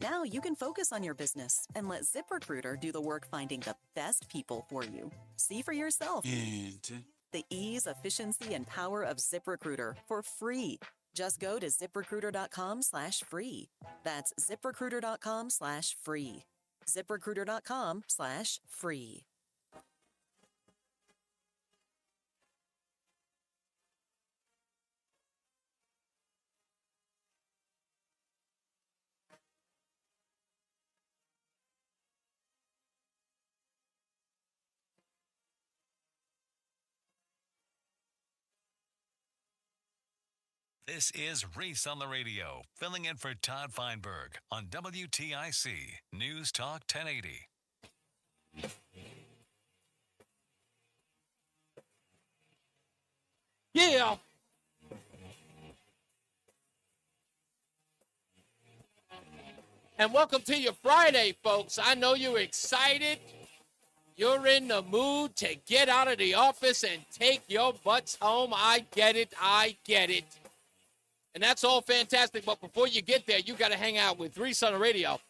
Now you can focus on your business and let ZipRecruiter do the work finding the best people for you. See for yourself the ease, efficiency, and power of ZipRecruiter for free. Just go to ziprecruiter.com/free. That's ziprecruiter.com/free. ziprecruiter.com/free. This is Reese on the Radio, filling in for Todd Feinberg on WTIC News Talk 1080. Yeah. And welcome to your Friday, folks. I know you're excited. You're in the mood to get out of the office and take your butts home. I get it. And that's all fantastic. But before you get there, you got to hang out with Reese on the Radio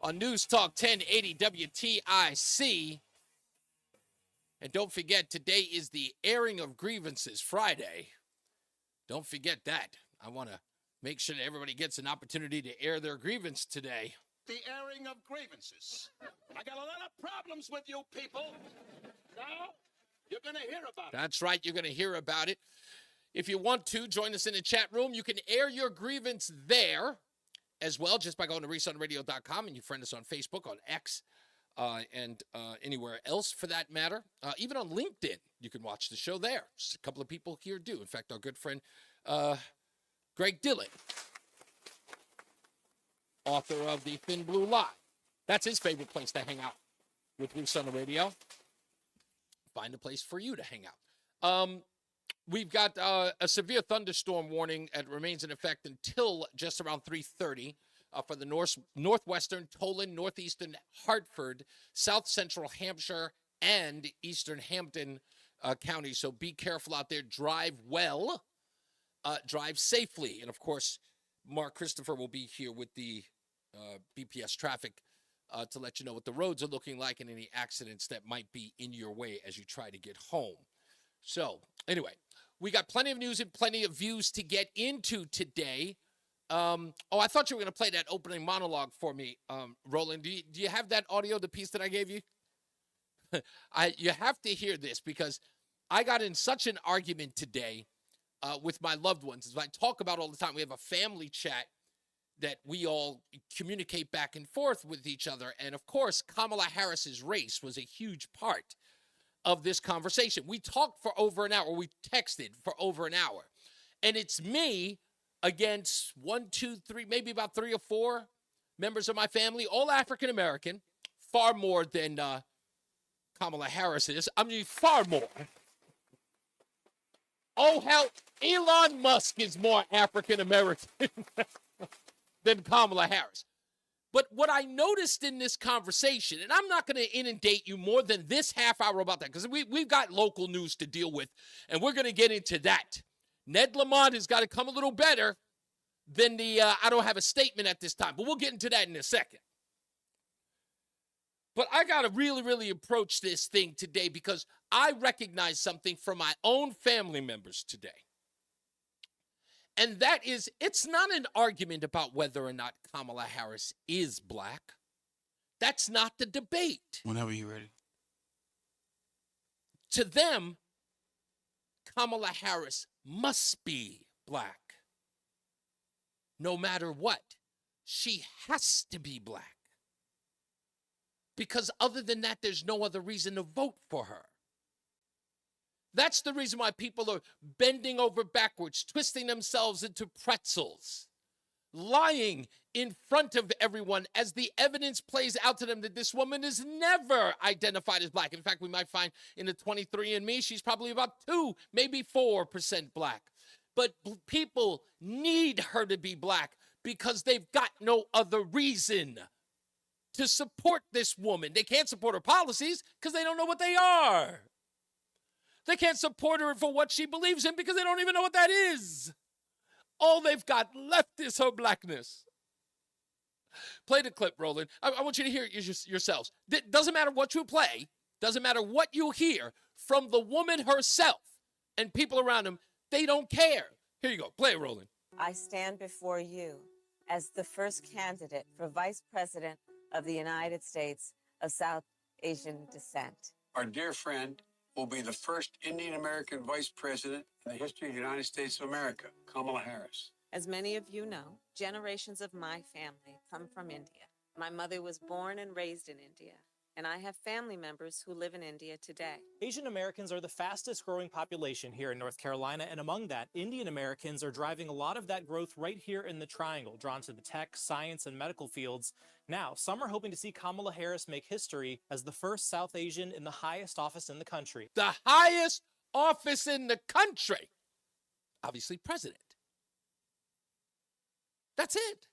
on News Talk 1080 WTIC. And don't forget, today is the airing of grievances Friday. Don't forget that. I want to make sure that everybody gets an opportunity to air their grievance today. The airing of grievances. I got a lot of problems with you people. Now, you're going to hear about it. That's right. You're going to hear about it. If you want to, join us in the chat room. You can air your grievance there as well, just by going to reasonadio.com, and you friend us on Facebook, on X, and anywhere else for that matter. Even on LinkedIn, you can watch the show there. Just a couple of people here do. In fact, our good friend Greg Dillon, author of the Thin Blue Lie. That's his favorite place to hang out with Reese on the Radio. Find a place for you to hang out. We've got a severe thunderstorm warning that remains in effect until just around 3:30 for the northwestern, Tolan, northeastern Hartford, south central Hampshire, and eastern Hampton counties. So be careful out there. Drive well. Drive safely. And, of course, Mark Christopher will be here with the BPS traffic to let you know what the roads are looking like and any accidents that might be in your way as you try to get home. So, anyway, we got plenty of news and plenty of views to get into today. I thought you were going to play that opening monologue for me, Roland. Do you have that audio, the piece that I gave you? You have to hear this because I got in such an argument today with my loved ones. As I talk about all the time, we have a family chat that we all communicate back and forth with each other. And, of course, Kamala Harris's race was a huge part of this conversation. We talked for over an hour. We texted for over an hour. And it's me against 1, 2, 3, maybe about 3 or 4 members of my family, all African-American, far more than Kamala Harris is. I mean, far more. Oh, hell, Elon Musk is more African-American than Kamala Harris. But what I noticed in this conversation, and I'm not going to inundate you more than this half hour about that, because we've got local news to deal with, and we're going to get into that. Ned Lamont has got to come a little better than the I don't have a statement at this time, but we'll get into that in a second. But I got to really, really approach this thing today because I recognize something from my own family members today. And that is, it's not an argument about whether or not Kamala Harris is black. That's not the debate. Whenever you're ready. To them, Kamala Harris must be black. No matter what, she has to be black. Because other than that, there's no other reason to vote for her. That's the reason why people are bending over backwards, twisting themselves into pretzels, lying in front of everyone as the evidence plays out to them that this woman is never identified as black. In fact, we might find in the 23andMe, she's probably about 2, maybe 4% black. But people need her to be black because they've got no other reason to support this woman. They can't support her policies because they don't know what they are. They can't support her for what she believes in because they don't even know what that is. All they've got left is her blackness. Play the clip, Roland. I want you to hear it yourselves. Doesn't matter what you play. Doesn't matter what you hear from the woman herself and people around them. They don't care. Here you go. Play it, Roland. I stand before you as the first candidate for Vice President of the United States of South Asian descent. Our dear friend will be the first Indian American vice president in the history of the United States of America, Kamala Harris. As many of you know, generations of my family come from India. My mother was born and raised in India, and I have family members who live in India today. Asian Americans are the fastest growing population here in North Carolina, and among that, Indian Americans are driving a lot of that growth right here in the Triangle, drawn to the tech, science, and medical fields. Now, some are hoping to see Kamala Harris make history as the first South Asian in the highest office in the country. The highest office in the country. Obviously, president. That's it.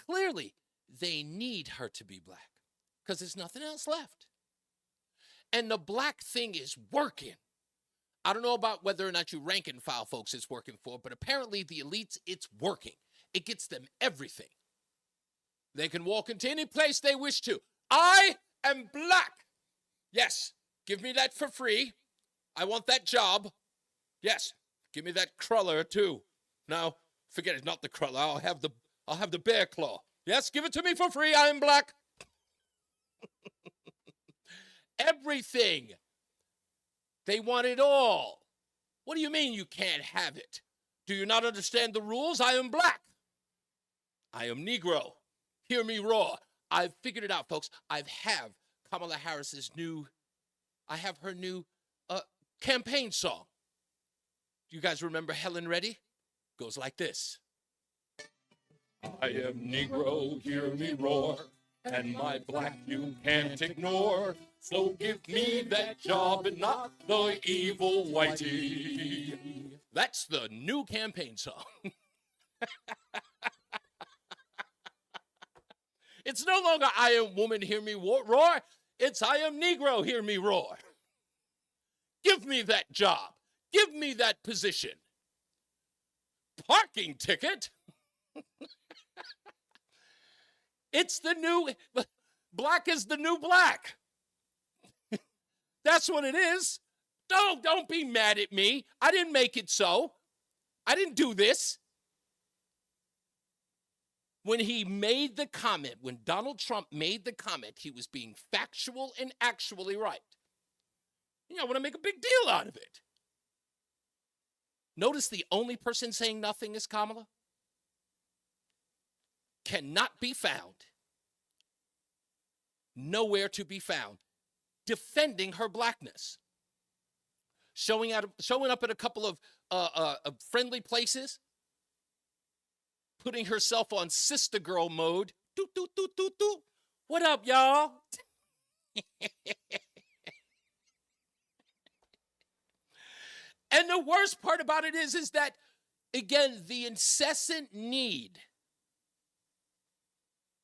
Clearly, they need her to be black because there's nothing else left. And the black thing is working. I don't know about whether or not you rank and file folks it's working for, but apparently the elites, it's working. It gets them everything. They can walk into any place they wish to. I am black. Yes, give me that for free. I want that job. Yes, give me that cruller too. No, forget it, not the cruller. I'll have the bear claw. Yes, give it to me for free. I am black. Everything. They want it all. What do you mean you can't have it? Do you not understand the rules? I am black. I am Negro. Hear me roar. I've figured it out, folks. I have Kamala Harris's new campaign song. Do you guys remember Helen Reddy? Goes like this. I am Negro, hear me roar, and my black you can't ignore. So give me that job and not the evil whitey. That's the new campaign song. It's no longer I am woman, hear me roar. It's I am Negro, hear me roar. Give me that job. Give me that position. Parking ticket? It's the new, black is the new black. That's what it is. Don't be mad at me. I didn't make it so. I didn't do this. When he made the comment, when Donald Trump made the comment, he was being factual and actually right. I want to make a big deal out of it. Notice the only person saying nothing is Kamala. Cannot be found. Nowhere to be found. Defending her blackness. Showing up at a couple of friendly places. Putting herself on sister girl mode. Doot, doot, doot, doot, doot. What up, y'all? And the worst part about it is that, again, the incessant need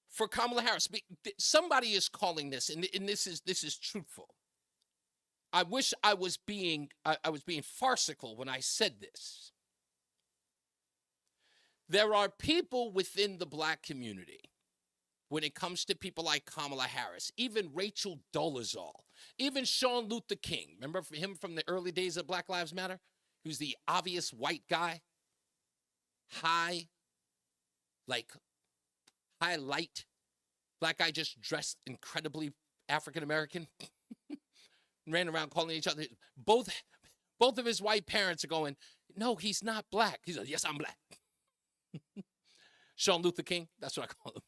for Kamala Harris. Somebody is calling this, and this is truthful. I wish I was being farcical when I said this. There are people within the black community, when it comes to people like Kamala Harris, even Rachel Dolezal, even Sean Luther King. Remember him from the early days of Black Lives Matter? He was the obvious white guy. High light. Black guy just dressed incredibly African-American. Ran around calling each other. Both of his white parents are going, no, he's not black. He's like, yes, I'm black. Sean Luther King, that's what I call him.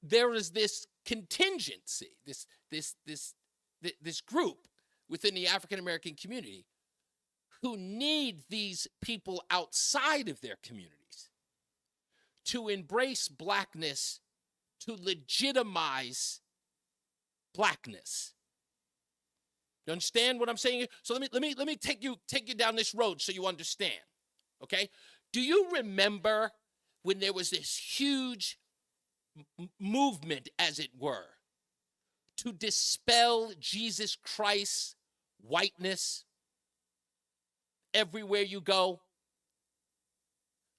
There is this contingency, this group within the African-American community who need these people outside of their communities to embrace blackness, to legitimize blackness. You understand what I'm saying? So let me take you down this road so you understand. Okay? Do you remember when there was this huge movement, as it were, to dispel Jesus Christ's whiteness everywhere you go?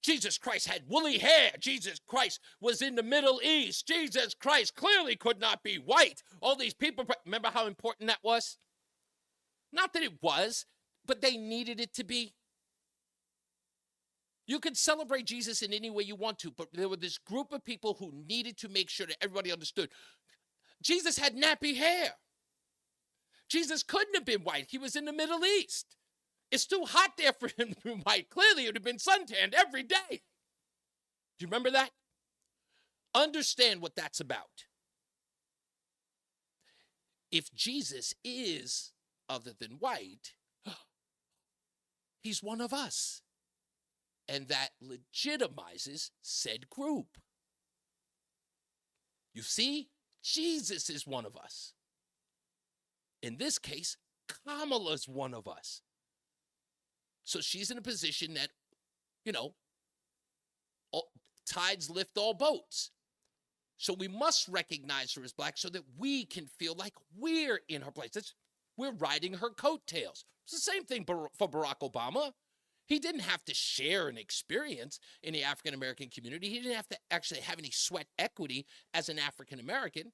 Jesus Christ had woolly hair. Jesus Christ was in the Middle East. Jesus Christ clearly could not be white. All these people, remember how important that was? Not that it was, but they needed it to be. You could celebrate Jesus in any way you want to, but there were this group of people who needed to make sure that everybody understood. Jesus had nappy hair. Jesus couldn't have been white. He was in the Middle East. It's too hot there for him to be white. Clearly, it would have been suntanned every day. Do you remember that? Understand what that's about. If Jesus is other than white, he's one of us. And that legitimizes said group. You see, Jesus is one of us. In this case, Kamala's one of us. So she's in a position that, tides lift all boats. So we must recognize her as black so that we can feel like we're in her place. We're riding her coattails. It's the same thing for Barack Obama. He didn't have to share an experience in the African-American community. He didn't have to actually have any sweat equity as an African-American.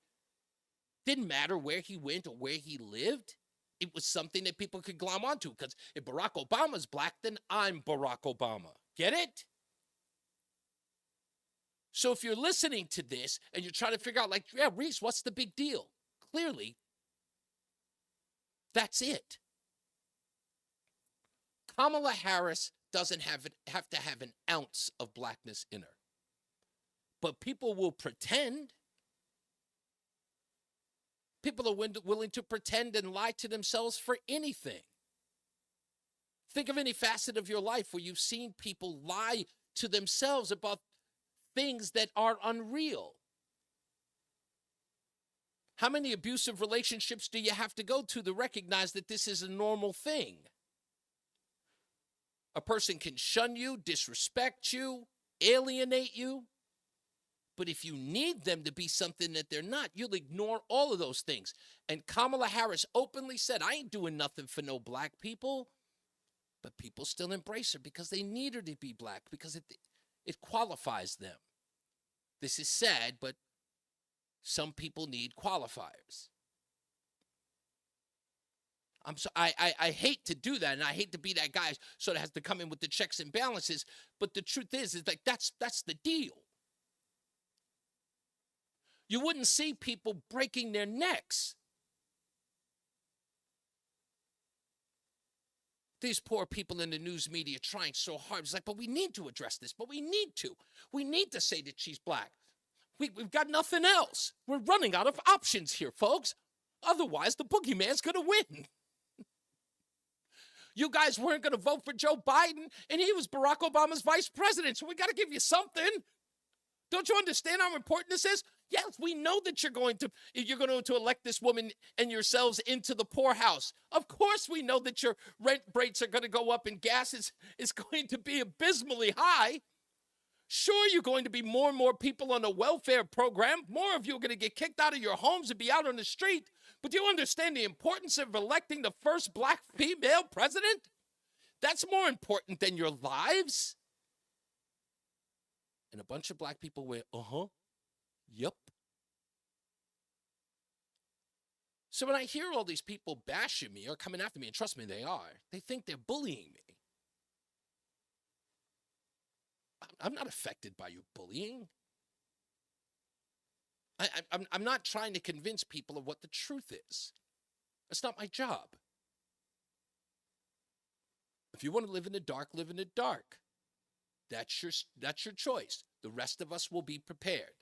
Didn't matter where he went or where he lived. It was something that people could glom onto, because if Barack Obama's black, then I'm Barack Obama. Get it? So if you're listening to this and you're trying to figure out, Reese, what's the big deal? Clearly, that's it. Kamala Harris doesn't have to have an ounce of blackness in her. But people will pretend. People are willing to pretend and lie to themselves for anything. Think of any facet of your life where you've seen people lie to themselves about things that are unreal. How many abusive relationships do you have to go to recognize that this is a normal thing? A person can shun you, disrespect you, alienate you. But if you need them to be something that they're not, you'll ignore all of those things. And Kamala Harris openly said, I ain't doing nothing for no black people. But people still embrace her because they need her to be black, because it qualifies them. This is sad, but some people need qualifiers. I hate to do that, and I hate to be that guy sort of has to come in with the checks and balances. But the truth is like that's the deal. You wouldn't see people breaking their necks. These poor people in the news media trying so hard. It's like, but we need to address this. But we need to. We need to say that she's black. We've got nothing else. We're running out of options here, folks. Otherwise, the boogeyman's going to win. You guys weren't going to vote for Joe Biden, and he was Barack Obama's vice president. So we got to give you something. Don't you understand how important this is? Yes, we know that you're going to elect this woman and yourselves into the poorhouse. Of course we know that your rent rates are going to go up and gas is going to be abysmally high. Sure, you're going to be more and more people on a welfare program. More of you are going to get kicked out of your homes and be out on the street. But do you understand the importance of electing the first black female president? That's more important than your lives. And a bunch of black people went, yep. So when I hear all these people bashing me or coming after me, and trust me, they are, they think they're bullying me. I'm not affected by your bullying. I'm not trying to convince people of what the truth is. That's not my job. If you want to live in the dark, live in the dark. That's your choice. The rest of us will be prepared.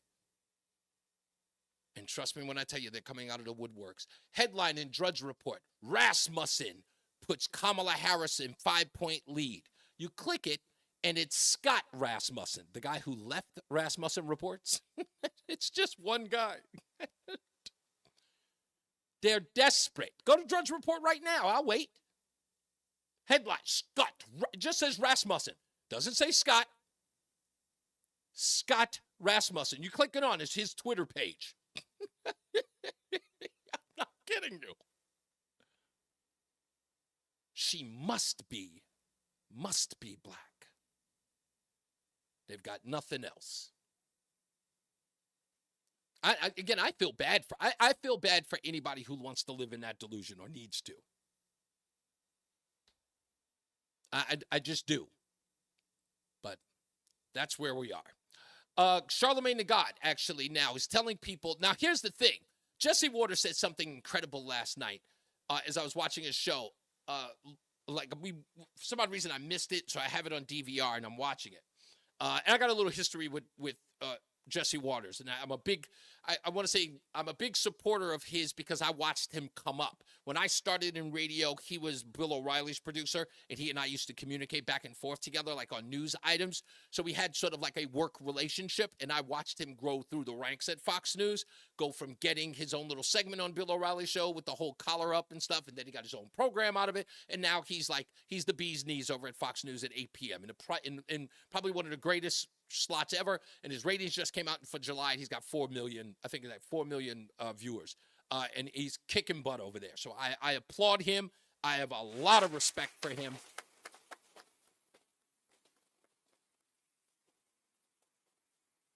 And trust me when I tell you, they're coming out of the woodworks. Headline in Drudge Report, Rasmussen puts Kamala Harris in 5-point lead. You click it, and it's Scott Rasmussen, the guy who left Rasmussen Reports. It's just one guy. They're desperate. Go to Drudge Report right now. I'll wait. Headline, Scott. It just says Rasmussen. Doesn't say Scott. Scott Rasmussen. You click it on. It's his Twitter page. I'm not kidding you. She must be black. They've got nothing else. I feel bad for I feel bad for anybody who wants to live in that delusion or needs to. I just do. But that's where we are. Charlemagne the God actually now is telling people. Now, here's the thing. Jesse Waters said something incredible last night as I was watching his show. For some odd reason I missed it, so I have it on DVR and I'm watching it. And I got a little history with Jesse Waters, and I'm a big supporter of his because I watched him come up. When I started in radio, he was Bill O'Reilly's producer, and he and I used to communicate back and forth together, like on news items. So we had sort of like a work relationship, and I watched him grow through the ranks at Fox News, go from getting his own little segment on Bill O'Reilly's show with the whole collar up and stuff, and then he got his own program out of it, and now he's the bee's knees over at Fox News at 8 p.m. in probably one of the greatest slots ever, and his ratings just came out for July. He's got 4 million, I think it's like 4 million viewers, and he's kicking butt over there. So I applaud him. I have a lot of respect for him.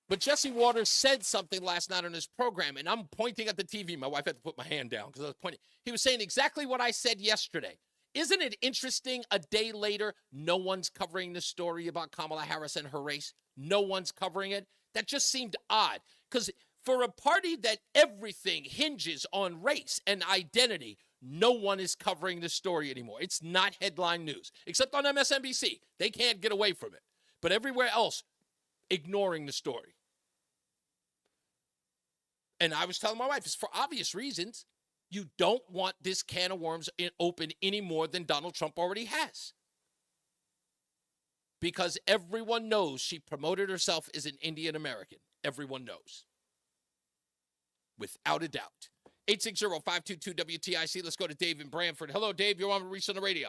But Jesse Waters said something last night on his program, and I'm pointing at the TV. My wife had to put my hand down because I was pointing. He was saying exactly what I said yesterday. Isn't it interesting a day later, no one's covering the story about Kamala Harris and her race? No one's covering it. That just seemed odd because for a party that everything hinges on race and identity, no one is covering the story anymore. It's not headline news, except on MSNBC. They can't get away from it. But everywhere else, ignoring the story. And I was telling my wife, it's for obvious reasons. You don't want this can of worms open any more than Donald Trump already has. Because everyone knows she promoted herself as an Indian American. Everyone knows. Without a doubt. 860-522-WTIC. Let's go to Dave in Branford. Hello, Dave. You're on Reese on the Radio.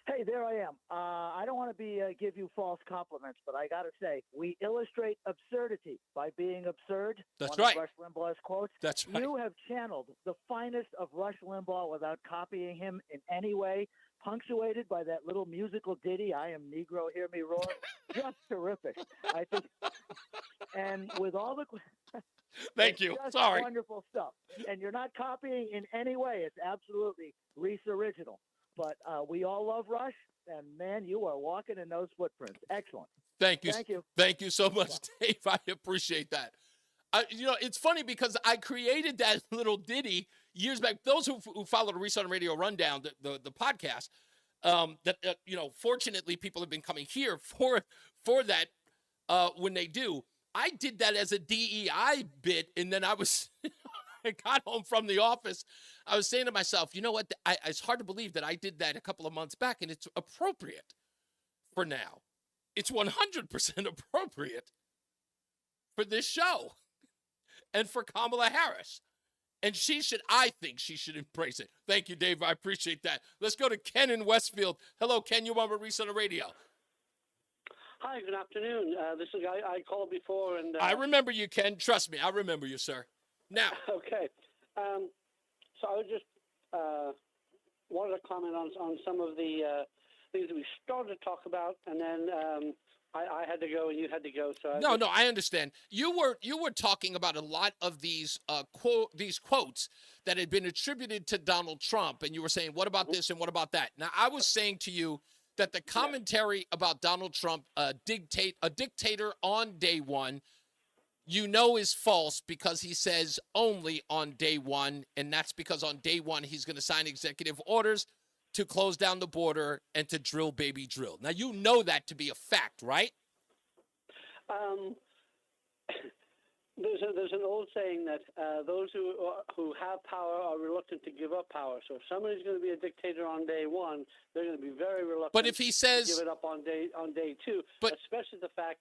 Hey, there I am. I don't want to give you false compliments, but I got to say, we illustrate absurdity by being absurd. That's one right. Of Rush Limbaugh's quotes. That's right. You have channeled the finest of Rush Limbaugh without copying him in any way, punctuated by that little musical ditty, I Am Negro, Hear Me Roar. Just terrific. I think, and with all the... Thank you. Just Sorry. Wonderful stuff. And you're not copying in any way. It's absolutely Reese original. But we all love Rush, and, man, you are walking in those footprints. Excellent. Thank you. Thank you. Thank you so much, Dave. I appreciate that. It's funny because I created that little ditty years back. Those who follow the Reese on the Radio Rundown, the podcast, fortunately people have been coming here for that when they do. I did that as a DEI bit, and then I got home from the office. I was saying to myself, you know what? It's hard to believe that I did that a couple of months back, and it's appropriate for now. It's 100% appropriate for this show and for Kamala Harris. And I think she should embrace it. Thank you, Dave. I appreciate that. Let's go to Ken in Westfield. Hello, Ken. You're on Reese on the Radio. Hi, good afternoon. This is I called before, and I remember you, Ken. Trust me, I remember you, sir. Now, okay. So I just wanted to comment on some of the things that we started to talk about, and then I had to go and you had to go. So no, I understand. You were talking about a lot of these quotes that had been attributed to Donald Trump, and you were saying, what about this and what about that? Now, I was saying to you that the commentary about Donald Trump, a dictator on day one, is false because he says only on day one, and that's because on day one he's going to sign executive orders to close down the border and to drill baby drill. Now, you know that to be a fact, right? There's an old saying that those who have power are reluctant to give up power. So if somebody's going to be a dictator on day one, they're going to be very reluctant. But if he says to give it up on day two, but especially the fact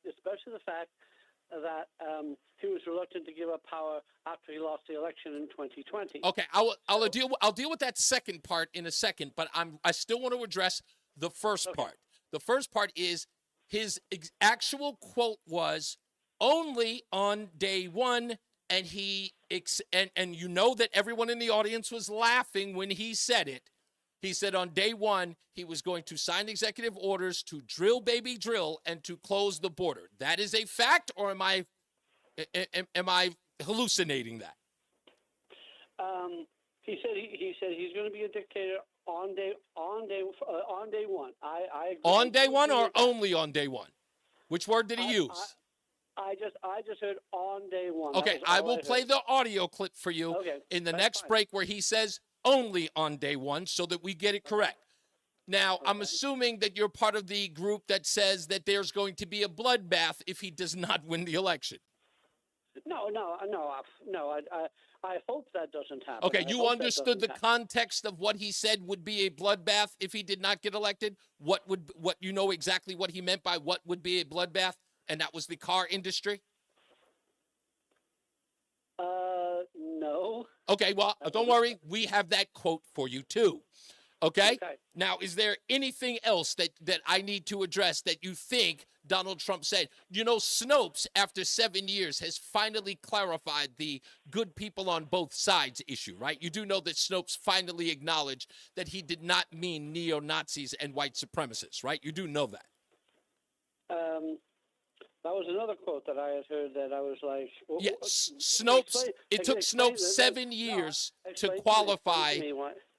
that he was reluctant to give up power after he lost the election in 2020. Okay, I'll deal with that second part in a second, but I still want to address the first part. The first part is his actual quote was only on day one, and and you know that everyone in the audience was laughing when he said it. He said on day one, he was going to sign executive orders to drill, baby, drill, and to close the border. That is a fact, or am I hallucinating that? He said he's going to be a dictator on day one. I agree. On day one or only on day one? Which word did he use? I just heard on day one. Okay, I will play the audio clip for you in the next break where he says only on day one so that we get it correct. Now, I'm assuming that you're part of the group that says that there's going to be a bloodbath if he does not win the election. No. I hope that doesn't happen. Okay, you understood the context of what he said would be a bloodbath if he did not get elected? What you know exactly what he meant by what would be a bloodbath? And that was the car industry? No. Okay, well, don't worry. We have that quote for you, too. Okay? Now, is there anything else that I need to address that you think Donald Trump said? You know, Snopes, after 7 years, has finally clarified the good people on both sides issue, right? You do know that Snopes finally acknowledged that he did not mean neo-Nazis and white supremacists, right? You do know that. That was another quote that I had heard that I was like... Yes, Snopes, it took Snopes 7 years to qualify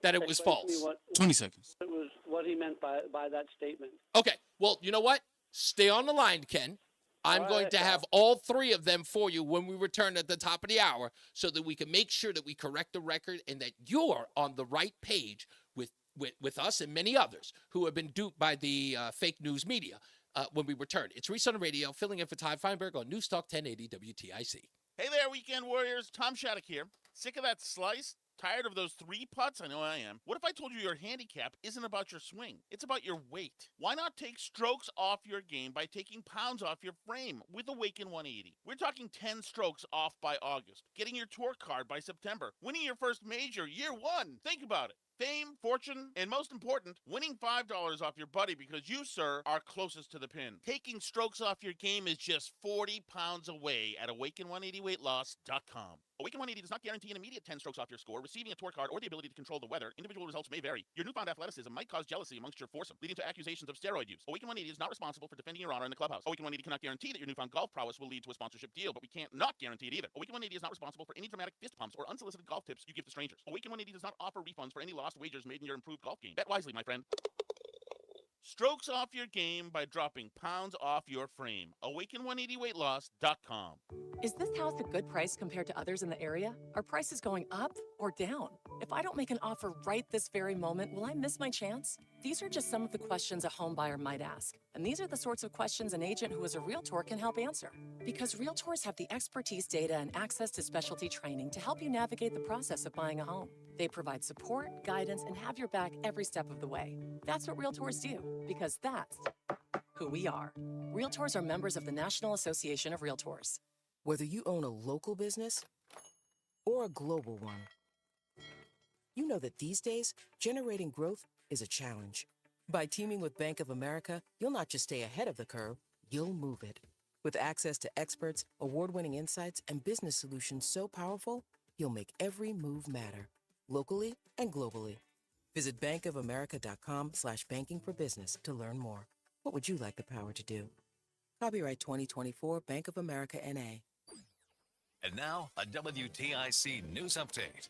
that it was false. 20 seconds. It was what he meant by that statement. Okay, well, you know what? Stay on the line, Ken. I'm going to have all three of them for you when we return at the top of the hour so that we can make sure that we correct the record and that you're on the right page with us and many others who have been duped by the fake news media. When we return. It's Reese on the Radio, filling in for Todd Feinberg on NewsTalk 1080 WTIC. Hey there, Weekend Warriors. Tom Shattuck here. Sick of that slice? Tired of those 3 putts? I know I am. What if I told you your handicap isn't about your swing? It's about your weight. Why not take strokes off your game by taking pounds off your frame with Awaken 180? We're talking 10 strokes off by August, getting your tour card by September, winning your first major year 1. Think about it. Fame, fortune, and most important, winning $5 off your buddy because you, sir, are closest to the pin. Taking strokes off your game is just 40 pounds away at Awaken180weightloss.com. Awaken 180 does not guarantee an immediate 10 strokes off your score, receiving a tour card, or the ability to control the weather. Individual results may vary. Your newfound athleticism might cause jealousy amongst your foursome, leading to accusations of steroid use. Awaken 180 is not responsible for defending your honor in the clubhouse. Awaken 180 cannot guarantee that your newfound golf prowess will lead to a sponsorship deal, but we can't not guarantee it either. Awaken 180 is not responsible for any dramatic fist pumps or unsolicited golf tips you give to strangers. Awaken 180 does not offer refunds for any lost wagers made in your improved golf game. Bet wisely, my friend. Strokes off your game by dropping pounds off your frame. Awaken180weightloss.com. Is this house a good price compared to others in the area? Are prices going up or down? If I don't make an offer right this very moment, will I miss my chance? These are just some of the questions a home buyer might ask. And these are the sorts of questions an agent who is a realtor can help answer. Because realtors have the expertise, data, and access to specialty training to help you navigate the process of buying a home. They provide support, guidance, and have your back every step of the way. That's what realtors do, because that's who we are. Realtors are members of the National Association of Realtors. Whether you own a local business or a global one, you know that these days, generating growth is a challenge. By teaming with Bank of America, you'll not just stay ahead of the curve, you'll move it. With access to experts, award-winning insights, and business solutions so powerful, you'll make every move matter, locally and globally. Visit bankofamerica.com/banking for business to learn more. What would you like the power to do? Copyright 2024 Bank of America N.A. And now, a WTIC news update.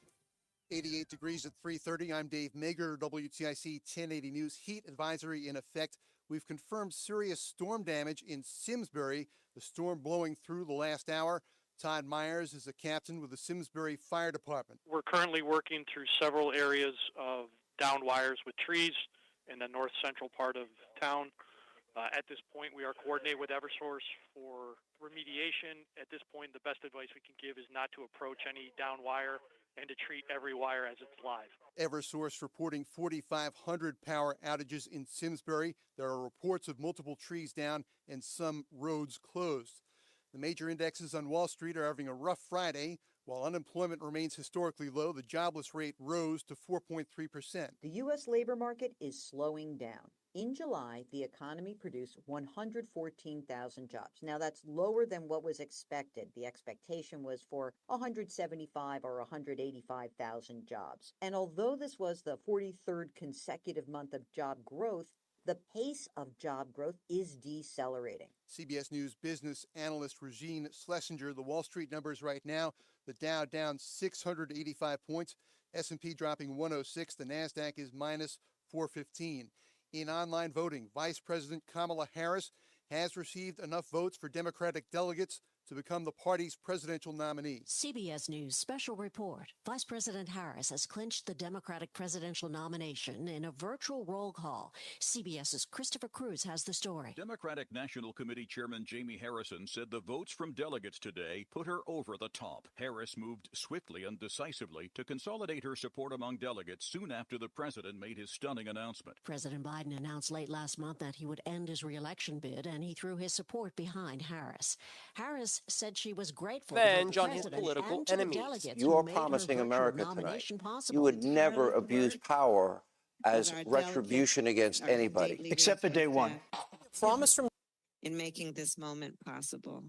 88 degrees at 3:30. I'm Dave Mager, WTIC 1080 News. Heat advisory in effect. We've confirmed serious storm damage in Simsbury. The storm blowing through the last hour. Todd Myers is a captain with the Simsbury Fire Department. We're currently working through several areas of downed wires with trees in the north central part of town. At this point, we are coordinating with Eversource for remediation. At this point, the best advice we can give is not to approach any down wire and to treat every wire as it's live. Eversource reporting 4,500 power outages in Simsbury. There are reports of multiple trees down and some roads closed. The major indexes on Wall Street are having a rough Friday. While unemployment remains historically low, the jobless rate rose to 4.3%. The U.S. labor market is slowing down. In July, the economy produced 114,000 jobs. Now, that's lower than what was expected. The expectation was for 175 or 185,000 jobs. And although this was the 43rd consecutive month of job growth, the pace of job growth is decelerating. CBS News business analyst Regine Schlesinger, the Wall Street numbers right now, the Dow down 685 points, S&P dropping 106, the NASDAQ is minus 415. In online voting, Vice President Kamala Harris has received enough votes for Democratic delegates to become the party's presidential nominee. CBS News special report. Vice President Harris has clinched the Democratic presidential nomination in a virtual roll call. CBS's Christopher Cruz has the story. Democratic National Committee Chairman Jamie Harrison said the votes from delegates today put her over the top. Harris moved swiftly and decisively to consolidate her support among delegates soon after the president made his stunning announcement. President Biden announced late last month that he would end his re-election bid, and he threw his support behind Harris. Harris said she was grateful Revenge on his political enemies. You are promising America tonight. You would never abuse power as retribution against anybody. Except for day one. Promise from in making this moment possible,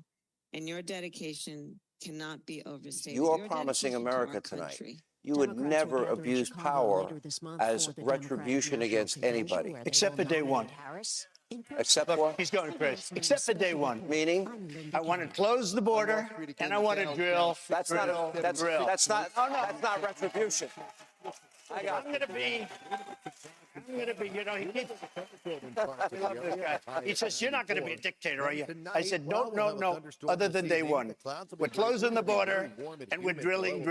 and your dedication cannot be overstated. You are promising America tonight. You would never abuse power as retribution against anybody. Except for day one. Except what? He's going, Chris. Except for day one. Meaning? I want to close the border, and I want to drill. That's not retribution. I'm going to be, you know, he keeps, I love this guy. He says, you're not going to be a dictator, are you? I said, no, other than day one. We're closing the border, and we're drilling.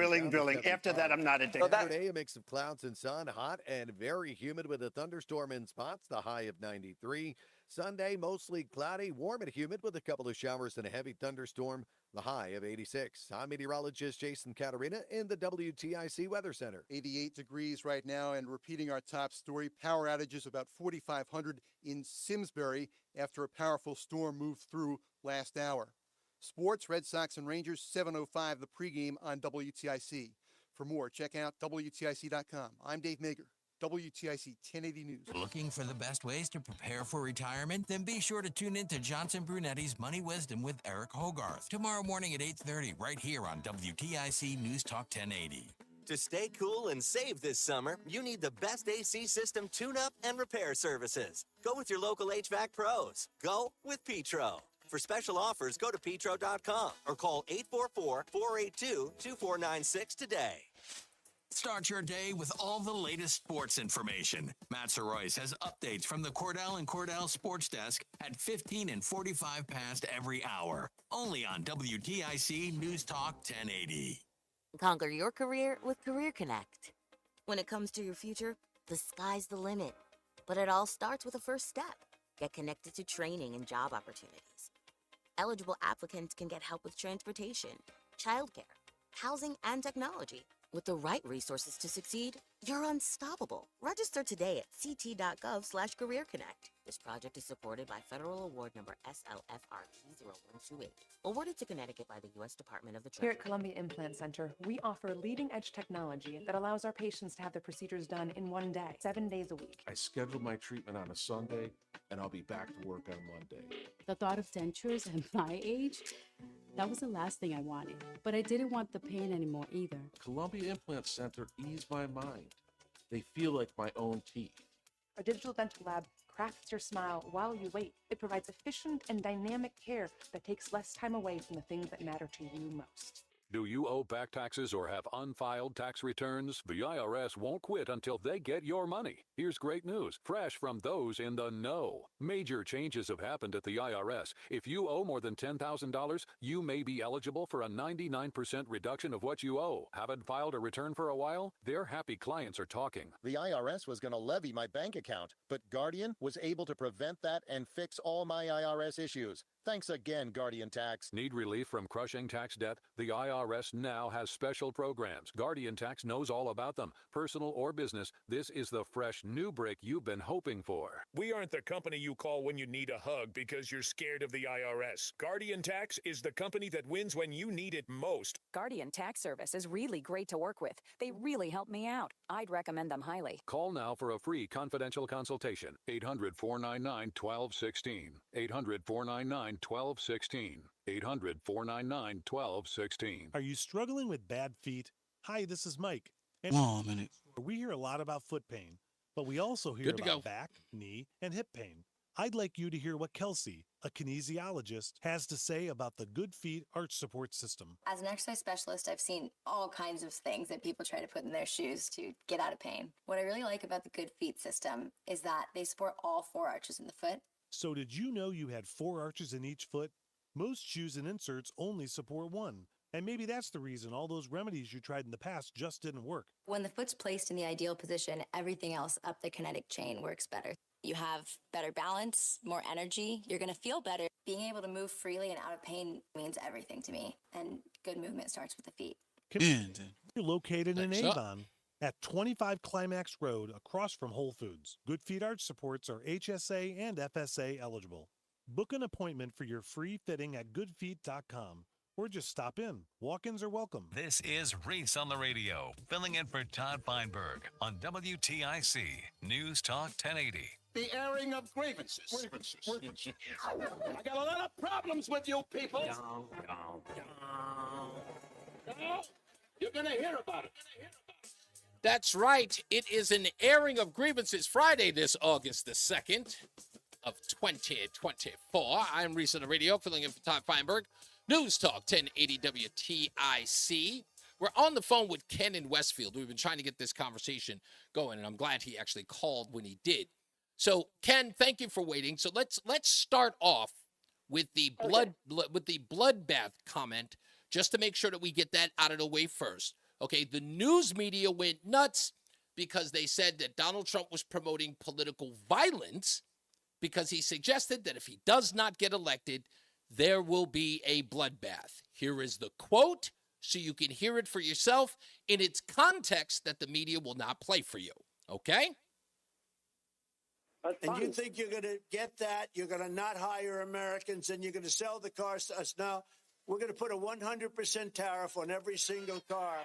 After that, I'm not a dictator. Saturday, a mix of clouds and sun, hot and very humid with a thunderstorm in spots, the high of 93. Sunday, mostly cloudy, warm and humid with a couple of showers and a heavy thunderstorm, the high of 86. I'm meteorologist Jason Caterina in the WTIC Weather Center. 88 degrees right now, and repeating our top story, power outages about 4,500 in Simsbury after a powerful storm moved through last hour. Sports, Red Sox and Rangers, 7:05 the pregame on WTIC. For more, check out WTIC.com. I'm Dave Mager. WTIC 1080 News. Looking for the best ways to prepare for retirement? Then be sure to tune in to Johnson Brunetti's Money Wisdom with Eric Hogarth tomorrow morning at 8:30 right here on WTIC News Talk 1080. To stay cool and save this summer, you need the best AC system tune-up and repair services. Go with your local HVAC pros. Go with Petro. For special offers, go to petro.com or call 844-482-2496 today. Start your day with all the latest sports information. Matt Soroyce has updates from the Cordell and Cordell Sports Desk at 15 and 45 past every hour. Only on WTIC News Talk 1080. Conquer your career with Career Connect. When it comes to your future, the sky's the limit. But it all starts with a first step. Get connected to training and job opportunities. Eligible applicants can get help with transportation, childcare, housing, and technology. With the right resources to succeed, you're unstoppable. Register today at ct.gov/careerconnect. This project is supported by Federal Award Number SLFRT-0128, awarded to Connecticut by the U.S. Department of the Treasury. Here at Columbia Implant Center, we offer leading-edge technology that allows our patients to have their procedures done in one day, 7 days a week. I scheduled my treatment on a Sunday, and I'll be back to work on Monday. The thought of dentures at my age, that was the last thing I wanted. But I didn't want the pain anymore either. Columbia Implant Center eased my mind. They feel like my own teeth. Our digital dental lab crafts your smile while you wait. It provides efficient and dynamic care that takes less time away from the things that matter to you most. Do you owe back taxes or have unfiled tax returns? The IRS won't quit until they get your money. Here's great news, fresh from those in the know. Major changes have happened at the IRS. If you owe more than $10,000, you may be eligible for a 99% reduction of what you owe. Haven't filed a return for a while? Their happy clients are talking. The IRS was going to levy my bank account, but Guardian was able to prevent that and fix all my IRS issues. Thanks again, Guardian Tax. Need relief from crushing tax debt? The IRS IRS now has special programs. Guardian Tax knows all about them. Personal or business, this is the fresh new break you've been hoping for. We aren't the company you call when you need a hug because you're scared of the IRS. Guardian Tax is the company that wins when you need it most. Guardian Tax Service is really great to work with. They really help me out. I'd recommend them highly. Call now for a free confidential consultation. 800-499-1216. 800-499-1216. 800-499-1216. Are you struggling with bad feet? Hi, this is Mike. And Hold on a minute. we hear a lot about foot pain, but we also hear about back, knee, and hip pain. I'd like you to hear what Kelsey, a kinesiologist, has to say about the Good Feet Arch Support System. As an exercise specialist, I've seen all kinds of things that people try to put in their shoes to get out of pain. What I really like about the Good Feet system is that they support all 4 arches in the foot. So did you know you had 4 arches in each foot? Most shoes and inserts only support 1. And maybe that's the reason all those remedies you tried in the past just didn't work. When the foot's placed in the ideal position, everything else up the kinetic chain works better. You have better balance, more energy, you're going to feel better. Being able to move freely and out of pain means everything to me. And good movement starts with the feet. You're located in Avon at 25 Climax Road across from Whole Foods. Good Feet Arch Supports are HSA and FSA eligible. Book an appointment for your free fitting at goodfeet.com or just stop in. Walk-ins are welcome. This is Reese on the Radio, filling in for Todd Feinberg on WTIC News Talk 1080. The airing of grievances. I got a lot of problems with you people. You're going to hear about it. That's right. It is an airing of grievances Friday, this August the 2nd of 2024. I'm Reese on the Radio, filling in for Todd Feinberg. News Talk 1080 WTIC. We're on the phone with Ken in Westfield. We've been trying to get this conversation going, and I'm glad he actually called when he did. So, Ken, thank you for waiting. So let's start off with the bloodbath comment, just to make sure that we get that out of the way first. Okay, the news media went nuts because they said that Donald Trump was promoting political violence because he suggested that if he does not get elected, there will be a bloodbath. Here is the quote, so you can hear it for yourself in its context that the media will not play for you. Okay? And you think you're going to get that? You're going to not hire Americans and you're going to sell the cars to us? No, we're going to put a 100% tariff on every single car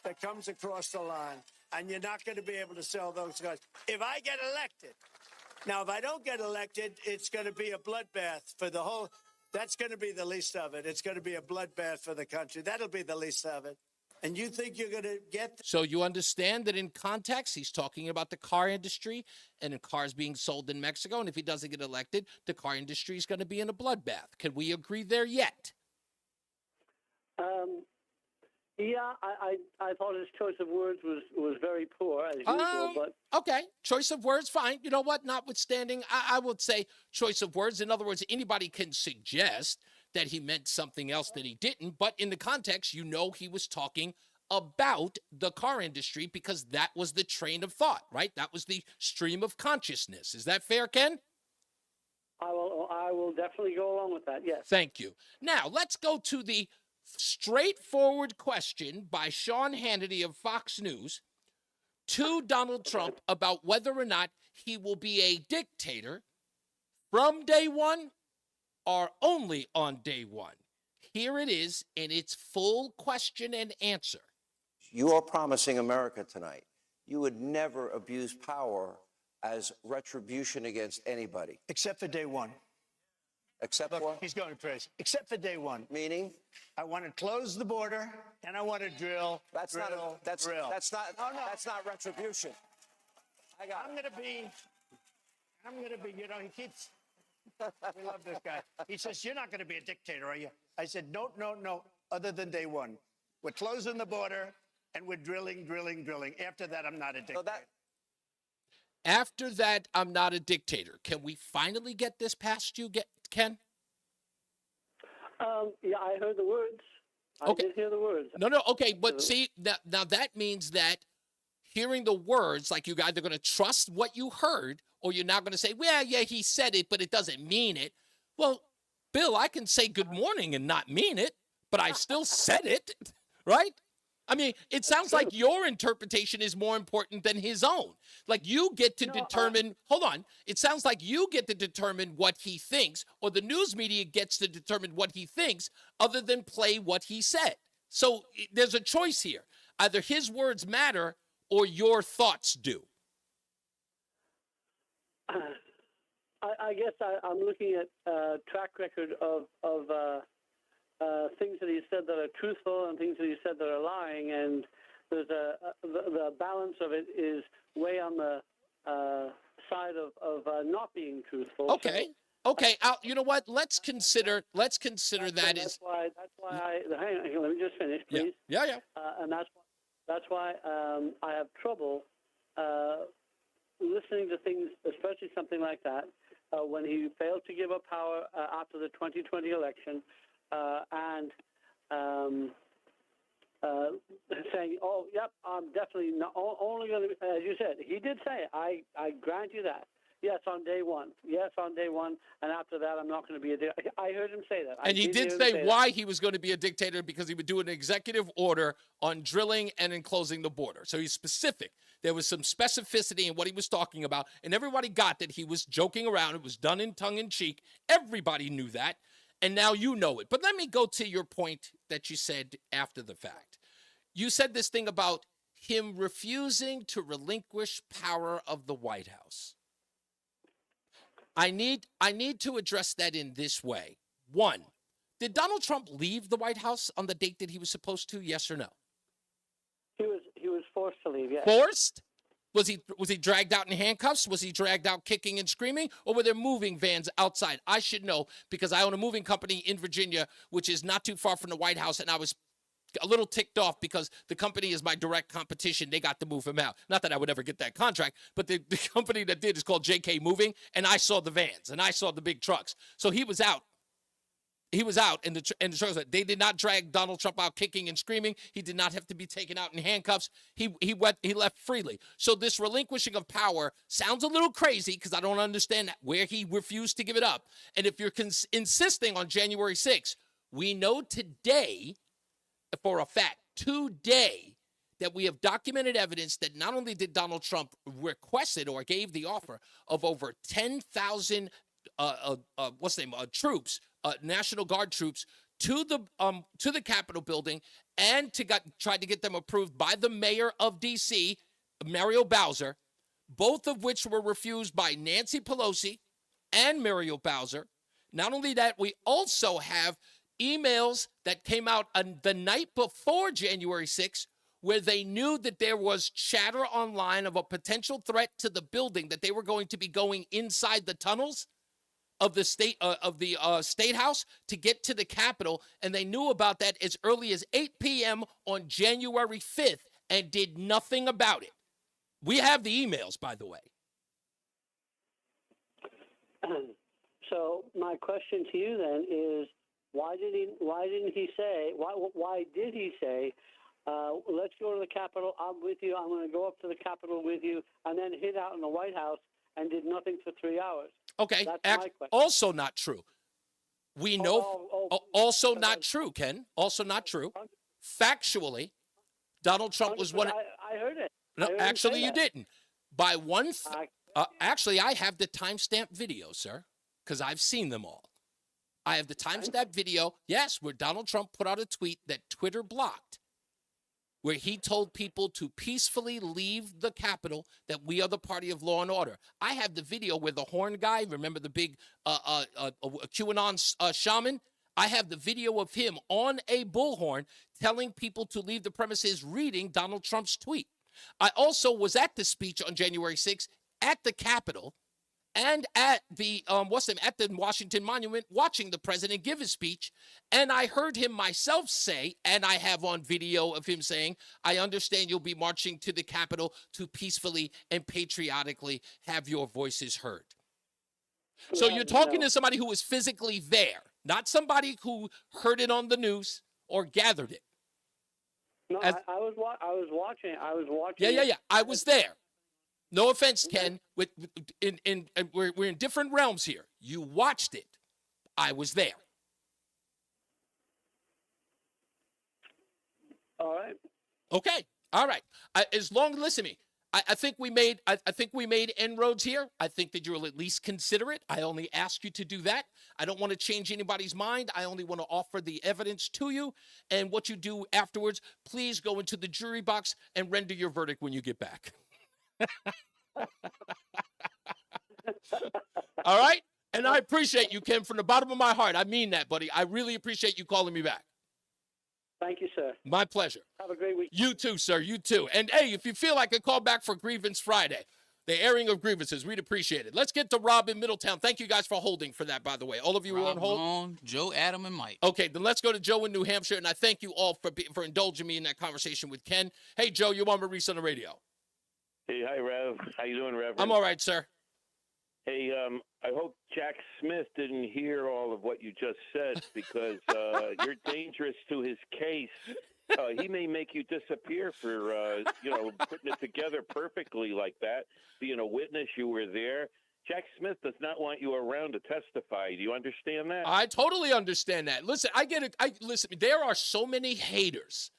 that comes across the line. And you're not going to be able to sell those cars. If I get elected, now if I don't get elected, it's going to be a bloodbath for the whole, that's going to be the least of it. It's going to be a bloodbath for the country. That'll be the least of it. And you think you're going to get... So you understand that in context, he's talking about the car industry and the cars being sold in Mexico. And if he doesn't get elected, the car industry is going to be in a bloodbath. Can we agree there yet? Yeah, I thought his choice of words was very poor, as usual. But okay, choice of words, fine. You know what? Notwithstanding, I would say choice of words. In other words, anybody can suggest that he meant something else that he didn't. But in the context, you know he was talking about the car industry because that was the train of thought, right? That was the stream of consciousness. Is that fair, Ken? I will definitely go along with that, yes. Thank you. Now, let's go to the straightforward question by Sean Hannity of Fox News to Donald Trump about whether or not he will be a dictator from day one or only on day one. Here it is in its full question and answer. You are promising America tonight you would never abuse power as retribution against anybody. Except for day one. Except Look, what? he's going crazy. Except for day one. Meaning? I want to close the border and I want to drill. That's not retribution. I'm going to be, you know, he keeps, we love this guy. He says, you're not going to be a dictator, are you? I said, no, other than day one. We're closing the border and we're drilling. After that, I'm not a dictator. After that, I'm not a dictator. Can we finally get this past you, Ken? Yeah, I heard the words. I did hear the words. No, okay. But see, now that means that hearing the words, like you're either going to trust what you heard or you're not going to say, well, yeah, he said it, but it doesn't mean it. Well, Bill, I can say good morning and not mean it, but I still said it. right? I mean, it sounds like your interpretation is more important than his own. Like you get to determine, hold on. It sounds like you get to determine what he thinks, or the news media gets to determine what he thinks other than play what he said. So there's a choice here. Either his words matter or your thoughts do. I guess I'm looking at track record of things that he said that are truthful and things that he said that are lying, and there's the balance of it is way on the side of not being truthful. Okay. Okay. You know what? Let's consider that that's why hang on, let me just finish, please. Yeah. And that's why I have trouble listening to things, especially something like that, when he failed to give up power after the 2020 election. And saying, "Oh, yep, I'm definitely not only going to." As you said, he did say, "I grant you that. Yes, on day one. Yes, on day one, and after that, I'm not going to be a dictator." I heard him say that. And he did say why he was going to be a dictator, because he would do an executive order on drilling and enclosing the border. So he's specific. There was some specificity in what he was talking about, and everybody got that he was joking around. It was done in tongue-in-cheek. Everybody knew that. And now you know it. But let me go to your point that you said after the fact. You said this thing about him refusing to relinquish power of the White House. I need to address that in this way. One, did Donald Trump leave the White House on the date that he was supposed to? Yes or no? He was forced to leave. Yes. Forced? Was he dragged out in handcuffs? Was he dragged out kicking and screaming? Or were there moving vans outside? I should know because I own a moving company in Virginia, which is not too far from the White House, and I was a little ticked off because the company is my direct competition. They got to move him out. Not that I would ever get that contract, but the company that did is called JK Moving, and I saw the vans, and I saw the big trucks. So he was out. He was out, and the trucks. They did not drag Donald Trump out kicking and screaming. He did not have to be taken out in handcuffs. He left freely. So this relinquishing of power sounds a little crazy because I don't understand where he refused to give it up. And if you're insisting on January 6th, we know today, for a fact, today, that we have documented evidence that not only did Donald Trump requested or gave the offer of over 10,000 troops, National Guard troops, to the Capitol building, and tried to get them approved by the mayor of D.C., Muriel Bowser, both of which were refused by Nancy Pelosi and Muriel Bowser. Not only that, we also have emails that came out the night before January 6th, where they knew that there was chatter online of a potential threat to the building, that they were going to be going inside the tunnels of the State House to get to the Capitol, and they knew about that as early as 8 p.m. on January 5th and did nothing about it. We have the emails, by the way. So my question to you then is, why did he say let's go to the Capitol, I'm with you, I'm going to go up to the Capitol with you, and then hid out in the White House and did nothing for 3 hours? Okay, also not true. We know, also not true, Ken. Also not true. Factually, Donald Trump was one. I heard it. No, actually, you didn't. By one. Actually, I have the timestamp video, sir, because I've seen them all. I have the timestamp video, yes, where Donald Trump put out a tweet that Twitter blocked, where he told people to peacefully leave the Capitol, that we are the party of law and order. I have the video where the horn guy, remember the big QAnon shaman? I have the video of him on a bullhorn telling people to leave the premises, reading Donald Trump's tweet. I also was at the speech on January 6th at the Capitol and at the at the Washington Monument, watching the president give his speech, and I heard him myself say, and I have on video of him saying, "I understand you'll be marching to the Capitol to peacefully and patriotically have your voices heard." So you're talking to somebody who was physically there, not somebody who heard it on the news or gathered it. No, I was watching. Yeah. I was there. No offense, Ken. We're in different realms here. You watched it. I was there. All right. Okay. All right. Listen to me. I think we made inroads here. I think that you'll at least consider it. I only ask you to do that. I don't want to change anybody's mind. I only want to offer the evidence to you. And what you do afterwards, please go into the jury box and render your verdict when you get back. All right? And I appreciate you, Ken, from the bottom of my heart. I mean that, buddy. I really appreciate you calling me back. Thank you, sir. My pleasure. Have a great week. You too, sir. You too. And, hey, if you feel like a call back for Grievance Friday, the airing of grievances, we'd appreciate it. Let's get to Rob in Middletown. Thank you guys for holding for that, by the way. All of you were on hold? Joe, Adam, and Mike. Okay, then let's go to Joe in New Hampshire, and I thank you all for indulging me in that conversation with Ken. Hey, Joe, you're on Reese on the Radio. Hey, hi, Rev. How you doing, Reverend? I'm all right, sir. Hey, I hope Jack Smith didn't hear all of what you just said because you're dangerous to his case. He may make you disappear for, putting it together perfectly like that. Being a witness, you were there. Jack Smith does not want you around to testify. Do you understand that? I totally understand that. Listen, I get it. Listen, there are so many haters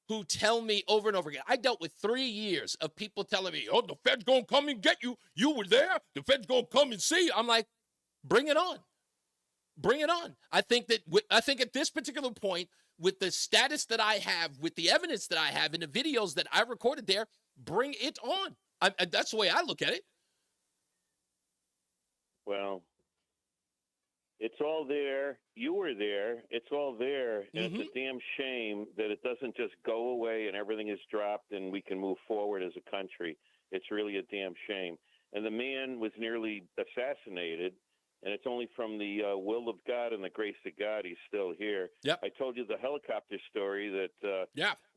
who tell me over and over again. I dealt with 3 years of people telling me, oh, the Fed's going to come and get you. You were there. The Fed's going to come and see. I'm like, bring it on. Bring it on. I think at this particular point, with the status that I have, with the evidence that I have in the videos that I recorded there, bring it on. That's the way I look at it. Well, it's all there. You were there. It's all there. And it's a damn shame that it doesn't just go away and everything is dropped and we can move forward as a country. It's really a damn shame. And the man was nearly assassinated, and it's only from the will of God and the grace of God he's still here. Yep. I told you the helicopter story that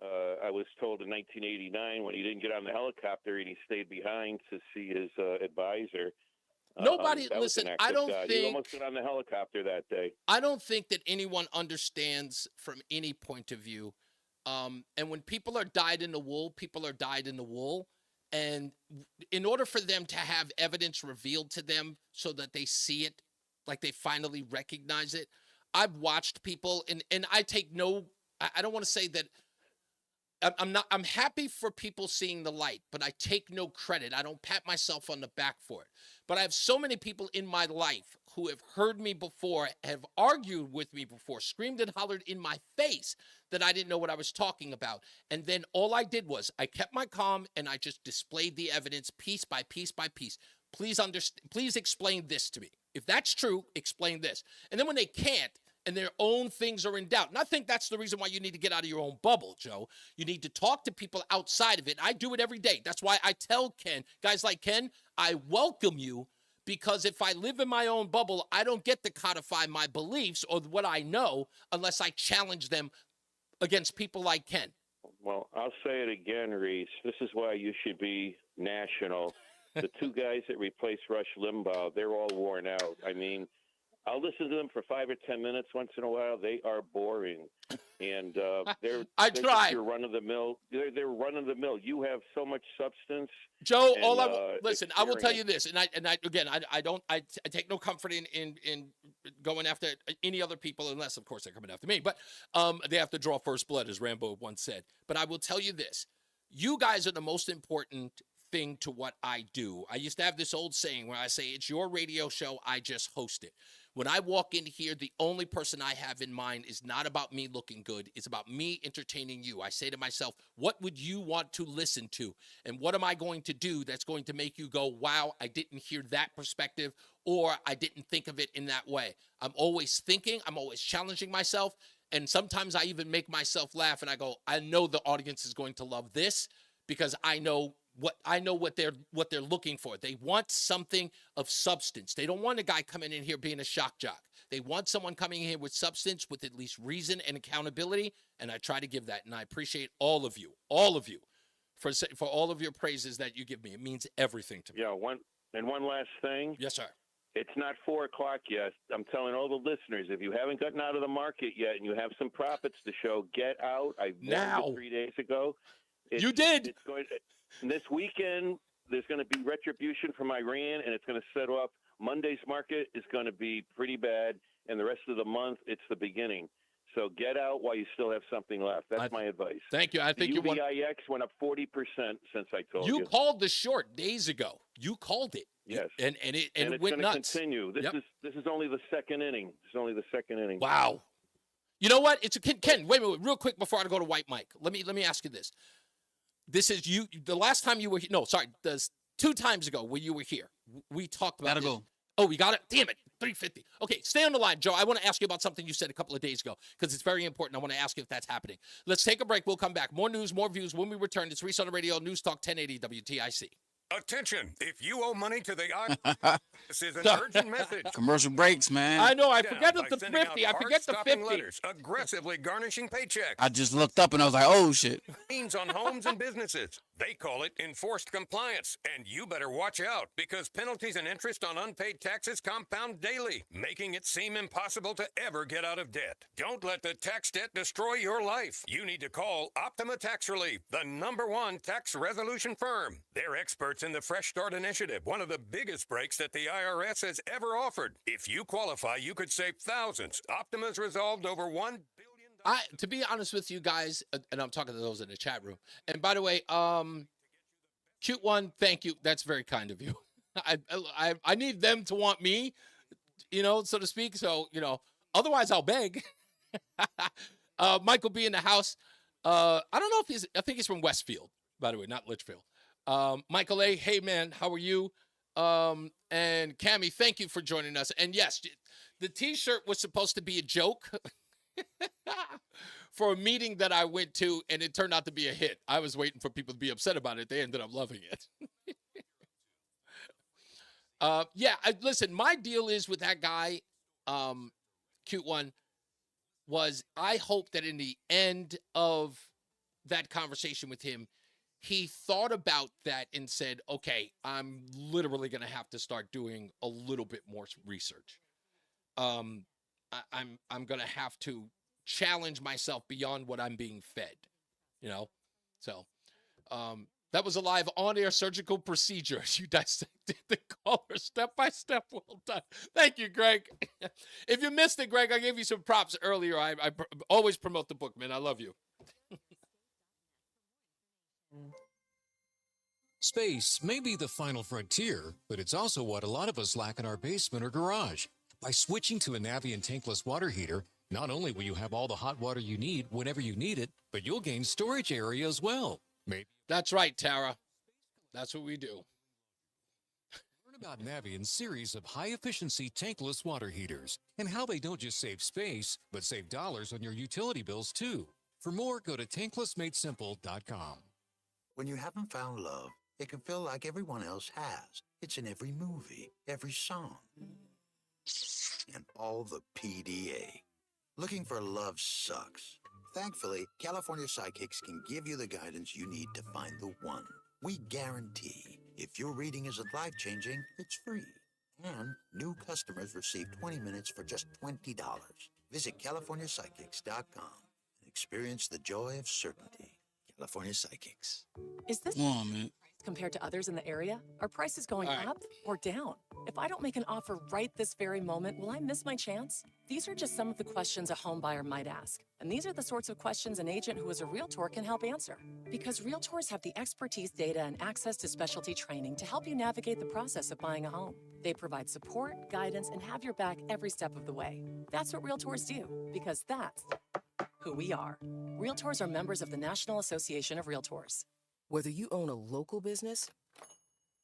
I was told in 1989 when he didn't get on the helicopter and he stayed behind to see his advisor. Nobody, listen, I don't think... He almost got on the helicopter that day. I don't think that anyone understands from any point of view. And when people are dyed in the wool, people are dyed in the wool. And in order for them to have evidence revealed to them so that they see it, like they finally recognize it, I've watched people, and I take no... I don't want to say that... I'm happy for people seeing the light, but I take no credit. I don't pat myself on the back for it. But I have so many people in my life who have heard me before, have argued with me before, screamed and hollered in my face that I didn't know what I was talking about. And then all I did was I kept my calm and I just displayed the evidence piece by piece by piece. Please explain this to me. If that's true, explain this. And then when they can't, and their own things are in doubt. And I think that's the reason why you need to get out of your own bubble, Joe. You need to talk to people outside of it. I do it every day. That's why I tell Ken, guys like Ken, I welcome you, because if I live in my own bubble, I don't get to codify my beliefs or what I know unless I challenge them against people like Ken. Well, I'll say it again, Reese. This is why you should be national. The two guys that replaced Rush Limbaugh, they're all worn out. I mean, I'll listen to them for 5 or 10 minutes once in a while. They are boring, and they're run of the mill. They're run of the mill. You have so much substance, Joe. And, listen. I will tell you this, and I take no comfort in going after any other people, unless of course they're coming after me. But they have to draw first blood, as Rambo once said. But I will tell you this: you guys are the most important thing to what I do. I used to have this old saying where I say, it's your radio show, I just host it. When I walk in here, the only person I have in mind is not about me looking good. It's about me entertaining you. I say to myself, what would you want to listen to? And what am I going to do that's going to make you go, wow, I didn't hear that perspective, or I didn't think of it in that way. I'm always thinking, I'm always challenging myself. And sometimes I even make myself laugh and I go, I know the audience is going to love this because I know what they're looking for. They want something of substance. They don't want a guy coming in here being a shock jock. They want someone coming in here with substance, with at least reason and accountability. And I try to give that. And I appreciate all of you, for all of your praises that you give me. It means everything to me. Yeah. One last thing. Yes, sir. It's not 4 o'clock yet. I'm telling all the listeners, if you haven't gotten out of the market yet and you have some profits to show, get out. I warned you 3 days ago. You did. This weekend, there's going to be retribution from Iran, and it's going to set off. Monday's market is going to be pretty bad, and the rest of the month, it's the beginning. So get out while you still have something left. That's my advice. Thank you. I think the UBIX went up 40% since I told you. You called the short days ago. You called it. Yes. And it it's went going nuts. to continue. This is only the second inning. This is only the second inning. Wow. You know what? It's a Ken. Wait a minute, real quick before I go to White Mike. Let me ask you this. This is you. The last time you were here. No, sorry. 2 times ago when you were here, we talked about. Gotta go. Oh, we got it. Damn it. 3:50. Okay, stay on the line, Joe. I want to ask you about something you said a couple of days ago because it's very important. I want to ask you if that's happening. Let's take a break. We'll come back. More news, more views when we return. It's Reese on the Radio, News Talk 1080 WTIC. Attention, if you owe money to the this is an urgent message. Commercial breaks, man. I know, I forget the 50. I forget the 50. Letters, aggressively garnishing paychecks. I just looked up and I was like, oh, shit. Means on homes and businesses. They call it enforced compliance. And you better watch out because penalties and interest on unpaid taxes compound daily, making it seem impossible to ever get out of debt. Don't let the tax debt destroy your life. You need to call Optima Tax Relief, the #1 tax resolution firm. They're experts in the Fresh Start Initiative, one of the biggest breaks that the IRS has ever offered. If you qualify, you could save thousands. Optima's resolved over $1 billion. To be honest with you guys, and I'm talking to those in the chat room. And by the way, Cute One, thank you. That's very kind of you. I need them to want me, so to speak. So, otherwise I'll beg. Michael B in the house. I don't know if I think he's from Westfield, by the way, not Litchfield. Michael A, hey man, how are you? And Cammie, thank you for joining us. And yes, the t-shirt was supposed to be a joke for a meeting that I went to, and it turned out to be a hit. I was waiting for people to be upset about it. They ended up loving it. Listen, my deal is with that guy, Cute One, was I hope that in the end of that conversation with him, he thought about that and said, okay, I'm literally going to have to start doing a little bit more research. I'm going to have to challenge myself beyond what I'm being fed, So that was a live on-air surgical procedure. You dissected the caller step by step. Well done. Thank you, Greg. If you missed it, Greg, I gave you some props earlier. I always promote the book, man. I love you. Space may be the final frontier, but it's also what a lot of us lack in our basement or garage. By switching to a Navien tankless water heater, not only will you have all the hot water you need whenever you need it, but you'll gain storage area as well. That's right, Tara. That's what we do. Learn about Navien's series of high-efficiency tankless water heaters and how they don't just save space, but save dollars on your utility bills, too. For more, go to tanklessmadesimple.com. When you haven't found love, it can feel like everyone else has. It's in every movie, every song, and all the PDA. Looking for love sucks. Thankfully, California Psychics can give you the guidance you need to find the one. We guarantee if your reading isn't life-changing, it's free. And new customers receive 20 minutes for just $20. Visit CaliforniaPsychics.com and experience the joy of certainty. California Psychics. Is this compared to others in the area? Are prices going up or down? If I don't make an offer right this very moment, will I miss my chance? These are just some of the questions a home buyer might ask. And these are the sorts of questions an agent who is a realtor can help answer. Because realtors have the expertise, data, and access to specialty training to help you navigate the process of buying a home. They provide support, guidance, and have your back every step of the way. That's what realtors do, because that's who we are. Realtors are members of the National Association of Realtors. Whether you own a local business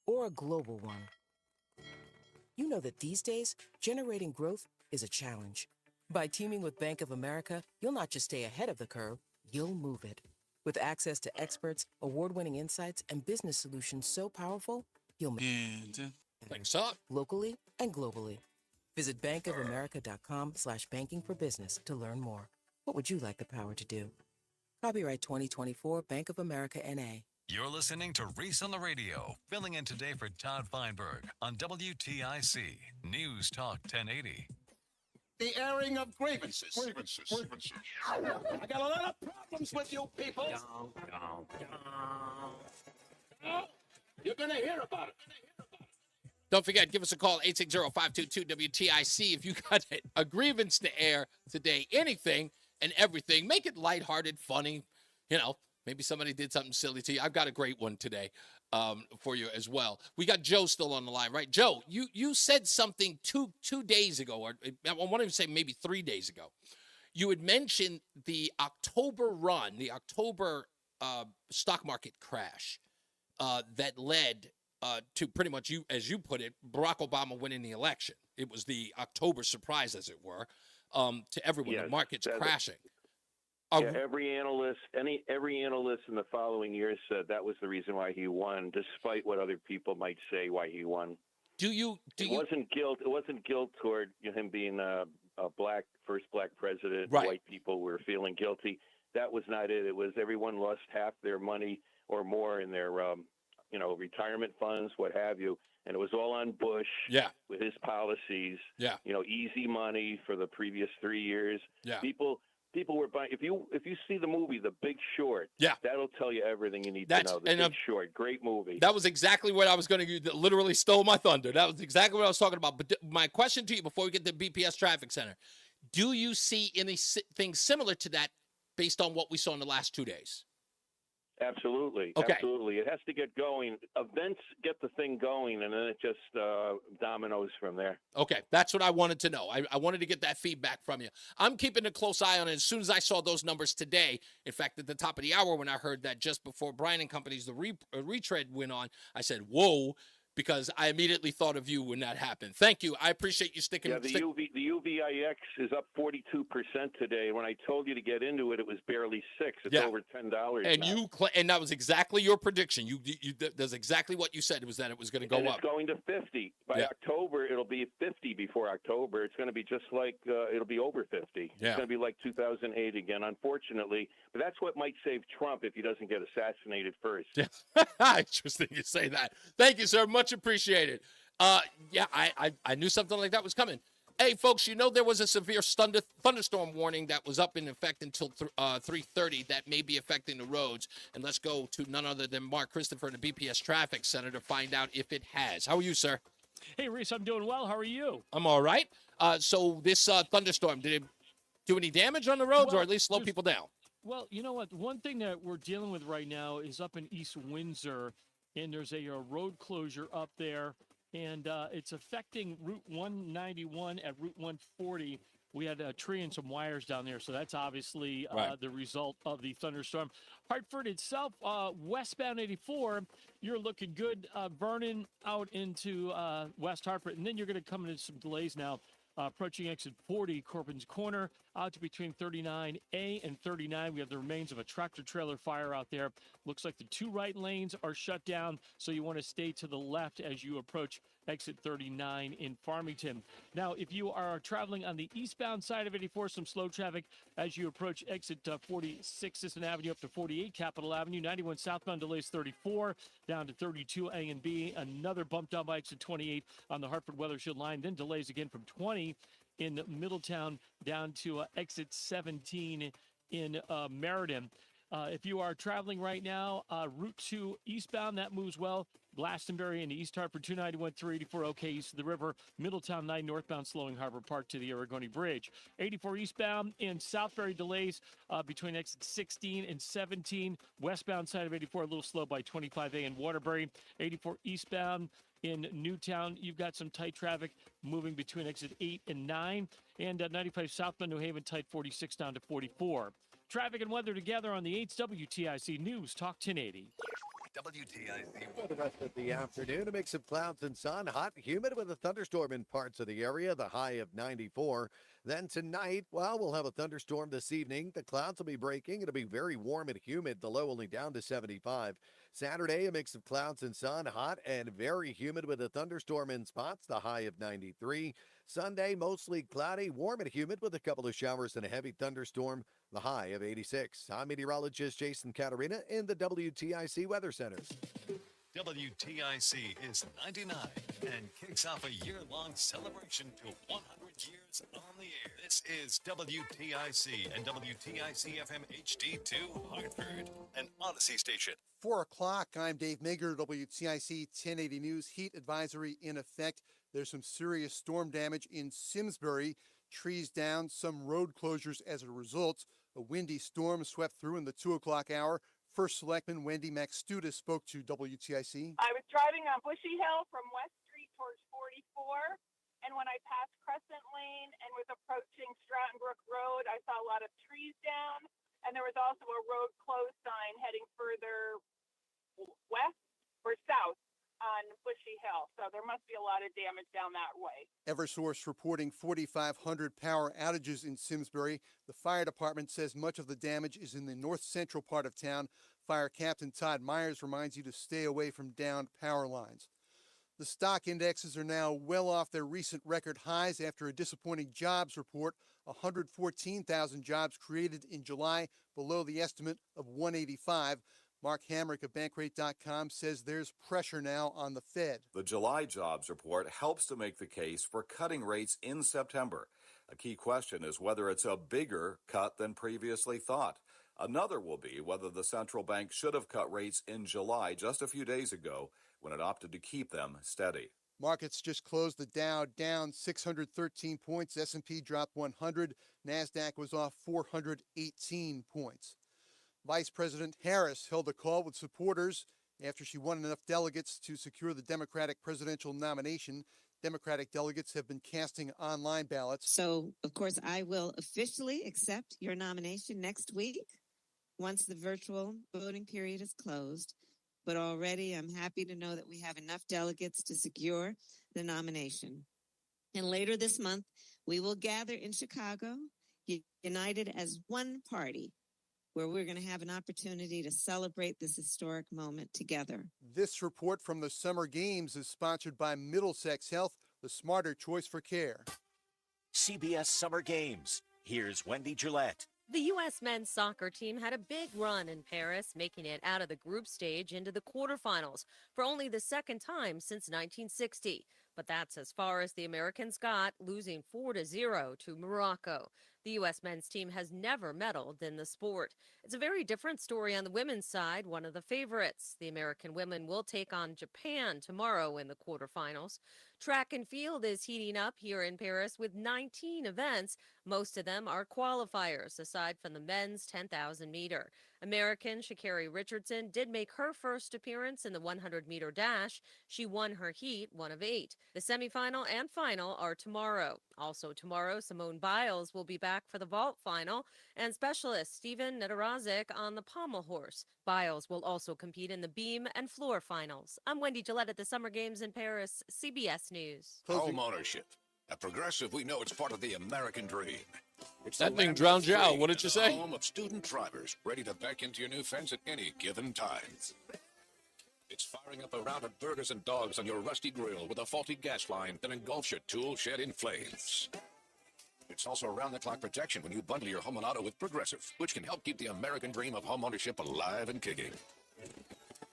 or a global one, you know that these days, generating growth is a challenge. By teaming with Bank of America, you'll not just stay ahead of the curve, you'll move it. With access to experts, award-winning insights, and business solutions so powerful, you'll make Thanks up locally and globally. Visit bankofamerica.com/banking for business to learn more. What would you like the power to do? Copyright 2024 Bank of America N.A. You're listening to Reese on the Radio, filling in today for Todd Feinberg on WTIC News Talk 1080. The airing of grievances. I got a lot of problems with you people. You're going to hear about it. Don't forget, give us a call, 860-522-WTIC. If you got a grievance to air today, anything, and everything. Make it lighthearted, funny. Maybe somebody did something silly to you. I've got a great one today for you as well. We got Joe still on the line, right? Joe, you said something two days ago, or I want to say maybe 3 days ago. You had mentioned the October run, the October stock market crash that led to pretty much, as you put it, Barack Obama winning the election. It was the October surprise, as it were, to everyone. Yes, the market's crashing. Every analyst in the following years said that was the reason why he won, despite what other people might say why he won. It wasn't guilt. It wasn't guilt toward him being a first black president. Right. White people were feeling guilty. That was not it. It was everyone lost half their money or more in their retirement funds, what have you. And it was all on Bush with his policies. Yeah. Easy money for the previous 3 years. Yeah. People were buying. If you see the movie The Big Short, that'll tell you everything you need to know. The Big Short, great movie. That was exactly what I was going to. Literally stole my thunder. That was exactly what I was talking about. But my question to you before we get to BPS Traffic Center: do you see anything similar to that based on what we saw in the last 2 days? Absolutely. Okay. Absolutely. It has to get going. Events get the thing going, and then it just dominoes from there. Okay, that's what I wanted to know. I wanted to get that feedback from you. I'm keeping a close eye on it. As soon as I saw those numbers today, in fact, at the top of the hour when I heard that just before Brian and Company's the retread went on, I said, whoa, because I immediately thought of you when that happened. Thank you. I appreciate you sticking. Yeah, the UVIX is up 42% today. When I told you to get into it, it was barely $6. It's over $10 And now. and that was exactly your prediction. That's exactly what you said. It was that it was going to go and up. It's going to 50 by October. It'll be 50 before October. It's going to be just like it'll be over 50. Yeah. It's going to be like 2008 again, unfortunately. But that's what might save Trump if he doesn't get assassinated first. Yeah. Interesting you say that. Thank you, sir. Much appreciated. I knew something like that was coming. Hey, folks, there was a severe thunderstorm warning that was up in effect until 3:30 that may be affecting the roads. And let's go to none other than Mark Christopher in the BPS Traffic Center to find out if it has. How are you, sir? Hey, Reese, I'm doing well. How are you? I'm all right. So this thunderstorm, did it do any damage on the roads or at least slow people down? Well, you know what? One thing that we're dealing with right now is up in East Windsor, and there's a road closure up there, and it's affecting Route 191 at Route 140. We had a tree and some wires down there, so that's obviously the result of the thunderstorm. Hartford itself, westbound 84, you're looking good, burning out into West Hartford, and then you're going to come into some delays now. Approaching exit 40, Corbin's Corner, out to between 39A and 39. We have the remains of a tractor-trailer fire out there. Looks like the two right lanes are shut down, so you want to stay to the left as you approach exit 39 in Farmington. Now, if you are traveling on the eastbound side of 84, some slow traffic as you approach exit 46 Sisson Avenue up to 48 Capitol Avenue. 91 southbound delays 34 down to 32 A and B. Another bump down by exit 28 on the Hartford Weathersfield line. Then delays again from 20 in Middletown down to exit 17 in Meriden. If you are traveling right now, Route 2 eastbound, that moves well. Glastonbury into East Hartford, 291, 384, okay, east of the river. Middletown 9 northbound, slowing Harbor Park to the Aragoni Bridge. 84 eastbound in Southbury, delays between exit 16 and 17. Westbound side of 84, a little slow by 25A in Waterbury. 84 eastbound in Newtown, you've got some tight traffic moving between exit 8 and 9. And 95 southbound New Haven, tight 46 down to 44. Traffic and weather together on the 8th WTIC News Talk 1080. WTIC. For the rest of the afternoon, a mix of clouds and sun, hot, humid with a thunderstorm in parts of the area, the high of 94. Then tonight, we'll have a thunderstorm this evening. The clouds will be breaking. It'll be very warm and humid, the low only down to 75. Saturday, a mix of clouds and sun, hot and very humid with a thunderstorm in spots, the high of 93. Sunday, mostly cloudy, warm and humid with a couple of showers and a heavy thunderstorm, the high of 86. I'm meteorologist Jason Caterina in the WTIC Weather Center. WTIC is 99 and kicks off a year-long celebration to 100 years on the air. This is WTIC and WTIC FM HD2 Hartford, an Odyssey station. 4 o'clock, I'm Dave Mager, WTIC 1080 News. Heat advisory in effect. There's some serious storm damage in Simsbury. Trees down, some road closures as a result. A windy storm swept through in the 2 o'clock hour. First Selectman Wendy Maxtuda spoke to WTIC. I was driving on Bushy Hill from West Street towards 44, and when I passed Crescent Lane and was approaching Stratton Brook Road, I saw a lot of trees down, and there was also a road closed sign heading further west or south on Bushy Hill. So there must be a lot of damage down that way. Eversource reporting 4,500 power outages in Simsbury. The fire department says much of the damage is in the north central part of town. Fire Captain Todd Myers reminds you to stay away from downed power lines. The stock indexes are now well off their recent record highs after a disappointing jobs report. 114,000 jobs created in July, below the estimate of 185. Mark Hamrick of Bankrate.com says there's pressure now on the Fed. The July jobs report helps to make the case for cutting rates in September. A key question is whether it's a bigger cut than previously thought. Another will be whether the central bank should have cut rates in July just a few days ago when it opted to keep them steady. Markets just closed the Dow down 613 points. S&P dropped 100. NASDAQ was off 418 points. Vice President Harris held a call with supporters after she won enough delegates to secure the Democratic presidential nomination. Democratic delegates have been casting online ballots. So, of course, I will officially accept your nomination next week once the virtual voting period is closed. But already I'm happy to know that we have enough delegates to secure the nomination. And later this month, we will gather in Chicago, united as one party, where we're going to have an opportunity to celebrate this historic moment together. This report from the Summer Games is sponsored by Middlesex Health, the smarter choice for care. CBS Summer Games. Here's Wendy Gillette. The U.S. men's soccer team had a big run in Paris, making it out of the group stage into the quarterfinals for only the second time since 1960. But that's as far as the Americans got, losing 4-0 to Morocco. The U.S. men's team has never medaled in the sport. It's a very different story on the women's side, one of the favorites. The American women will take on Japan tomorrow in the quarterfinals. Track and field is heating up here in Paris with 19 events. Most of them are qualifiers, aside from the men's 10,000-meter. American Sha'Carri Richardson did make her first appearance in the 100-meter dash. She won her heat, 1 of 8. The semifinal and final are tomorrow. Also tomorrow, Simone Biles will be back for the vault final, and specialist Steven Nedarazic on the pommel horse. Biles will also compete in the beam and floor finals. I'm Wendy Gillette at the Summer Games in Paris, CBS News. Home ownership. At Progressive, we know it's part of the American dream. It's That the thing land drowned of you out. free What did and you the say? Home of student drivers ready to back into your new fence at any given time. It's firing up a round of burgers and dogs on your rusty grill with a faulty gas line that engulfs your tool shed in flames. It's also around-the-clock protection when you bundle your home and auto with Progressive, which can help keep the American dream of home ownership alive and kicking.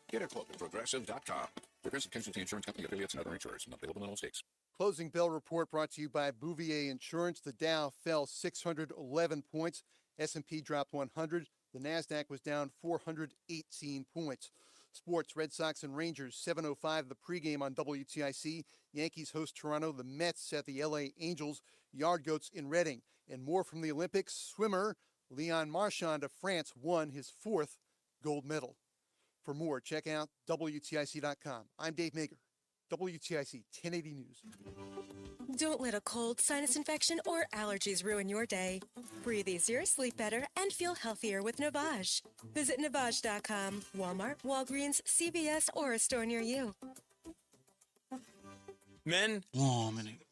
Get a quote at Progressive.com. Progressive Casualty Insurance Company affiliates and other insurers, not available in all states. Closing bell report brought to you by Bouvier Insurance. The Dow fell 611 points. S&P dropped 100. The NASDAQ was down 418 points. Sports, Red Sox and Rangers, 7:05 the pregame on WTIC. Yankees host Toronto. The Mets at the LA Angels. Yard Goats in Reading. And more from the Olympics. Swimmer Leon Marchand of France won his 4th gold medal. For more, check out WTIC.com. I'm Dave Mager, WTIC 1080 News. Don't let a cold, sinus infection, or allergies ruin your day. Breathe easier, sleep better, and feel healthier with Navage. Visit Navage.com, Walmart, Walgreens, CVS, or a store near you. Men,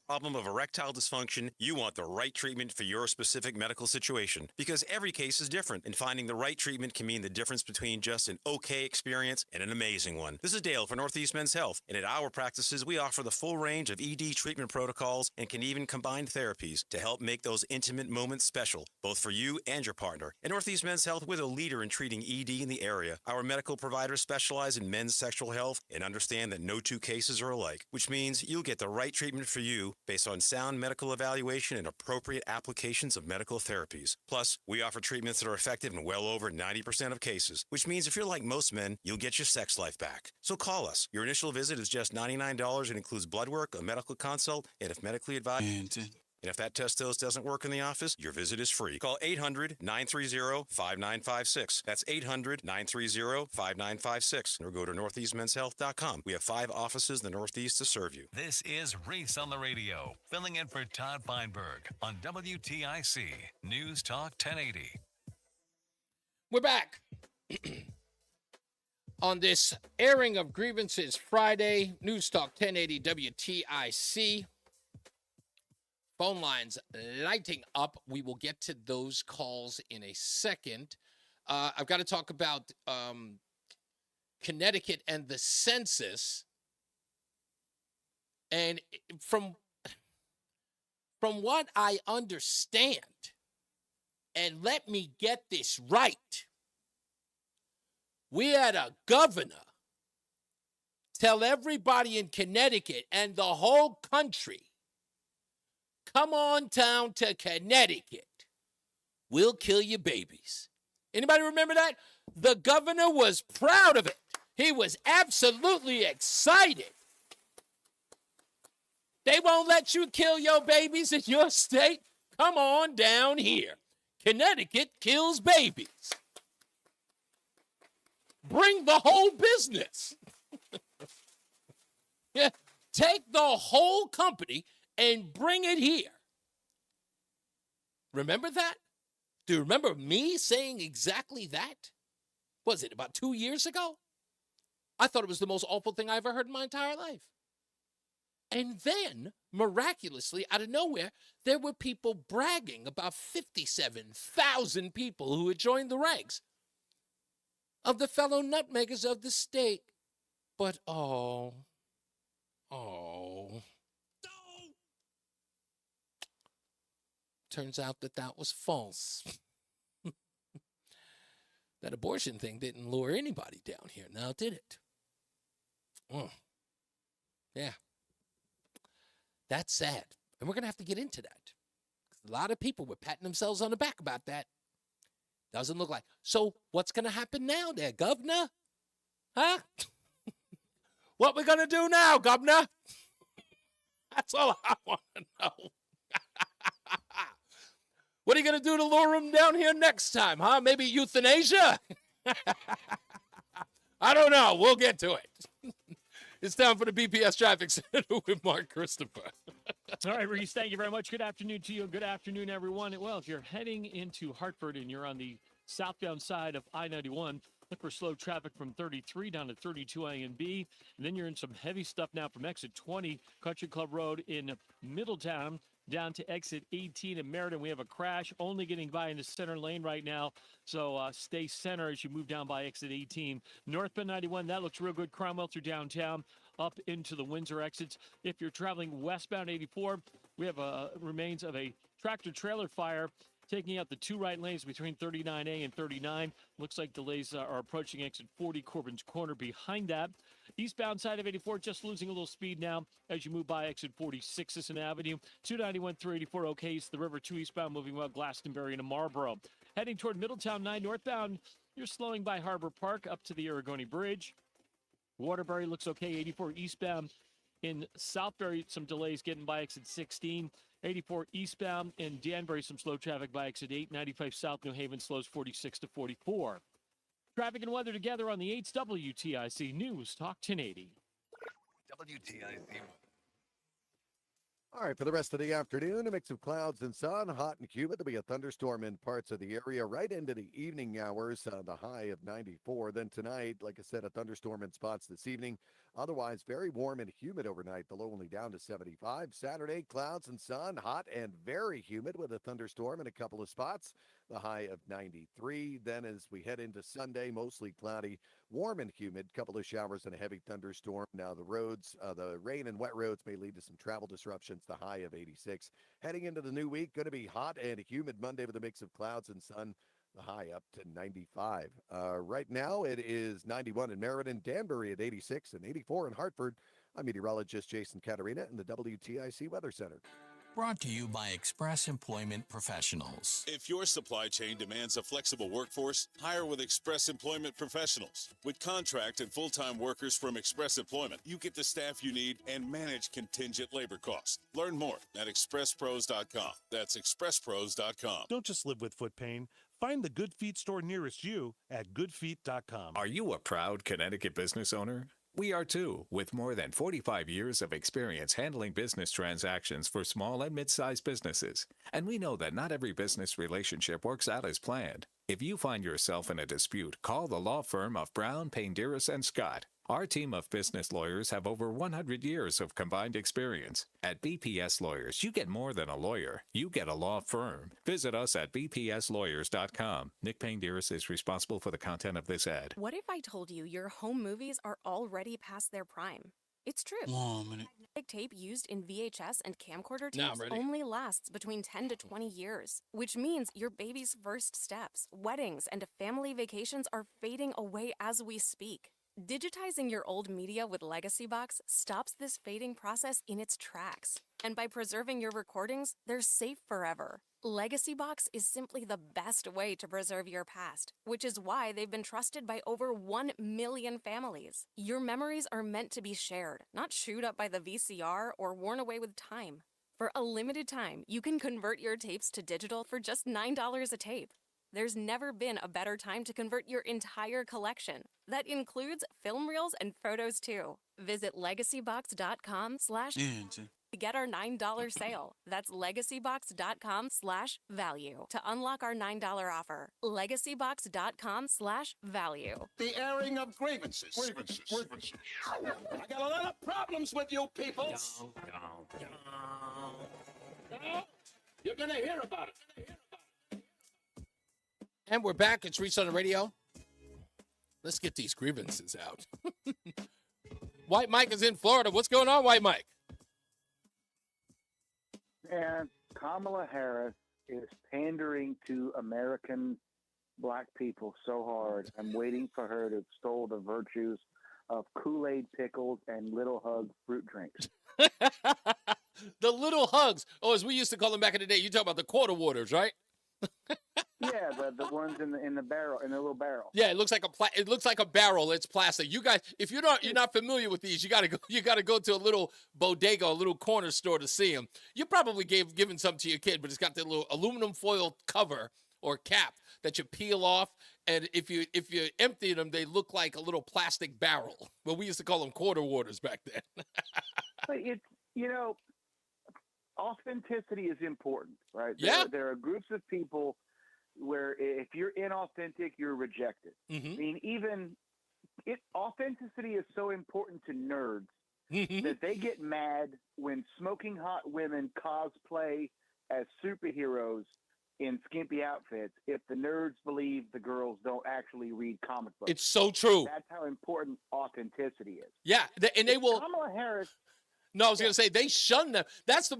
problem of erectile dysfunction, you want the right treatment for your specific medical situation because every case is different, and finding the right treatment can mean the difference between just an okay experience and an amazing one. This is Dale for Northeast Men's Health, and at our practices, we offer the full range of ED treatment protocols and can even combine therapies to help make those intimate moments special, both for you and your partner. At Northeast Men's Health, we're the leader in treating ED in the area. Our medical providers specialize in men's sexual health and understand that no two cases are alike, which means you'll get the right treatment for you based on sound medical evaluation and appropriate applications of medical therapies. Plus, we offer treatments that are effective in well over 90% of cases, which means if you're like most men, you'll get your sex life back. So call us. Your initial visit is just $99 and includes blood work, a medical consult, and if medically advised... And if that test dose doesn't work in the office, your visit is free. Call 800-930-5956. That's 800-930-5956. Or go to northeastmenshealth.com. We have 5 offices in the Northeast to serve you. This is Reese on the Radio, filling in for Todd Feinberg on WTIC News Talk 1080. We're back on this airing of grievances Friday, News Talk 1080 WTIC. Phone lines lighting up. We will get to those calls in a second. I've got to talk about Connecticut and the census. And from what I understand, and let me get this right, we had a governor tell everybody in Connecticut and the whole country, come on down to Connecticut. We'll kill your babies. Anybody remember that? The governor was proud of it. He was absolutely excited. They won't let you kill your babies in your state. Come on down here. Connecticut kills babies. Bring the whole business. Yeah, take the whole company and bring it here. Remember that? Do you remember me saying exactly that? Was it about 2 years ago? I thought it was the most awful thing I ever heard in my entire life. And then, miraculously, out of nowhere, there were people bragging about 57,000 people who had joined the ranks of the fellow nutmeggers of the state. But, turns out that was false. That abortion thing didn't lure anybody down here, now did it? Yeah. That's sad. And we're going to have to get into that. A lot of people were patting themselves on the back about that. Doesn't look like. So what's going to happen now there, governor? Huh? What we going to do now, governor? That's all I want to know. What are you going to do to lure them down here next time, huh? Maybe euthanasia? I don't know. We'll get to it. It's time for the BPS Traffic Center with Mark Christopher. All right, Reese, thank you very much. Good afternoon to you. Good afternoon, everyone. Well, if you're heading into Hartford and you're on the southbound side of I-91, look for slow traffic from 33 down to 32A and B. And then you're in some heavy stuff now from exit 20, Country Club Road in Middletown, down to exit 18 in Meriden. We have a crash only getting by in the center lane right now. So stay center as you move down by exit 18. Northbound 91, that looks real good. Cromwell through downtown up into the Windsor exits. If you're traveling westbound 84, we have remains of a tractor trailer fire taking out the 2 right lanes between 39A and 39. Looks like delays are approaching exit 40 Corbin's Corner behind that. Eastbound side of 84 just losing a little speed now as you move by exit 46 Sisson Avenue. 291 through 84 okay. It's the River 2 eastbound moving well Glastonbury into Marlboro. Heading toward Middletown 9 northbound, you're slowing by Harbor Park up to the Aragoni Bridge. Waterbury looks okay. 84 eastbound in Southbury, some delays getting by exit 16. 84 eastbound in Danbury, some slow traffic by exit 8. 95 South New Haven slows 46 to 44. Traffic and weather together on the 8's WTIC News Talk 1080. WTIC. All right, for the rest of the afternoon, a mix of clouds and sun, hot and humid. There'll be a thunderstorm in parts of the area right into the evening hours, the high of 94. Then tonight, like I said, a thunderstorm in spots this evening. Otherwise, very warm and humid overnight. The low only down to 75. Saturday, clouds and sun, hot and very humid with a thunderstorm in a couple of spots. The high of 93. Then as we head into Sunday, mostly cloudy, warm and humid. Couple of showers and a heavy thunderstorm. Now the roads, the rain and wet roads may lead to some travel disruptions. The high of 86. Heading into the new week, going to be hot and humid Monday with a mix of clouds and sun. The high up to 95. Right now, it is 91 in Meriden, Danbury at 86, and 84 in Hartford. I'm meteorologist Jason Caterina in the WTIC Weather Center. Brought to you by Express Employment Professionals. If your supply chain demands a flexible workforce, hire with Express Employment Professionals. With contract and full-time workers from Express Employment, you get the staff you need and manage contingent labor costs. Learn more at expresspros.com. That's expresspros.com. Don't just live with foot pain. Find the Good Feet store nearest you at goodfeet.com. Are you a proud Connecticut business owner? We are too, with more than 45 years of experience handling business transactions for small and mid-sized businesses. And we know that not every business relationship works out as planned. If you find yourself in a dispute, call the law firm of Brown, Painderis, and Scott. Our team of business lawyers have over 100 years of combined experience. At BPS Lawyers, you get more than a lawyer. You get a law firm. Visit us at bpslawyers.com. Nick Painderis is responsible for the content of this ad. What if I told you your home movies are already past their prime? It's true. Whoa, a minute. Magnetic tape used in VHS and camcorder Now I'm tapes ready. only lasts between 10 to 20 years, which means your baby's first steps, weddings, and family vacations are fading away as we speak. Digitizing your old media with Legacy Box stops this fading process in its tracks. And by preserving your recordings, they're safe forever. Legacy Box is simply the best way to preserve your past, which is why they've been trusted by over 1 million families. Your memories are meant to be shared, not chewed up by the VCR or worn away with time. For a limited time, you can convert your tapes to digital for just $9 a tape. There's never been a better time to convert your entire collection. That includes film reels and photos too. Visit legacybox.com/ to get our $9 sale. That's legacybox.com/value to unlock our $9 offer. Legacybox.com/value. The airing of grievances. Grievances. I got a lot of problems with you people. You're gonna hear about it. And we're back. It's Reese on the Radio. Let's get these grievances out. White Mike is in Florida. What's going on, White Mike? And Kamala Harris is pandering to American black people so hard. I'm waiting for her to extol the virtues of Kool-Aid pickles and Little Hug fruit drinks. The Little Hugs. Oh, as we used to call them back in the day. You talk about the quarter waters, right? Yeah, the ones in the barrel, in the little barrel. Yeah, it looks like a barrel. It's plastic. You guys, if you're not familiar with these, you gotta go to a little bodega, a little corner store to see them. You probably given some to your kid, but it's got the little aluminum foil cover or cap that you peel off, and if you empty them, they look like a little plastic barrel. Well, we used to call them quarter waters back then. But it's, authenticity is important, right? Yeah. There are groups of people where if you're inauthentic, you're rejected. Mm-hmm. I mean, authenticity is so important to nerds Mm-hmm. that they get mad when smoking hot women cosplay as superheroes in skimpy outfits if the nerds believe the girls don't actually read comic books. It's so true. That's how important authenticity is. Yeah, and they will. Kamala Harris. No, I was going to say they shun them. That's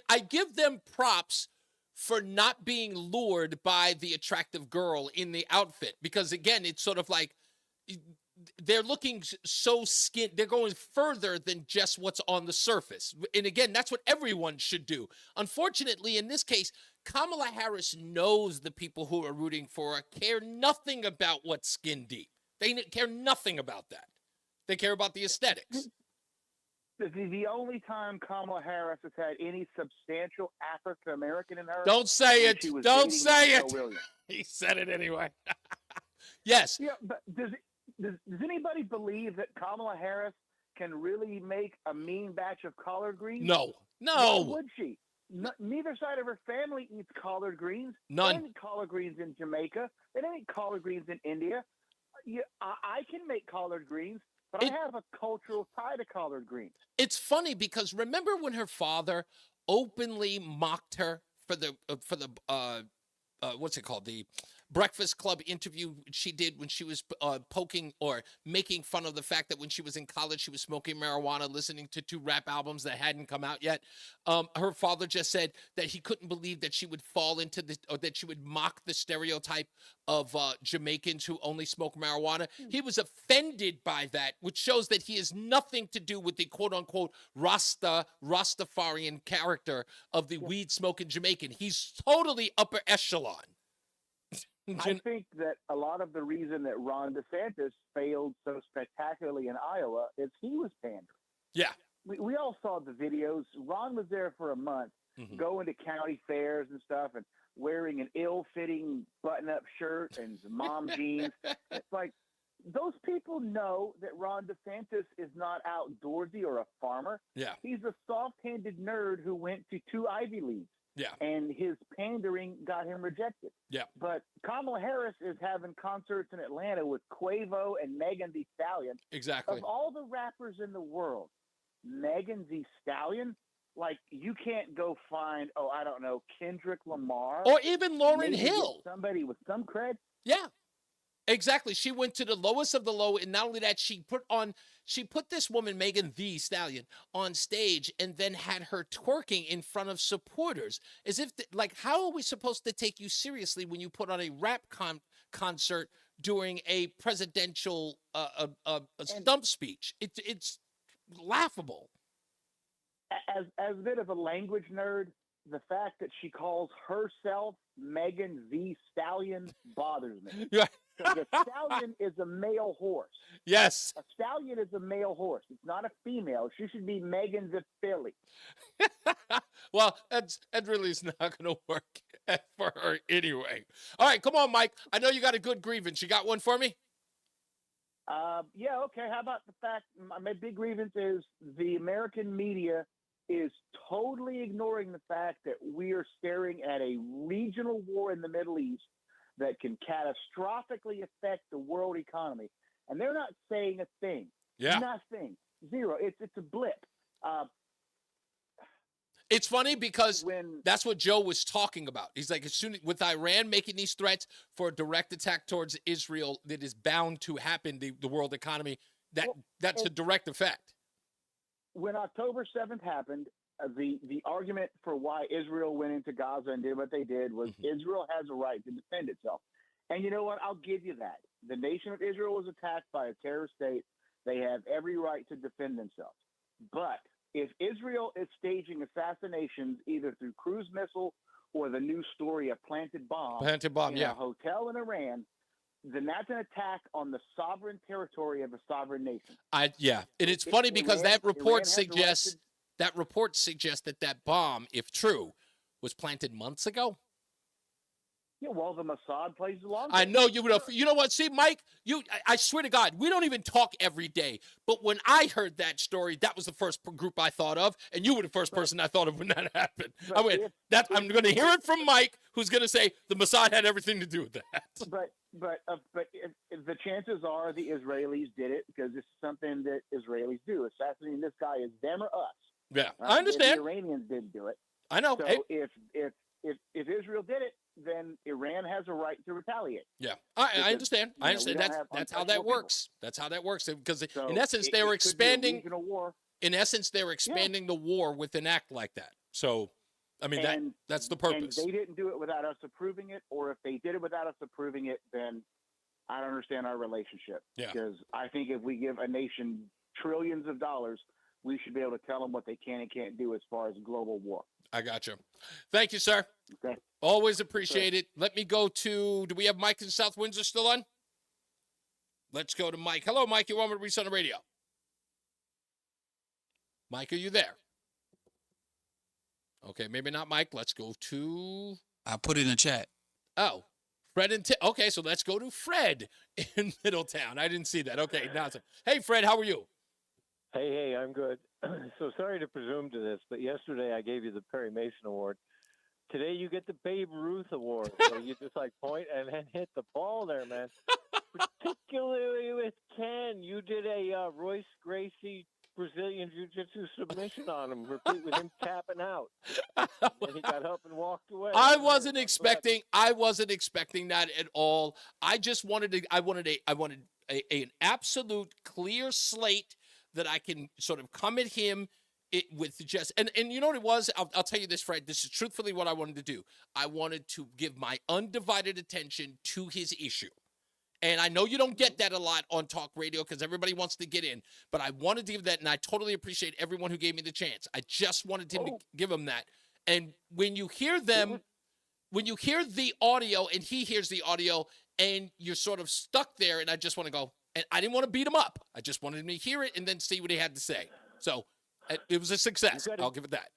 I give them props for not being lured by the attractive girl in the outfit, because again, it's sort of like they're looking so they're going further than just what's on the surface. And again, that's what everyone should do. Unfortunately, in this case, Kamala Harris knows the people who are rooting for her care nothing about what's skin deep. They care nothing about that. They care about the aesthetics. The only time Kamala Harris has had any substantial African American in her. Don't say it. Don't say it. Williams. He said it anyway. Yes. Yeah, but does anybody believe that Kamala Harris can really make a mean batch of collard greens? No. Why would she? Neither side of her family eats collard greens. None. They don't eat collard greens in Jamaica. They don't eat collard greens in India. I can make collard greens, but I have a cultural tie to collard greens. It's funny because remember when her father openly mocked her for the what's it called? The Breakfast Club interview she did when she was poking or making fun of the fact that when she was in college, she was smoking marijuana, listening to 2 rap albums that hadn't come out yet. Her father just said that he couldn't believe that she would fall into the, or that she would mock the stereotype of Jamaicans who only smoke marijuana. He was offended by that, which shows that he has nothing to do with the quote-unquote Rastafarian character of the weed-smoking Jamaican. He's totally upper echelon. I think that a lot of the reason that Ron DeSantis failed so spectacularly in Iowa is he was pandering. Yeah. We all saw the videos. Ron was there for a month, going to county fairs and stuff and wearing an ill-fitting button-up shirt and mom jeans. It's like, those people know that Ron DeSantis is not outdoorsy or a farmer. Yeah. He's a soft-handed nerd who went to 2 Ivy Leagues. Yeah. And his pandering got him rejected. Yeah. But Kamala Harris is having concerts in Atlanta with Quavo and Megan Thee Stallion. Exactly. Of all the rappers in the world, Megan Thee Stallion, like, you can't go find, I don't know, Kendrick Lamar. Or even Lauryn Maybe Hill. Somebody with some cred. Yeah. Exactly. She went to the lowest of the low, and not only that, she put this woman, Megan Thee Stallion, on stage and then had her twerking in front of supporters. As if, how are we supposed to take you seriously when you put on a rap concert during a presidential stump speech? It's laughable. As a bit of a language nerd, the fact that she calls herself Megan Thee Stallion bothers me. Yeah. Because a stallion is a male horse. Yes. A stallion is a male horse. It's not a female. She should be Megan the filly. Well, that really is not going to work for her anyway. All right, come on, Mike. I know you got a good grievance. You got one for me? Yeah, okay. How about the fact, my big grievance is the American media is totally ignoring the fact that we are staring at a regional war in the Middle East that can catastrophically affect the world economy. And they're not saying a thing. Yeah. Nothing. Zero. It's a blip. It's funny because that's what Joe was talking about. He's like, as soon with Iran making these threats for a direct attack towards Israel that is bound to happen, the world economy, that's a direct effect. When October 7th happened, the argument for why Israel went into Gaza and did what they did was Israel has a right to defend itself. And you know what? I'll give you that. The nation of Israel was attacked by a terrorist state. They have every right to defend themselves. But if Israel is staging assassinations either through cruise missile or the new story of planted bomb in a hotel in Iran, then that's an attack on the sovereign territory of a sovereign nation. And it's funny because that report suggests that bomb, if true, was planted months ago. Yeah, well, the Mossad plays along. I know you would have. You know what? See, Mike, I swear to God, we don't even talk every day. But when I heard that story, that was the first group I thought of, and you were the first person I thought of when that happened. I went, I'm going to hear it from Mike, who's going to say the Mossad had everything to do with that. But the chances are the Israelis did it because this is something that Israelis do. Assassinating this guy is them or us. Yeah, I understand. The Iranians didn't do it. I know. So hey. if Israel did it, then Iran has a right to retaliate. Yeah, I understand. I understand. That's how that works. That's how that works. Because in essence, they were expanding. In essence, they were expanding the war with an act like that. So, I mean, that's the purpose. And they didn't do it without us approving it, or if they did it without us approving it, then I don't understand our relationship. Yeah. Because I think if we give a nation trillions of dollars, we should be able to tell them what they can and can't do as far as global war. I got you. Thank you, sir. Okay. Always appreciate it. Let me go to, do we have Mike in South Windsor still on? Let's go to Mike. Hello, Mike. You're on with Reese on the Radio. Mike, are you there? Okay, maybe not Mike. Let's go to... I put it in the chat. Oh, Fred and okay, so let's go to Fred in Middletown. I didn't see that. Okay, now it's... Hey, Fred, how are you? Hey, I'm good. So sorry to presume to this, but yesterday I gave you the Perry Mason Award. Today you get the Babe Ruth Award. So you just point and then hit the ball there, man. Particularly with Ken, you did a Royce Gracie Brazilian Jiu-Jitsu submission on him, repeat with him tapping out. And then he got up and walked away. I wasn't expecting that at all. I just wanted an absolute clear slate that I can sort of come at him with just and you know what it was? I'll tell you this, Fred. This is truthfully what I wanted to do. I wanted to give my undivided attention to his issue. And I know you don't get that a lot on talk radio because everybody wants to get in, but I wanted to give that, and I totally appreciate everyone who gave me the chance. I just wanted him to give him that. And when you hear them, when you hear the audio and he hears the audio and you're sort of stuck there, and I just want to go, and I didn't want to beat him up. I just wanted him to hear it and then see what he had to say. So it was a success. I'll give it that.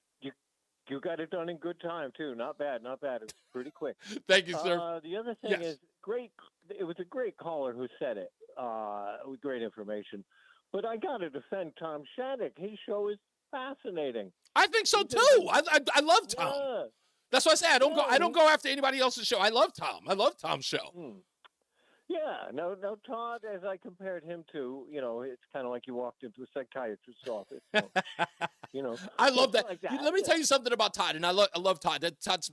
You got it done in good time, too. Not bad, not bad. It was pretty quick. Thank you, sir. The other thing is great. It was a great caller who said it with great information. But I got to defend Tom Shattuck. His show is fascinating. I think so, too. I love Tom. Yeah. That's what I say. I don't go after anybody else's show. I love Tom. I love Tom's show. Yeah, no, Todd, as I compared him to, it's kind of like you walked into a psychiatrist's office. So, I love that. Like that. Let me tell you something about Todd, and I love Todd. Todd's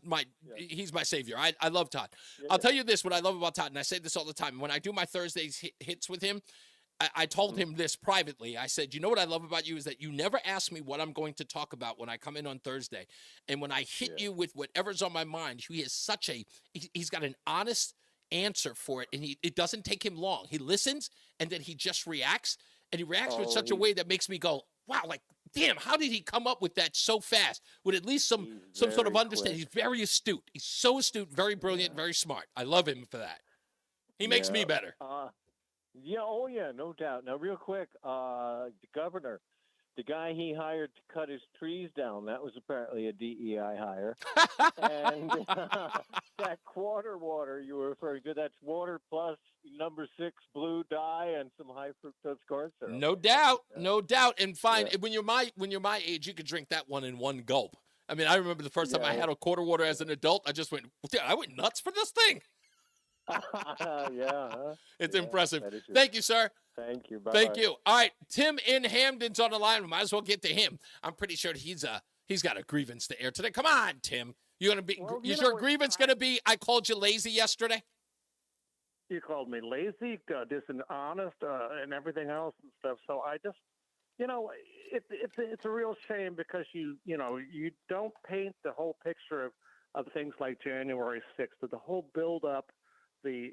he's my savior. I love Todd. I'll tell you this, what I love about Todd, and I say this all the time. When I do my Thursdays hits with him, I told him this privately. I said, you know what I love about you is that you never ask me what I'm going to talk about when I come in on Thursday. And when I hit you with whatever's on my mind, he is he's got an honest answer for it, and it doesn't take him long. He listens, and then he just reacts, and he reacts with such a way that makes me go, wow, like, damn, how did he come up with that so fast with at least some sort of understanding? He's very astute. He's so astute, very brilliant, very smart. I love him for that. He makes me better. No doubt. Now, real quick, the governor, the guy he hired to cut his trees down, that was apparently a DEI hire. And that quarter water you were referring to, that's water plus number 6 blue dye and some high fructose corn syrup. No doubt, no doubt. And fine, when you're my age, you could drink that one in one gulp. I mean, I remember the first time I had a quarter water as an adult, I just went, I went nuts for this thing. It's impressive. Thank you, sir. Thank you. Bye. Thank you. All right, Tim in Hamden's on the line. We might as well get to him. I'm pretty sure he's got a grievance to air today. Come on, Tim. You're gonna be. Is your grievance gonna be? I called you lazy yesterday. You called me lazy, dishonest, and everything else and stuff. So I just, it's a real shame because you don't paint the whole picture of things like January 6th, the whole build up. The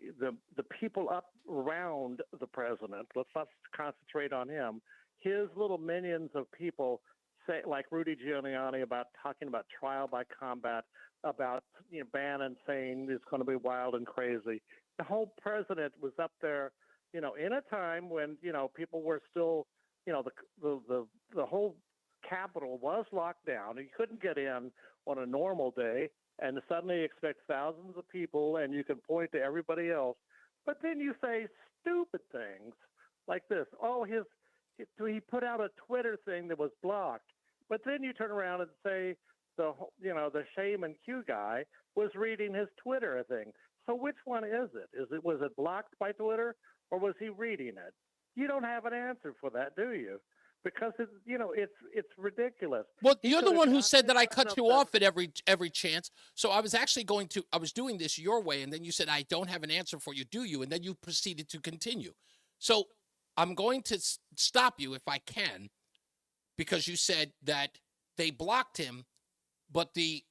people up around the president, let's not concentrate on him. His little minions of people say, like Rudy Giuliani, about talking about trial by combat, about Bannon saying it's going to be wild and crazy. The whole president was up there, in a time when people were still, the whole Capitol was locked down. You couldn't get in on a normal day. And suddenly expect thousands of people, and you can point to everybody else. But then you say stupid things like this. Oh, he put out a Twitter thing that was blocked. But then you turn around and say the shame and Q guy was reading his Twitter thing. So which one is it? Was it blocked by Twitter, or was he reading it? You don't have an answer for that, do you? Because it's ridiculous. Well, you're the one who said that I cut you off at every chance. So I was actually I was doing this your way, and then you said I don't have an answer for you, do you? And then you proceeded to continue. So I'm going to stop you if I can, because you said that they blocked him, but the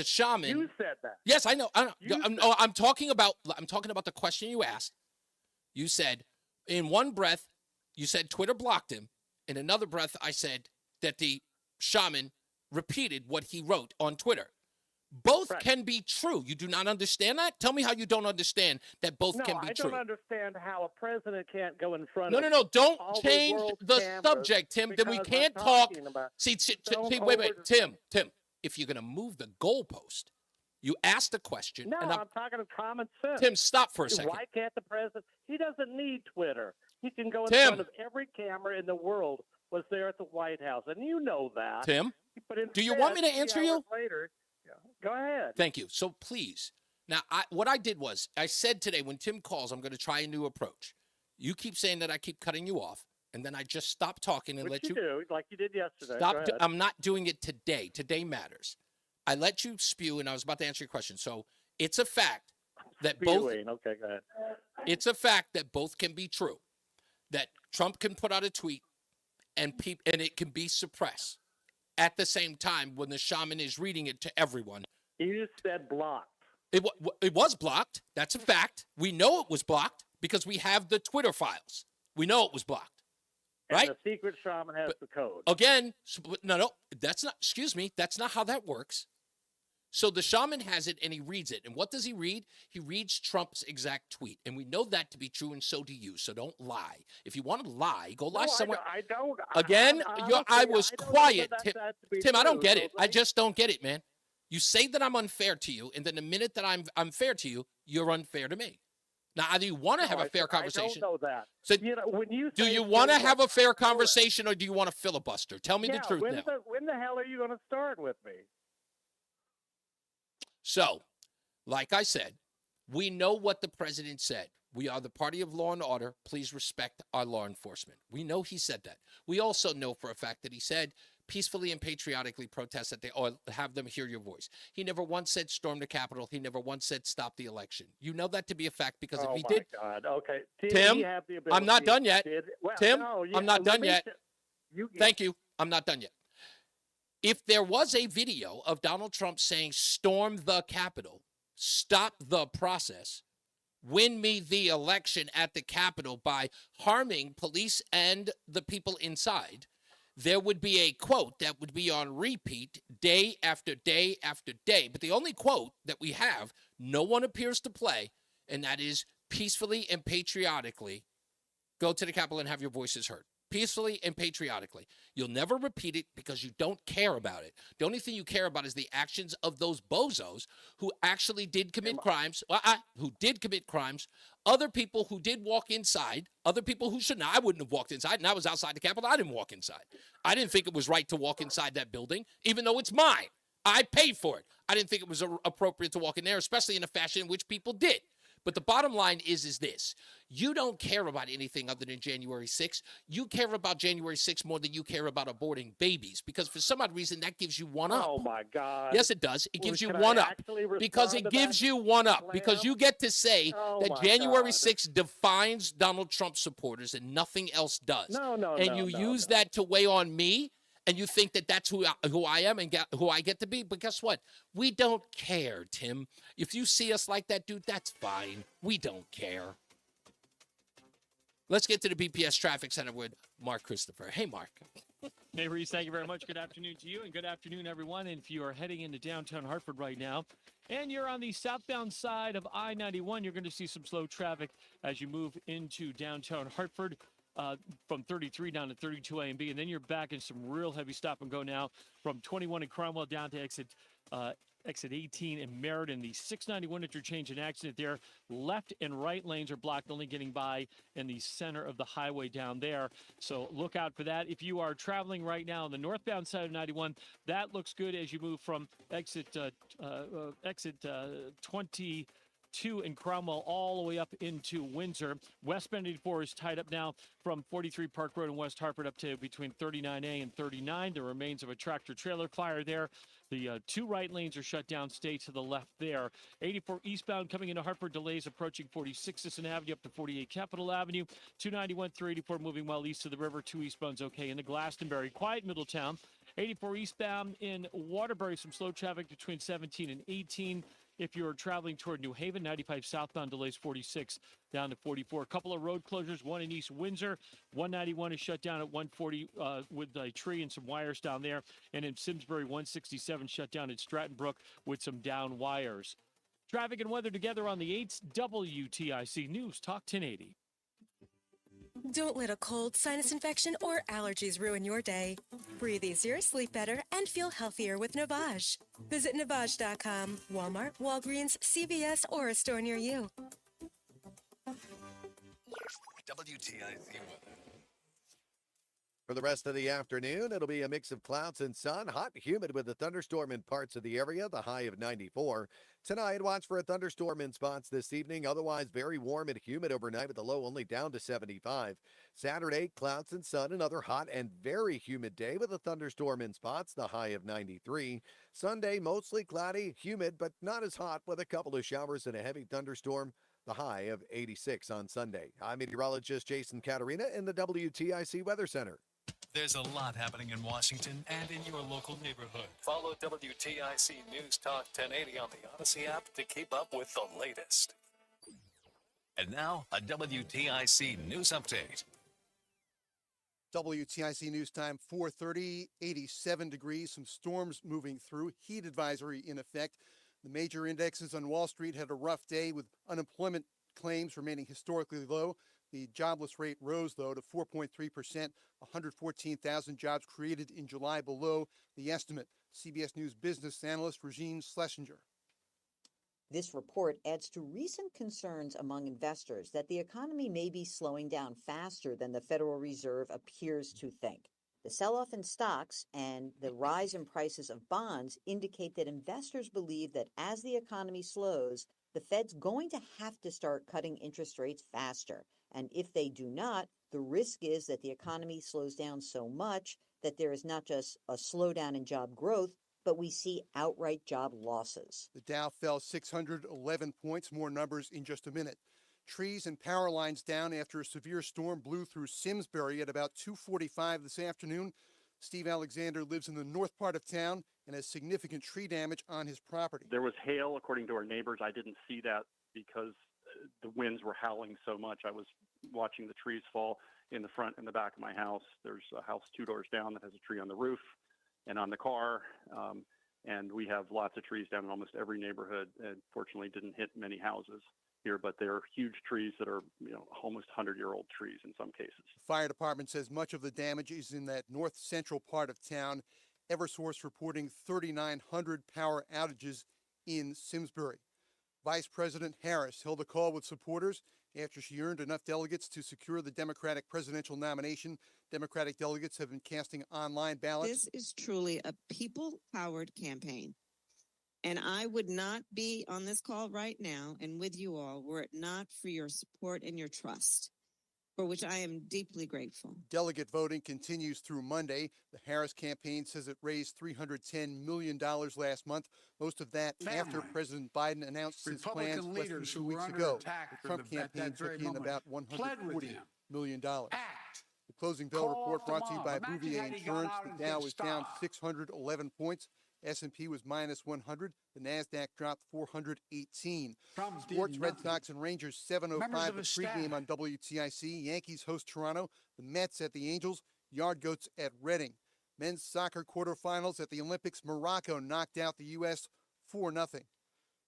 shaman. You said that. Yes, I know. I'm talking about the question you asked. You said in one breath, you said Twitter blocked him. In another breath, I said that the shaman repeated what he wrote on Twitter. Both can be true. You do not understand that? Tell me how you don't understand that both can be true. No, I don't understand how a president can't go in front of No. Don't change the subject, Tim. Then we can't talk. See, wait. Tim, if you're going to move the goalpost, you asked the question. No, I'm talking of common sense. Tim, stop for a second. Why can't the president? He doesn't need Twitter. He can go in front of every camera in the world was there at the White House, and you know that. Tim, instead, do you want me to answer you? Later, go ahead. Thank you. So please, now what I did was I said today when Tim calls, I'm going to try a new approach. You keep saying that I keep cutting you off. and then I just stop talking and Which let you do, like you did yesterday. stop. Go ahead. I'm not doing it today. Today matters. I let you spew, and I was about to answer your question. So it's a fact that Spewing. Okay, go ahead. it's a fact that both can be true. That Trump can put out a tweet and it can be suppressed at the same time when the shaman is reading it to everyone. You said blocked. It was blocked. That's a fact. We know it was blocked because we have the Twitter files. We know it was blocked. Right? And the secret shaman has the code. Again, no, that's not, excuse me, that's not how that works. So the shaman has it and he reads it. And what does he read? He reads Trump's exact tweet. And we know that to be true, and so do you. So don't lie. If you want to lie, go lie somewhere. I don't. Again, I was quiet. Tim, I don't true, get so it. I just don't get it, man. You say that I'm unfair to you, and then the minute that I'm fair to you, you're unfair to me. Now, either you want to have a fair conversation. I don't know that. So, when you do say you want to things have a like fair conversation, or do you want to filibuster? Tell me the truth when now. When the hell are you going to start with me? So, like I said, we know what the president said. We are the party of law and order. Please respect our law enforcement. We know he said that. We also know for a fact that he said peacefully and patriotically protest that or have them hear your voice. He never once said storm the Capitol. He never once said stop the election. You know that to be a fact because if he did. Oh, my God. Okay. Did Tim, he have the ability? I'm not done yet. Tim, no, I'm not done me yet. You, Thank you. I'm not done yet. If there was a video of Donald Trump saying storm the Capitol, stop the process, win me the election at the Capitol by harming police and the people inside, there would be a quote that would be on repeat day after day after day. But the only quote that we have, no one appears to play, and that is peacefully and patriotically go to the Capitol and have your voices heard. Peacefully and patriotically. You'll never repeat it because you don't care about it. The only thing you care about is the actions of those bozos who actually did commit crimes, other people who did walk inside, other people who shouldn't. I wouldn't have walked inside, and I was outside the Capitol. I didn't walk inside. I didn't think it was right to walk inside that building, even though it's mine. I paid for it. I didn't think it was appropriate to walk in there, especially in a fashion in which people did. But the bottom line is this. You don't care about anything other than January 6th. You care about January 6th more than you care about aborting babies because for some odd reason that gives you one up. Oh, my God. Yes, it does. It gives you Can one I up actually because respond it to gives that, you one up Lamb? because you get to say that my January God. 6th defines Donald Trump supporters and nothing else does. No, and you use that to weigh on me. And you think that that's who I am and who I get to be. But guess what? We don't care, Tim. If you see us like that, dude, that's fine. We don't care. Let's get to the BPS Traffic Center with Mark Christopher. Hey, Mark. Hey, Reese, thank you very much. Good afternoon to you, and good afternoon, everyone. And if you are heading into downtown Hartford right now, and you're on the southbound side of I-91, you're going to see some slow traffic as you move into downtown Hartford. From 33 down to 32A and B, and then you're back in some real heavy stop and go now from 21 in Cromwell down to exit 18 in Meriden. The 691 interchange, an accident there. Left and right lanes are blocked, only getting by in the center of the highway down there. So look out for that. If you are traveling right now on the northbound side of 91, that looks good as you move from exit 22 in Cromwell all the way up into Windsor. Westbound 84 is tied up now from 43 Park Road in West Hartford up to between 39A and 39. The remains of a tractor trailer fire there. The two right lanes are shut down. Stay to the left there. 84 eastbound coming into Hartford. Delays approaching 46 Sisson Avenue up to 48 Capitol Avenue. 291 through 84 moving well east to the river. 2 eastbound's okay into Glastonbury. Quiet Middletown. 84 eastbound in Waterbury. Some slow traffic between 17 and 18. If you're traveling toward New Haven, 95 southbound delays 46 down to 44. A couple of road closures, one in East Windsor. 191 is shut down at 140 with a tree and some wires down there. And in Simsbury, 167 shut down at Stratton Brook with some down wires. Traffic and weather together on the 8th WTIC News Talk 1080. Don't let a cold, sinus infection, or allergies ruin your day. Breathe easier, sleep better, and feel healthier with Navage. Visit Navage.com, Walmart, Walgreens, CVS, or a store near you. WTIC weather. For the rest of the afternoon, it'll be a mix of clouds and sun, hot and humid with a thunderstorm in parts of the area, the high of 94. Tonight, watch for a thunderstorm in spots this evening, otherwise very warm and humid overnight with the low only down to 75. Saturday, clouds and sun, another hot and very humid day with a thunderstorm in spots, the high of 93. Sunday, mostly cloudy, humid, but not as hot with a couple of showers and a heavy thunderstorm, the high of 86 on Sunday. I'm meteorologist Jason Caterina in the WTIC Weather Center. There's a lot happening in Washington and in your local neighborhood. Follow WTIC News Talk 1080 on the Odyssey app to keep up with the latest. And now, a WTIC News Update. WTIC News Time, 4:30, 87 degrees, some storms moving through, heat advisory in effect. The major indexes on Wall Street had a rough day with unemployment claims remaining historically low. The jobless rate rose, though, to 4.3%, 114,000 jobs created in July below the estimate. CBS News business analyst Regine Schlesinger. This report adds to recent concerns among investors that the economy may be slowing down faster than the Federal Reserve appears to think. The sell-off in stocks and the rise in prices of bonds indicate that investors believe that as the economy slows, the Fed's going to have to start cutting interest rates faster. And if they do not, the risk is that the economy slows down so much that there is not just a slowdown in job growth, but we see outright job losses. The Dow fell 611 points, more numbers in just a minute. Trees and power lines down after a severe storm blew through Simsbury at about 2:45 this afternoon. Steve Alexander lives in the north part of town and has significant tree damage on his property. There was hail, according to our neighbors. I didn't see that because the winds were howling so much. I was watching the trees fall in the front and the back of my house. There's a house 2 doors down that has a tree on the roof and on the car. And we have lots of trees down in almost every neighborhood. And fortunately, didn't hit many houses here, but they're huge trees that are, almost 100-year-old trees in some cases. The fire department says much of the damage is in that north central part of town. Eversource reporting 3,900 power outages in Simsbury. Vice President Harris held a call with supporters after she earned enough delegates to secure the Democratic presidential nomination. Democratic delegates have been casting online ballots. This is truly a people-powered campaign. And I would not be on this call right now and with you all were it not for your support and your trust, for which I am deeply grateful. Delegate voting continues through Monday. The Harris campaign says it raised $310 million last month, most of that after President Biden announced his plans less than 2 weeks ago. The Trump campaign took in about $140 million. The closing bell report brought to you by Bouvier Insurance. The Dow was down 611 points. S&P was minus 100. The NASDAQ dropped 418. Sports, Red Sox and Rangers, 7:05 the pregame on WTIC. Yankees host Toronto. The Mets at the Angels. Yard Goats at Reading. Men's soccer quarterfinals at the Olympics. Morocco knocked out the U.S. 4-0.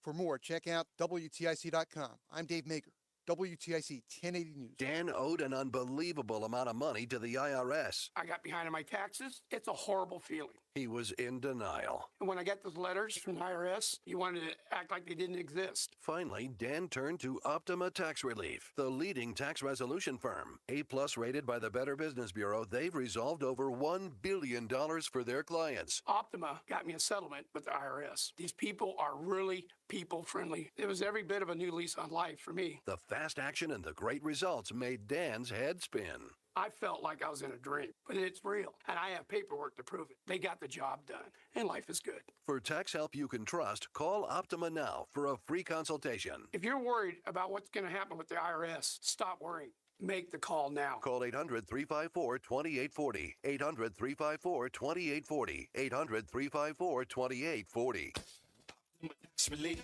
For more, check out WTIC.com. I'm Dave Maker. WTIC 1080 News. Dan owed an unbelievable amount of money to the IRS. I got behind on my taxes. It's a horrible feeling. He was in denial. And when I get those letters from the IRS, you wanted to act like they didn't exist. Finally, Dan turned to Optima Tax Relief, the leading tax resolution firm. A-plus rated by the Better Business Bureau, they've resolved over $1 billion for their clients. Optima got me a settlement with the IRS. These people are really people-friendly. It was every bit of a new lease on life for me. The fast action and the great results made Dan's head spin. I felt like I was in a dream, but it's real, and I have paperwork to prove it. They got the job done, and life is good. For tax help you can trust, call Optima now for a free consultation. If you're worried about what's going to happen with the IRS, stop worrying. Make the call now. Call 800-354-2840. 800-354-2840. 800-354-2840.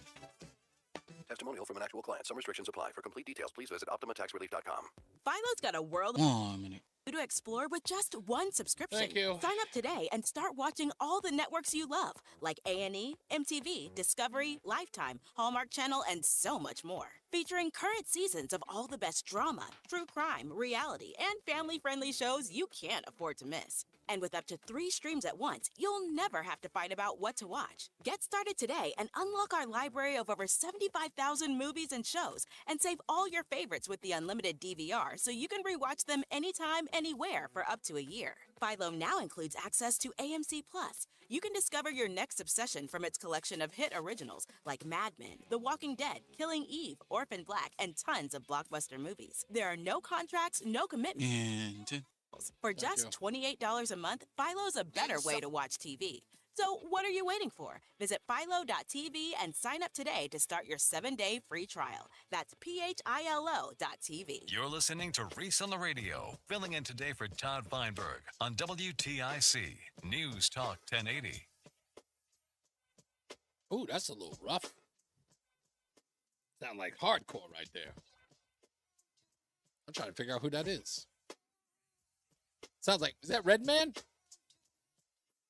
Testimonial from an actual client. Some restrictions apply. For complete details, please visit OptimaTaxRelief.com. Philo's got a world to explore with just one subscription. Thank you. Sign up today and start watching all the networks you love, like A&E, MTV, Discovery, Lifetime, Hallmark Channel, and so much more. featuring current seasons of all the best drama, true crime, reality, and family-friendly shows you can't afford to miss. And with up to 3 streams at once, you'll never have to fight about what to watch. Get started today and unlock our library of over 75,000 movies and shows, and save all your favorites with the unlimited DVR so you can rewatch them anytime, anywhere for up to a year. Philo now includes access to AMC Plus. You can discover your next obsession from its collection of hit originals like Mad Men, The Walking Dead, Killing Eve, Orphan Black, and tons of blockbuster movies. There are no contracts, no commitments. For just $28 a month, Philo's a better way to watch TV. So what are you waiting for? Visit philo.tv and sign up today to start your 7-day free trial. That's philo.tv. You're listening to Reese on the Radio, filling in today for Todd Feinberg on WTIC News Talk 1080. Ooh, that's a little rough. Sound like hardcore right there. I'm trying to figure out who that is. Sounds like, is that Redman?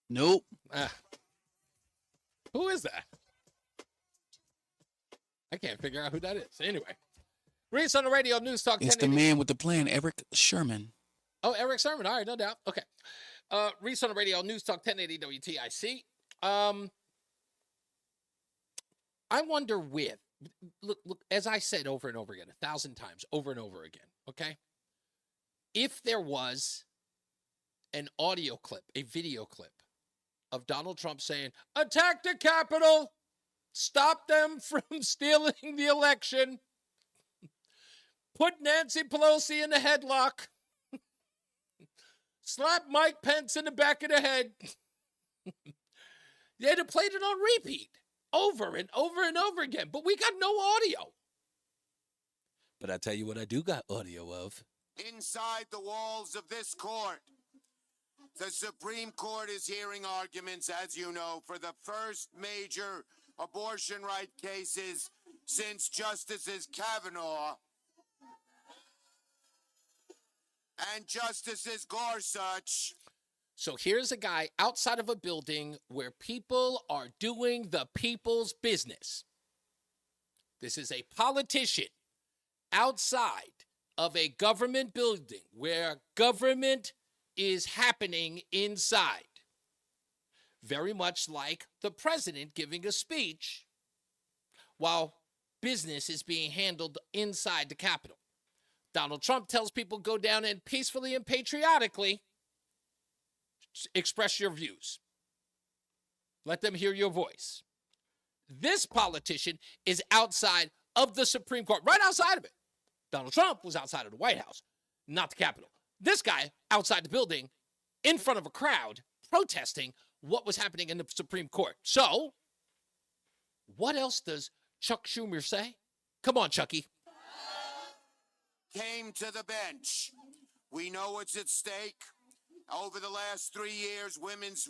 Nope. Who is that? I can't figure out who that is. Anyway, Reese on the Radio, News Talk 1080. It's the man with the plan, Eric Sherman. Oh, Eric Sherman. All right, no doubt. Okay. Reese on the Radio, News Talk 1080 WTIC. I wonder look, as I said over and over again, 1,000 times, over and over again, okay? If there was an audio clip, a video clip of Donald Trump saying, attack the Capitol, stop them from stealing the election, put Nancy Pelosi in the headlock, slap Mike Pence in the back of the head. They'd have played it on repeat over and over and over again, but we got no audio. But I tell you what I do got audio of. Inside the walls of this court, the Supreme Court is hearing arguments, as you know, for the first major abortion right cases since Justices Kavanaugh and Justices Gorsuch. So here's a guy outside of a building where people are doing the people's business. This is a politician outside of a government building where government is happening inside. Very much like the president giving a speech while business is being handled inside the Capitol. Donald Trump tells people go down and peacefully and patriotically express your views. Let them hear your voice. This politician is outside of the Supreme Court, right outside of it. Donald Trump was outside of the White House, not the Capitol. This guy outside the building in front of a crowd protesting what was happening in the Supreme Court. So, what else does Chuck Schumer say? Come on, Chucky. Came to the bench. We know what's at stake. Over the last 3 years, women's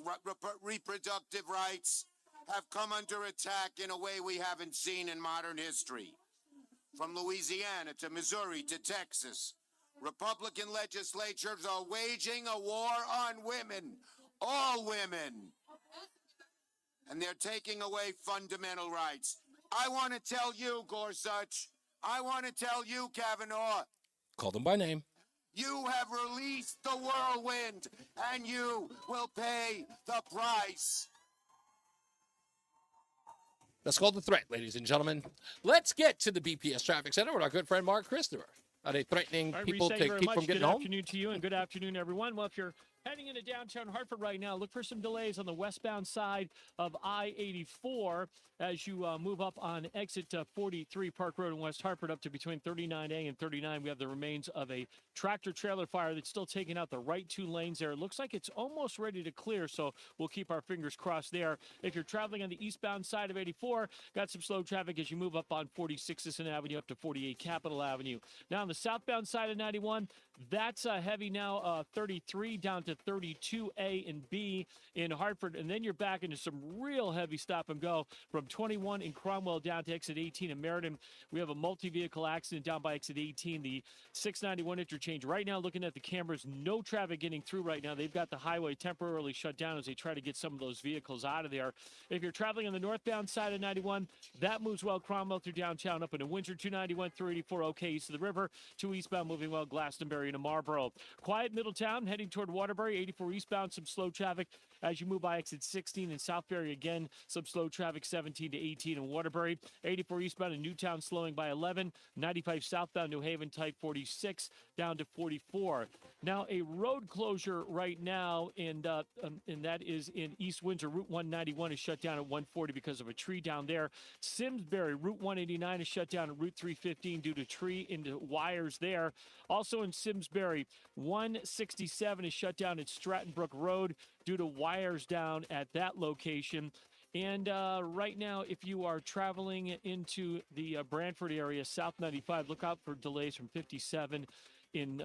reproductive rights have come under attack in a way we haven't seen in modern history. From Louisiana to Missouri to Texas, Republican legislatures are waging a war on women, all women. And they're taking away fundamental rights. I want to tell you, Gorsuch, I want to tell you, Kavanaugh. Call them by name. You have released the whirlwind, and you will pay the price. That's called the threat, ladies and gentlemen. Let's get to the BPS Traffic Center with our good friend Mark Christopher. Are they threatening people to keep from getting home? Good afternoon to you, and good afternoon, everyone. Well, if you're heading into downtown Hartford right now, look for some delays on the westbound side of I-84 as you move up on exit 43 Park Road in West Hartford up to between 39A and 39. We have the remains of a tractor-trailer fire that's still taking out the right 2 lanes there. It looks like it's almost ready to clear, so we'll keep our fingers crossed there. If you're traveling on the eastbound side of 84, got some slow traffic as you move up on 46 Sisson Avenue up to 48 Capitol Avenue. Now on the southbound side of 91, that's heavy now, 33 down to to 32A and B in Hartford. And then you're back into some real heavy stop and go from 21 in Cromwell down to exit 18 in Meriden. We have a multi-vehicle accident down by exit 18, the 691 interchange. Right now, looking at the cameras, no traffic getting through right now. They've got the highway temporarily shut down as they try to get some of those vehicles out of there. If you're traveling on the northbound side of 91, that moves well. Cromwell through downtown up into Windsor, 291, 384, okay, east of the river. 2 eastbound moving well, Glastonbury into Marlboro. Quiet Middletown, heading toward Waterbury, 84 eastbound, some slow traffic as you move by exit 16 in Southbury. Again, some slow traffic, 17 to 18 in Waterbury. 84 eastbound in Newtown, slowing by 11. 95 southbound New Haven, type 46, down to 44. Now, a road closure right now, and that is in East Windsor. Route 191 is shut down at 140 because of a tree down there. Simsbury, Route 189 is shut down at Route 315 due to tree into wires there. Also in Simsbury, 167 is shut down at Stratton Brook Road due to wires down at that location. And right now, if you are traveling into the Brantford area, South 95, look out for delays from 57 in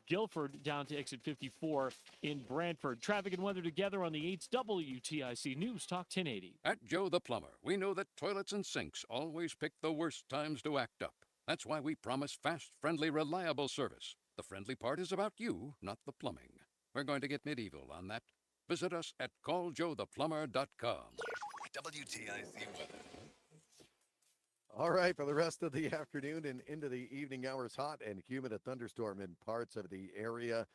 Guilford down to exit 54 in Brantford. Traffic and weather together on the 8's WTIC News Talk 1080. At Joe the Plumber, we know that toilets and sinks always pick the worst times to act up. That's why we promise fast, friendly, reliable service. The friendly part is about you, not the plumbing. We're going to get medieval on that. Visit us at calljoetheplumber.com. WTIC weather. All right, for the rest of the afternoon and into the evening hours, hot and humid, a thunderstorm in parts of the area.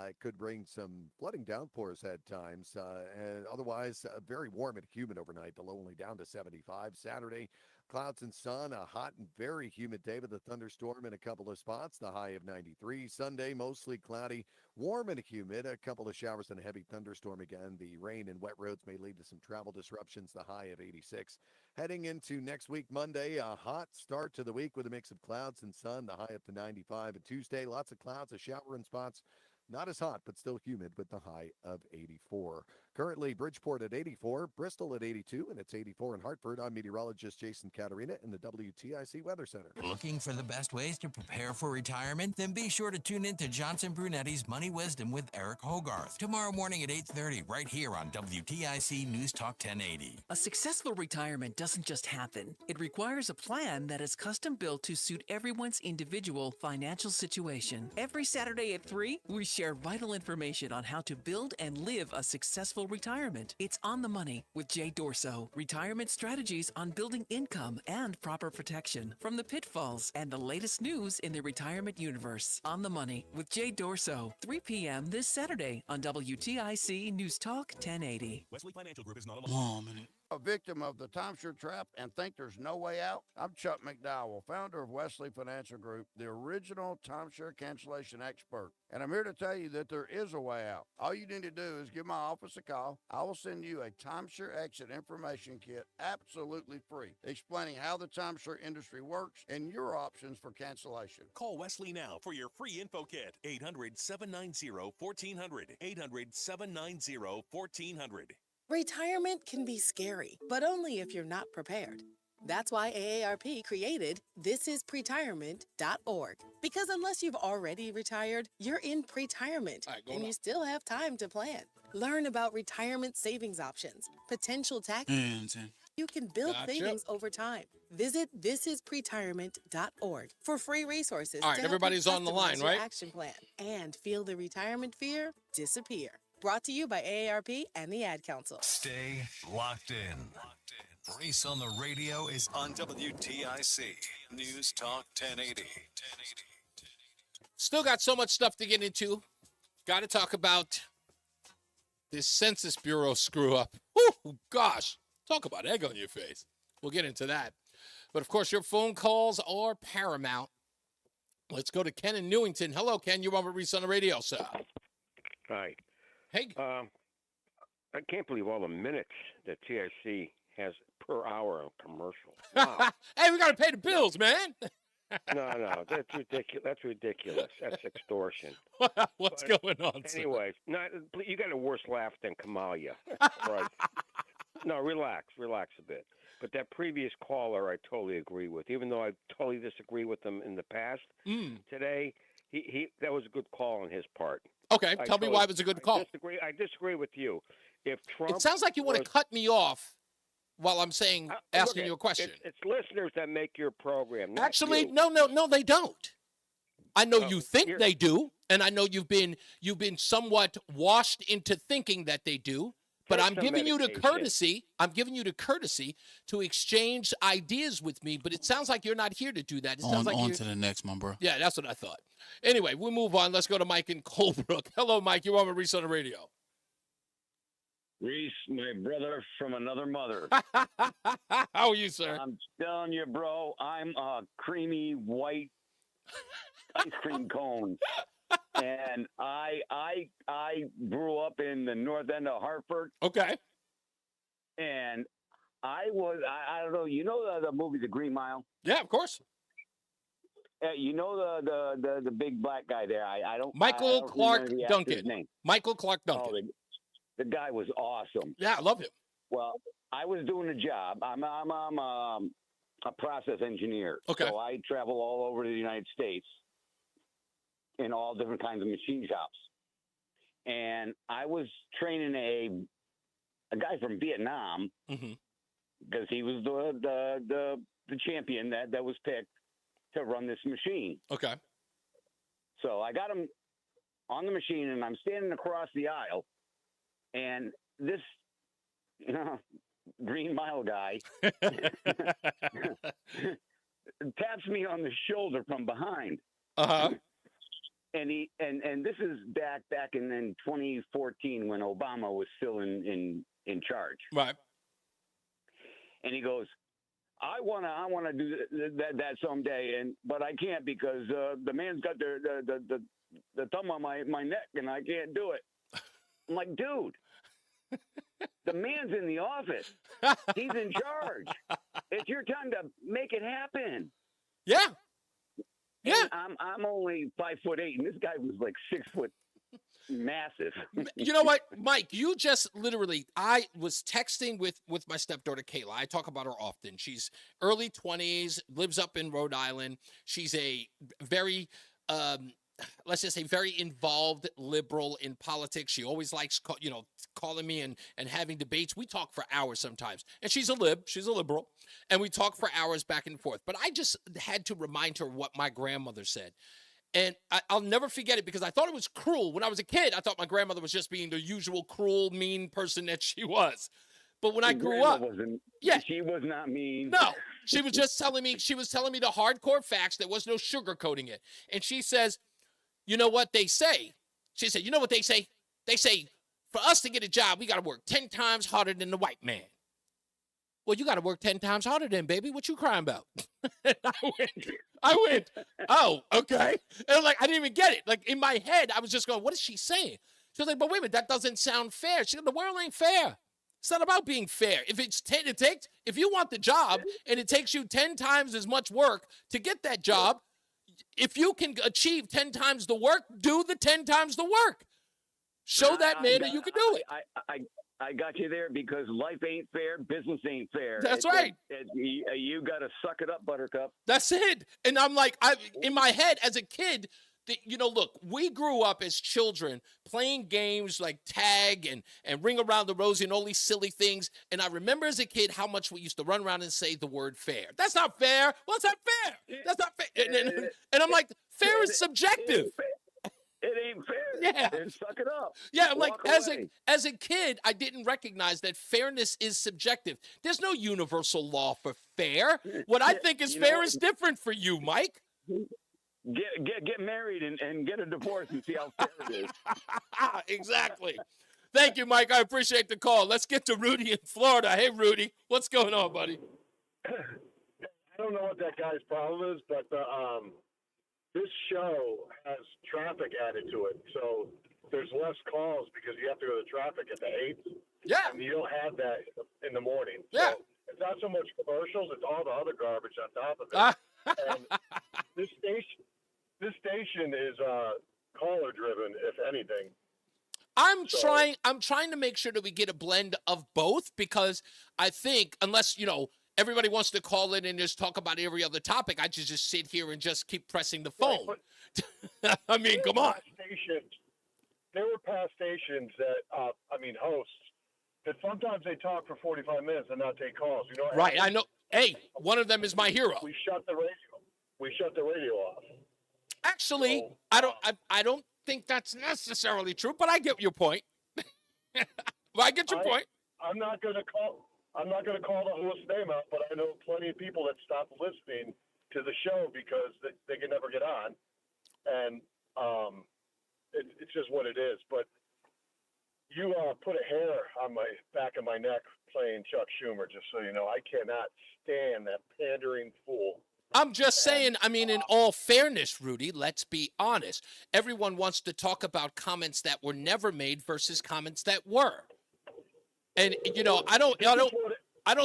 It could bring some flooding downpours at times. And otherwise, very warm and humid overnight. The low only down to 75. Saturday, clouds and sun, a hot and very humid day with a thunderstorm in a couple of spots, the high of 93. Sunday, mostly cloudy, warm and humid, a couple of showers and a heavy thunderstorm again. The rain and wet roads may lead to some travel disruptions, the high of 86. Heading into next week, Monday, a hot start to the week with a mix of clouds and sun, the high up to 95. And Tuesday, lots of clouds, a shower in spots. Not as hot, but still humid with the high of 84. Currently, Bridgeport at 84, Bristol at 82, and it's 84 in Hartford. I'm meteorologist Jason Caterina in the WTIC Weather Center. Looking for the best ways to prepare for retirement? Then be sure to tune in to Johnson Brunetti's Money Wisdom with Eric Hogarth tomorrow morning at 8:30 right here on WTIC News Talk 1080. A successful retirement doesn't just happen. It requires a plan that is custom built to suit everyone's individual financial situation. Every Saturday at 3, we share vital information on how to build and live a successful retirement. It's On the Money with Jay Dorso. Retirement strategies on building income and proper protection from the pitfalls and the latest news in the retirement universe. On the Money with Jay Dorso, 3 p.m. this Saturday on WTIC News Talk 1080. Wesley Financial Group is not alone. A victim of the timeshare trap and think there's no way out? I'm Chuck McDowell, founder of Wesley Financial Group, the original timeshare cancellation expert. And I'm here to tell you that there is a way out. All you need to do is give my office a call. I will send you a timeshare exit information kit absolutely free, explaining how the timeshare industry works and your options for cancellation. Call Wesley now for your free info kit. 800-790-1400. 800-790-1400. Retirement can be scary, but only if you're not prepared. That's why AARP created thisispretirement.org. Because unless you've already retired, you're in pretirement, and you still have time to plan. Learn about retirement savings options, potential tax. You can build savings over time. Visit thisispretirement.org for free resources. All right, everybody's on the line, right? Action plan and feel the retirement fear disappear. Brought to you by AARP and the Ad Council. Stay locked in. Reese on the Radio is on WTIC News Talk 1080. Still got so much stuff to get into. Got to talk about this Census Bureau screw up. Oh, gosh. Talk about egg on your face. We'll get into that. But, of course, your phone calls are paramount. Let's go to Ken in Newington. Hello, Ken. You're on with Reese on the Radio, sir. Hi. Hey. I can't believe all the minutes that TIC has per hour on commercial. Wow. Hey, we got to pay the bills, man. No, that's ridiculous. That's ridiculous. That's extortion. What's going on, Anyways, you got a worse laugh than Kamalia. Right. No, relax a bit. But that previous caller, I totally agree with. Even though I totally disagree with him in the past, today he that was a good call on his part. Okay, tell me why it was a good call. I disagree with you. If Trump, It sounds like you want to cut me off while I'm saying, asking you a question. It's listeners that make your program. Not Actually, you. no, they don't. I know you think they do, and I know you've been somewhat washed into thinking that they do. But Take I'm some giving you the medication. courtesy. I'm giving you the courtesy to exchange ideas with me. But it sounds like you're not here to do that. It sounds like On to the next one, bro. Yeah, that's what I thought. Anyway, we'll move on. Let's go to Mike in Colebrook. Hello, Mike. You're on with Reese on the radio. Reese, my brother from another mother. How are you, sir? I'm telling you, bro, I'm a creamy white ice cream cone. And I grew up in the north end of Hartford. Okay. And I don't know, you know the movie The Green Mile? Yeah, of course. You know the big black guy there. I don't. Michael Clark remember the actor's Duncan. name. Michael Clark Duncan. Oh, the guy was awesome. Yeah, I love him. Well, I was doing a job. I'm a process engineer. Okay. So I travel all over the United States in all different kinds of machine shops. And I was training a guy from Vietnam because he was the champion that was picked to run this machine. Okay. So I got him on the machine, and I'm standing across the aisle, and this Green Mile guy taps me on the shoulder from behind. And this is back in 2014 when Obama was still in charge. Right. And he goes, I wanna do that someday, but I can't because the man's got the thumb on my neck, and I can't do it. I'm like, dude, the man's in the office. He's in charge. It's your time to make it happen. Yeah. Yeah. And I'm only 5'8", and this guy was like 6 foot. Massive. You know what, Mike? You just literally, I was texting with my stepdaughter, Kayla. I talk about her often. She's early 20s, lives up in Rhode Island. She's a very, let's just say, very involved liberal in politics. She always likes, calling me and having debates. We talk for hours sometimes. And she's a liberal. And we talk for hours back and forth. But I just had to remind her what my grandmother said. And I'll never forget it because I thought it was cruel. When I was a kid, I thought my grandmother was just being the usual cruel, mean person that she was. But when I grew up, she was not mean. No, she was just telling me, the hardcore facts. There was no sugarcoating it. And she says, you know what they say? She said, you know what they say? They say, for us to get a job, we got to work 10 times harder than the white man. Well, you got to work 10 times harder than, baby. What you crying about? I went, oh, okay. And I'm like, I didn't even get it. Like, in my head, I was just going, what is she saying? She was like, but wait a minute, that doesn't sound fair. She said, the world ain't fair. It's not about being fair. If you want the job and it takes you 10 times as much work to get that job, if you can achieve 10 times the work, do the 10 times the work. Show that man that you can do it. I got you there because life ain't fair, business ain't fair. That's right. You got to suck it up, Buttercup. That's it. And I'm like, in my head as a kid, look, we grew up as children playing games like tag and ring around the rosy and all these silly things. And I remember as a kid how much we used to run around and say the word fair. That's not fair. Well, it's not fair. That's not fair. And I'm like, fair is subjective. It ain't fair. Yeah. And suck it up. Yeah, I'm like, Walk as a kid, I didn't recognize that fairness is subjective. There's no universal law for fair. What I think is fair is different for you, Mike. Get married and get a divorce and see how fair it is. Exactly. Thank you, Mike. I appreciate the call. Let's get to Rudy in Florida. Hey, Rudy, what's going on, buddy? I don't know what that guy's problem is, but this show has traffic added to it, so there's less calls because you have to go to traffic at the 8th. Yeah. And you don't have that in the morning. Yeah. So it's not so much commercials, it's all the other garbage on top of it. And this station is caller driven, if anything. I'm trying to make sure that we get a blend of both because I think unless, everybody wants to call in and just talk about every other topic, I just sit here and just keep pressing the phone. I mean, come on. there were past stations that, hosts, that sometimes they talk for 45 minutes and not take calls. You know what Right, happened? I know. Hey, one of them is my hero. We shut the radio off. Actually, I don't think that's necessarily true, but I get your point. I get your point. I'm not going to call the host's name out, but I know plenty of people that stopped listening to the show because they can never get on, and it's just what it is. But you put a hair on my back of my neck playing Chuck Schumer, just so you know. I cannot stand that pandering fool. I'm just saying, in all fairness, Rudy, let's be honest. Everyone wants to talk about comments that were never made versus comments that were. And, I don't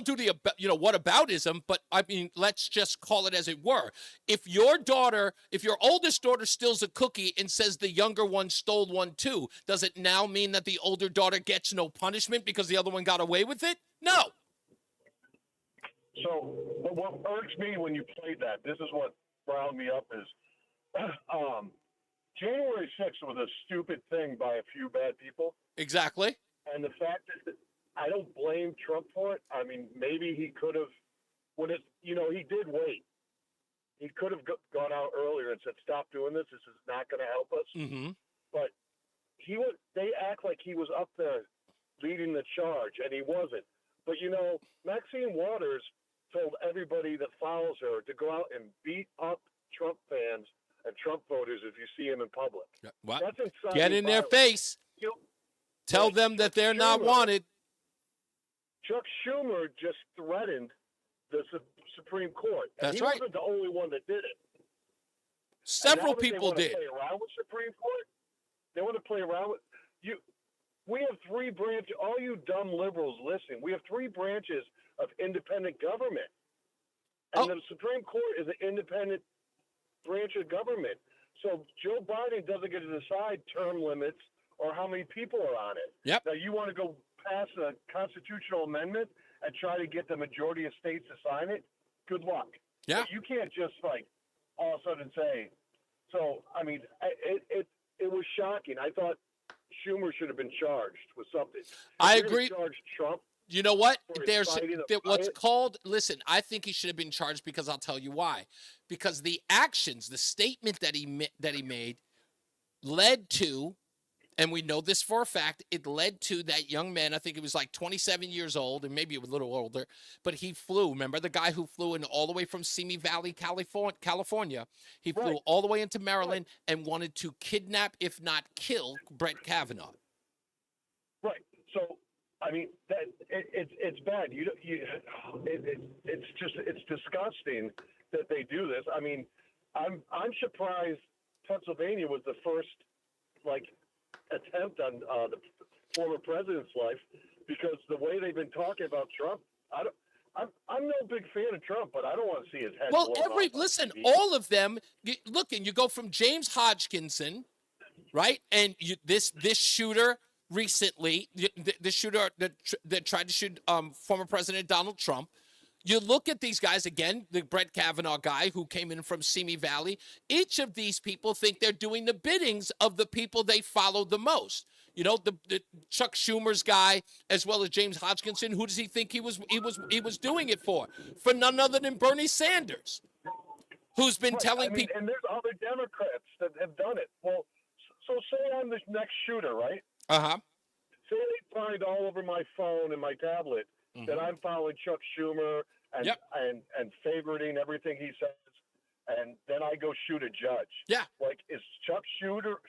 do the, whataboutism, but let's just call it as it were. If your oldest daughter steals a cookie and says the younger one stole one too, does it now mean that the older daughter gets no punishment because the other one got away with it? No. So, but what irks me when you played that, this is what riled me up, is January 6th was a stupid thing by a few bad people. Exactly. And the fact that I don't blame Trump for it. Maybe he could have, he did wait. He could have gone out earlier and said, stop doing this. This is not going to help us. Mm-hmm. But they act like he was up there leading the charge, and he wasn't. But, Maxine Waters told everybody that follows her to go out and beat up Trump fans and Trump voters if you see him in public. What? That's inciting Get in their face. Tell them that they're not wanted. Chuck Schumer just threatened the Supreme Court. And That's he right. wasn't the only one that did it. Several people did. Play around with Supreme Court. They want to play around with you. We have three branches. All you dumb liberals listening, we have three branches of independent government, and the Supreme Court is an independent branch of government. So Joe Biden doesn't get to decide term limits or how many people are on it. Yep. Now you want to go pass a constitutional amendment and try to get the majority of states to sign it? Good luck. Yeah. But you can't just all of a sudden say. So it was shocking. I thought Schumer should have been charged with something. I agree. Charged Trump. You know what? There's what's called. Listen, I think he should have been charged because I'll tell you why. Because the actions, the statement that he made, led to, and we know this for a fact, it led to that young man. I think he was like 27 years old, and maybe a little older. But he flew. Remember the guy who flew in all the way from Simi Valley, California? He flew all the way into Maryland and wanted to kidnap, if not kill, Brett Kavanaugh. Right. So. It's bad. It's disgusting that they do this. I'm surprised Pennsylvania was the first attempt on the former president's life, because the way they've been talking about Trump, I'm no big fan of Trump, but I don't want to see his head. Well, all of them. You go from James Hodgkinson, right, and this shooter. Recently, the shooter that tried to shoot former President Donald Trump. You look at these guys again, the Brett Kavanaugh guy who came in from Simi Valley. Each of these people think they're doing the biddings of the people they follow the most. The Chuck Schumer's guy, as well as James Hodgkinson. Who does he think he was doing it for? For none other than Bernie Sanders, who's been telling people. And there's other Democrats that have done it. Well, so say I'm the next shooter, right? Uh-huh. Say they find all over my phone and my tablet that I'm following Chuck Schumer and favoriting everything he says, and then I go shoot a judge. Yeah. Is Chuck Schumer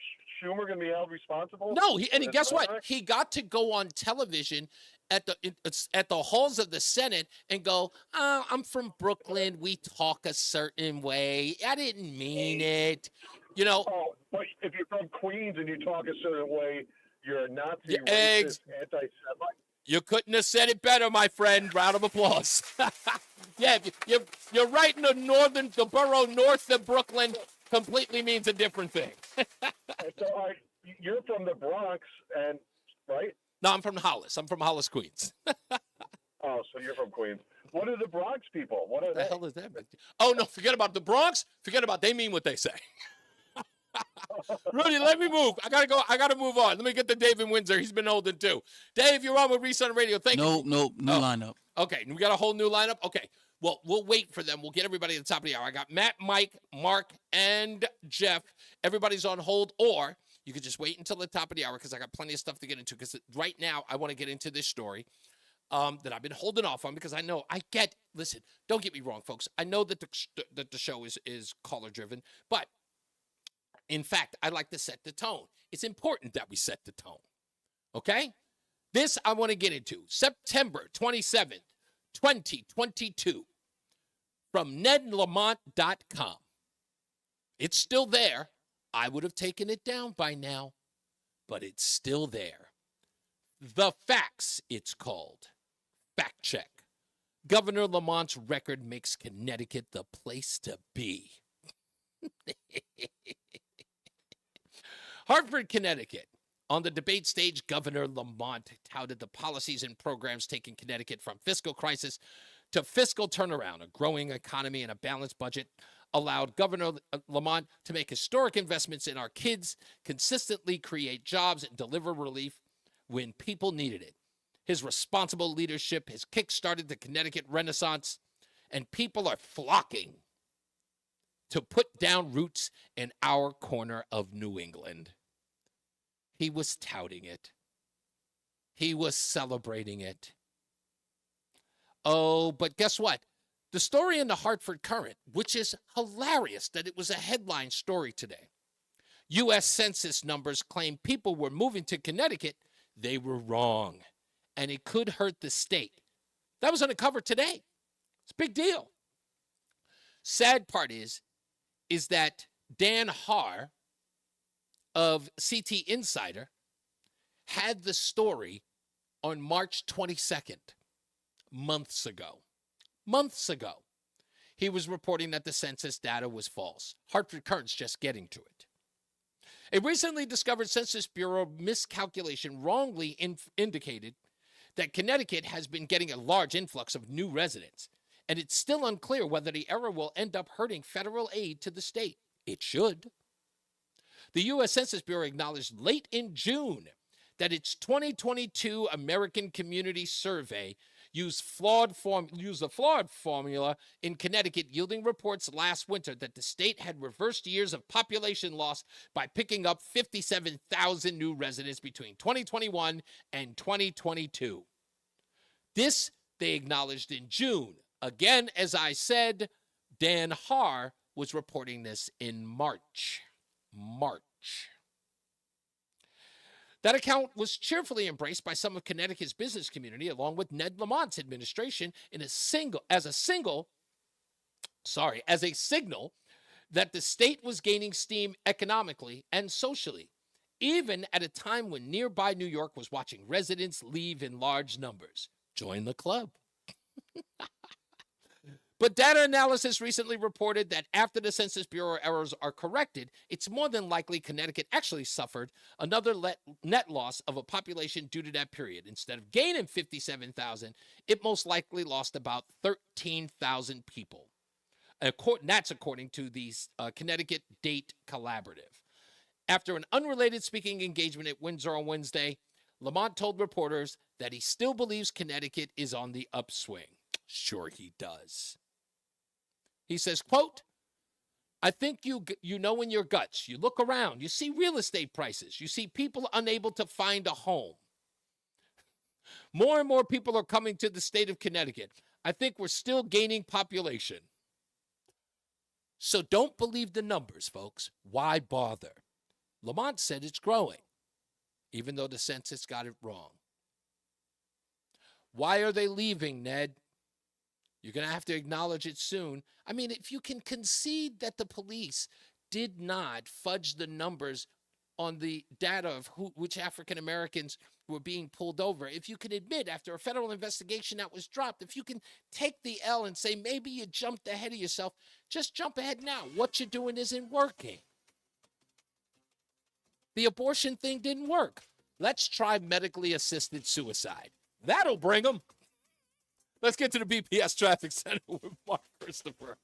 going to be held responsible? No, guess what? He got to go on television at the halls of the Senate and go, I'm from Brooklyn. We talk a certain way. I didn't mean it. But if you're from Queens and you talk a certain way, you're a Nazi, racist, anti-Semite. You couldn't have said it better, my friend. Round of applause. Yeah, you're right in the borough north of Brooklyn. Completely means a different thing. So you're from the Bronx, right? No, I'm from Hollis. I'm from Hollis, Queens. Oh, so you're from Queens. What are the Bronx people? What are the hell is that? Oh, no, forget about the Bronx. They mean what they say. Rudy, let me move. I gotta go. I gotta move on. Let me get to Dave in Windsor. He's been holding too. Dave, you're on with Reese on the Radio. Thank you. Nope. New lineup. Okay, we got a whole new lineup. Okay, well, we'll wait for them. We'll get everybody at the top of the hour. I got Matt, Mike, Mark, and Jeff. Everybody's on hold, or you could just wait until the top of the hour because I got plenty of stuff to get into. Because right now, I want to get into this story that I've been holding off on because I know listen, don't get me wrong, folks. I know that the show is caller driven, but in fact, I like to set the tone. It's important that we set the tone. Okay? This I want to get into. September 27th, 2022, from NedLamont.com. It's still there. I would have taken it down by now, but it's still there. The Facts, it's called. Fact check. Governor Lamont's record makes Connecticut the place to be. Hartford, Connecticut. On the debate stage, Governor Lamont touted the policies and programs taking Connecticut from fiscal crisis to fiscal turnaround. A growing economy and a balanced budget allowed Governor Lamont to make historic investments in our kids, consistently create jobs, and deliver relief when people needed it. His responsible leadership has kick-started the Connecticut Renaissance, and people are flocking to put down roots in our corner of New England. He was touting it. He was celebrating it. Oh, but guess what? The story in the Hartford Courant, which is hilarious that it was a headline story today. U.S. Census numbers claim people were moving to Connecticut. They were wrong, and it could hurt the state. That was on the cover today. It's a big deal. Sad part is that Dan Haar of CT Insider had the story on March 22nd, months ago. Months ago, he was reporting that the census data was false. Hartford Courant's just getting to it. A recently discovered Census Bureau miscalculation wrongly indicated that Connecticut has been getting a large influx of new residents, and it's still unclear whether the error will end up hurting federal aid to the state. It should. The U.S. Census Bureau acknowledged late in June that its 2022 American Community Survey used a flawed formula in Connecticut, yielding reports last winter that the state had reversed years of population loss by picking up 57,000 new residents between 2021 and 2022. This they acknowledged in June. Again, as I said, Dan Haar was reporting this in March. That account was cheerfully embraced by some of Connecticut's business community, along with Ned Lamont's administration, as a signal that the state was gaining steam economically and socially, even at a time when nearby New York was watching residents leave in large numbers. Join the club. But data analysis recently reported that after the Census Bureau errors are corrected, it's more than likely Connecticut actually suffered another net loss of a population due to that period. Instead of gaining 57,000, it most likely lost about 13,000 people. That's according to the Connecticut Date Collaborative. After an unrelated speaking engagement at Windsor on Wednesday, Lamont told reporters that he still believes Connecticut is on the upswing. Sure he does. He says, quote, I think you know in your guts. You look around. You see real estate prices. You see people unable to find a home. More and more people are coming to the state of Connecticut. I think we're still gaining population. So don't believe the numbers, folks. Why bother? Lamont said it's growing, even though the census got it wrong. Why are they leaving, Ned? You're going to have to acknowledge it soon. I mean, if you can concede that the police did not fudge the numbers on the data of which African Americans were being pulled over, if you can admit after a federal investigation that was dropped, if you can take the L and say maybe you jumped ahead of yourself, just jump ahead now. What you're doing isn't working. The abortion thing didn't work. Let's try medically assisted suicide. That'll bring them. Let's get to the BPS Traffic Center with Mark Christopher.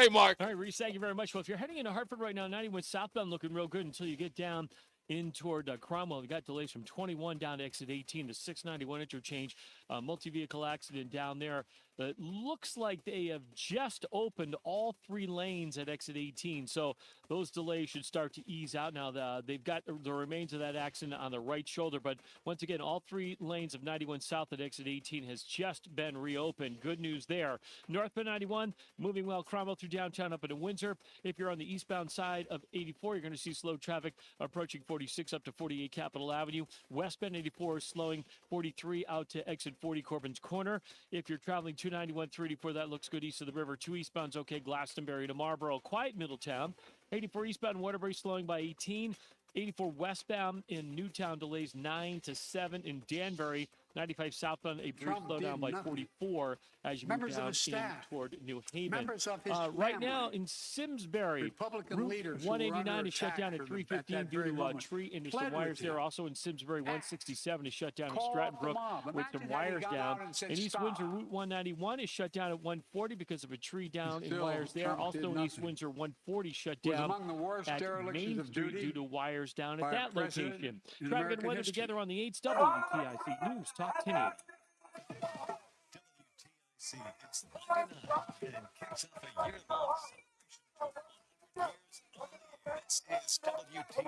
Hey, Mark. All right, Reese, thank you very much. Well, if you're heading into Hartford right now, 91 southbound looking real good until you get down in toward Cromwell. We got delays from 21 down to exit 18 to 691 interchange. Multi-vehicle accident down there. It looks like they have just opened all 3 lanes at exit 18, so those delays should start to ease out now. They've got the remains of that accident on the right shoulder, but once again, all 3 lanes of 91 south at exit 18 has just been reopened. Good news there. Northbound 91, moving well, Cromwell through downtown up into Windsor. If you're on the eastbound side of 84, you're going to see slow traffic approaching 46 up to 48 Capitol Avenue. Westbound 84 is slowing 43 out to exit 40 Corbin's Corner. If you're traveling 291 through 84, that looks good east of the river. 2 eastbound's okay, Glastonbury to Marlboro. Quiet Middletown. 84 eastbound Waterbury slowing by 18. 84 westbound in Newtown delays 9 to 7 in Danbury. 95 southbound a brief slowdown by 44 as you move down in toward New Haven. Right now in Simsbury, Republican leaders Route 189 is shut down at 315 due to a tree into some wires there. Also in Simsbury, 167 is shut down in Stratton Brook with some wires down. In East Windsor, Route 191 is shut down at 140 because of a tree down in wires there. Also in East Windsor, 140 shut down at Main Street due to wires down at that location. Traffic and weather together on the 8s WTIC News Talk 1080. WTIC is 99 and kicks off a year-long celebration to 100 years on the air. This is WTIC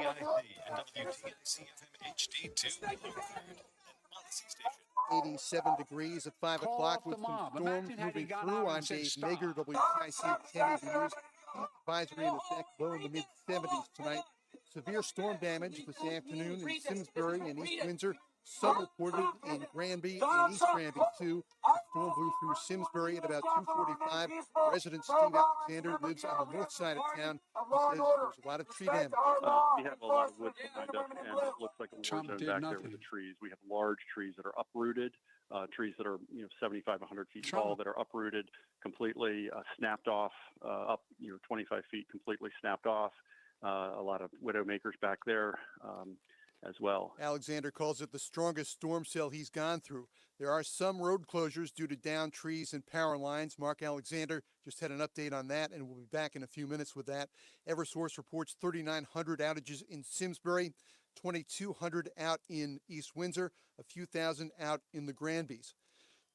and WTIC FM HD2 Hartford, an Odyssey station. 87 degrees at 5 o'clock with some storms moving through. I'm Dave Nager, WTIC 1080 News. Heat advisory in effect, low in the mid-70s tonight. Severe storm damage this afternoon in Simsbury and East Windsor. Some reported in Granby and East Granby, too. The storm blew through Simsbury at about 2:45. Resident Steve Alexander lives on the north side of town. He says there's a lot of tree damage. We have a lot of wood behind us, and it looks like a war zone back there with the trees. We have large trees that are uprooted, trees that are 75, 100 feet tall that are uprooted, completely snapped off, up 25 feet, completely snapped off. A lot of widowmakers back there. As well. Alexander calls it the strongest storm cell he's gone through. There are some road closures due to downed trees and power lines. Mark Alexander just had an update on that, and we'll be back in a few minutes with that. Eversource reports 3,900 outages in Simsbury, 2,200 out in East Windsor, a few thousand out in the Granbys.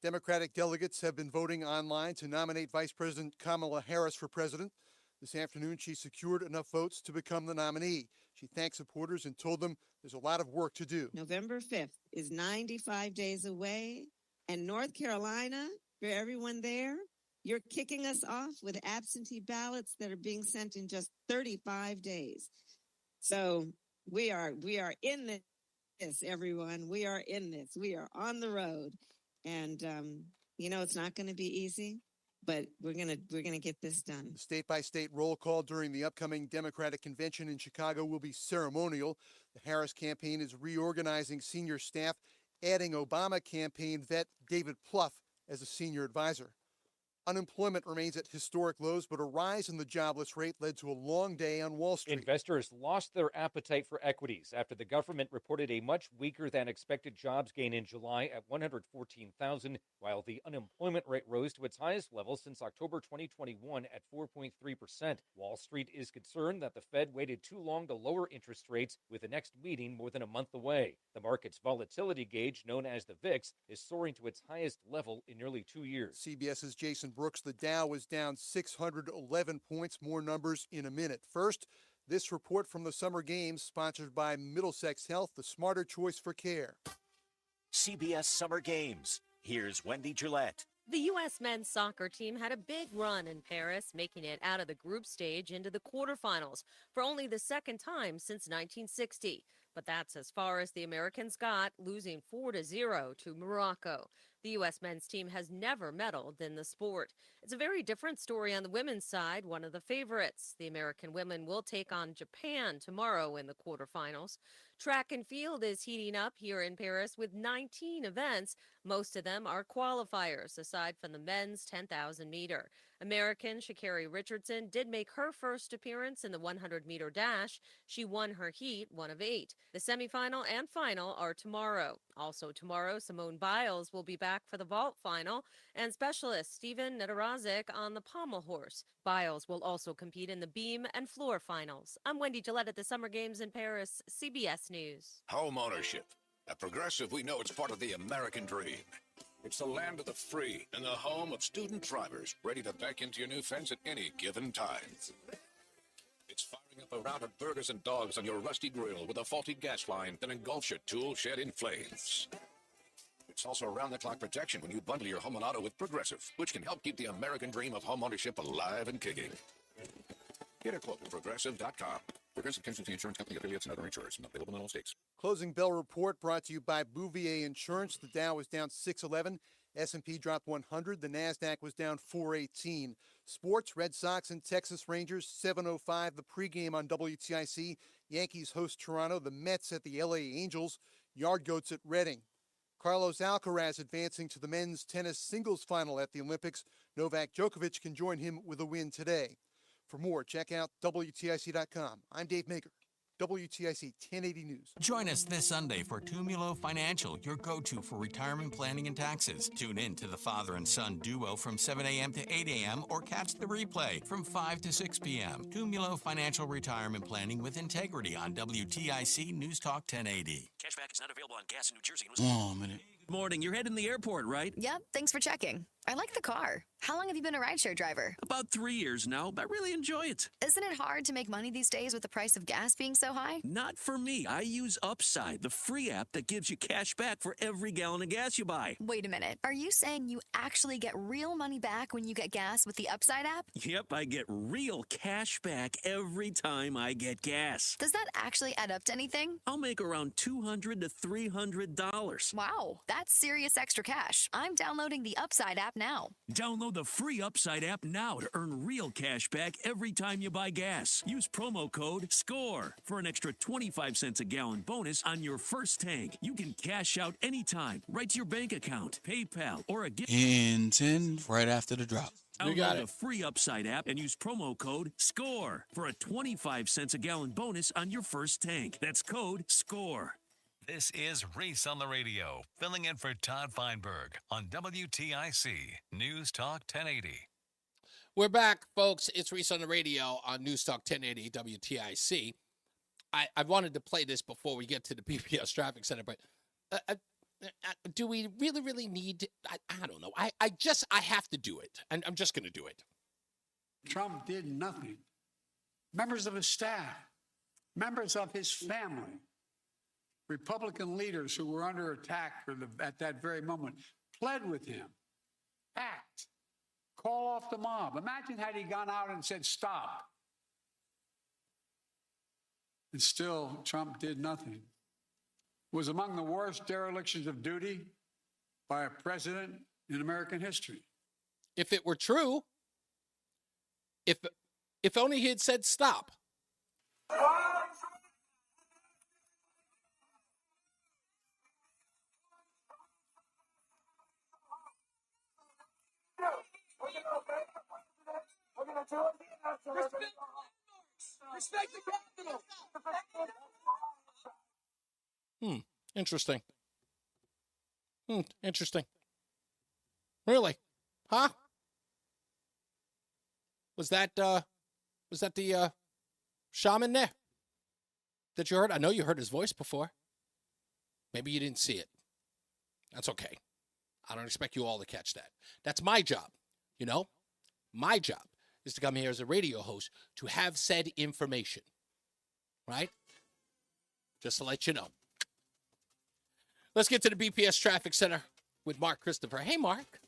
Democratic delegates have been voting online to nominate Vice President Kamala Harris for president. This afternoon, she secured enough votes to become the nominee. She thanked supporters and told them there's a lot of work to do. November 5th is 95 days away. And North Carolina, for everyone there, you're kicking us off with absentee ballots that are being sent in just 35 days. So we are in this, everyone. We are in this. We are on the road. And, it's not going to be easy. But we're gonna get this done. The state-by-state roll call during the upcoming Democratic convention in Chicago will be ceremonial. The Harris campaign is reorganizing senior staff, adding Obama campaign vet David Plouffe as a senior advisor. Unemployment remains at historic lows, but a rise in the jobless rate led to a long day on Wall Street. Investors lost their appetite for equities after the government reported a much weaker than expected jobs gain in July at 114,000, while the unemployment rate rose to its highest level since October 2021 at 4.3%. Wall Street is concerned that the Fed waited too long to lower interest rates, with the next meeting more than a month away. The market's volatility gauge, known as the VIX, is soaring to its highest level in nearly 2 years. CBS's Jason Brooks. The Dow was down 611 points. More numbers in a minute. First, this report from the Summer Games, sponsored by Middlesex Health, the smarter choice for care. CBS Summer Games. Here's Wendy Gillette. The U.S. men's soccer team had a big run in Paris, making it out of the group stage into the quarterfinals for only the second time since 1960. But that's as far as the Americans got, losing 4-0 to Morocco. The U.S. men's team has never medaled in the sport. It's a very different story on the women's side, one of the favorites. The American women will take on Japan tomorrow in the quarterfinals. Track and field is heating up here in Paris with 19 events. Most of them are qualifiers, aside from the men's 10,000 meter. American Sha'Carri Richardson did make her first appearance in the 100-meter dash. She won her heat 1 of 8. The semifinal and final are tomorrow. Also tomorrow, Simone Biles will be back for the vault final, and specialist Steven Nedorozic on the pommel horse. Biles will also compete in the beam and floor finals. I'm Wendy Gillette at the Summer Games in Paris, CBS News. Home ownership. At Progressive, we know it's part of the American dream. It's the land of the free and the home of student drivers ready to back into your new fence at any given time. It's firing up a round of burgers and dogs on your rusty grill with a faulty gas line that engulfs your tool shed in flames. It's also around-the-clock protection when you bundle your home and auto with Progressive, which can help keep the American dream of home ownership alive and kicking. Get a quote at Progressive.com. Progressive Casualty Insurance Company affiliates and other insurers. Not available in all states. Closing bell report brought to you by Bouvier Insurance. The Dow was down 611. S&P dropped 100. The NASDAQ was down 418. Sports, Red Sox and Texas Rangers, 7:05. The pregame on WTIC. Yankees host Toronto. The Mets at the LA Angels. Yard Goats at Reading. Carlos Alcaraz advancing to the men's tennis singles final at the Olympics. Novak Djokovic can join him with a win today. For more, check out WTIC.com. I'm Dave Maker, WTIC 1080 News. Join us this Sunday for Tumulo Financial, your go-to for retirement planning and taxes. Tune in to the father and son duo from 7 a.m. to 8 a.m. or catch the replay from 5 to 6 p.m. Tumulo Financial Retirement Planning with Integrity on WTIC News Talk 1080. Cashback is not available on gas in New Jersey. Oh, a minute. Morning, you're heading to the airport, right? Yep, thanks for checking. I like the car. How long have you been a rideshare driver? About 3 years now, but I really enjoy it. Isn't it hard to make money these days with the price of gas being so high? Not for me. I use Upside, the free app that gives you cash back for every gallon of gas you buy. Wait a minute. Are you saying you actually get real money back when you get gas with the Upside app? Yep, I get real cash back every time I get gas. Does that actually add up to anything? I'll make around $200 to $300. Wow, that's serious extra cash. I'm downloading the Upside app now. Download the free Upside app now to earn real cash back every time you buy gas. Use promo code SCORE for an extra 25 cents a gallon bonus on your first tank. You can cash out anytime, right to your bank account, PayPal, or a gift. In 10, right after the drop. Download the free Upside app and use promo code SCORE for a 25 cents a gallon bonus on your first tank. That's code SCORE. This is Reese on the Radio, filling in for Todd Feinberg on WTIC News Talk 1080. We're back, folks. It's Reese on the Radio on News Talk 1080 WTIC. I wanted to play this before we get to the PPS Traffic Center, but do we really need to, I don't know. I have to do it. And I'm just going to do it. Trump did nothing. Members of his staff, members of his family, Republican leaders who were under attack at that very moment pled with him. Act. Call off the mob. Imagine had he gone out and said, stop. And still, Trump did nothing. It was among the worst derelictions of duty by a president in American history. If it were true, if only he had said stop. Respect the Capitol. Interesting. Interesting. Really? Huh? Was that the shaman there that you heard? I know you heard his voice before. Maybe you didn't see it. That's okay. I don't expect you all to catch that. That's my job. You know, my job is to come here as a radio host to have said information. Right? Just to let you know. Let's get to the BPS Traffic Center with Mark Christopher. Hey, Mark.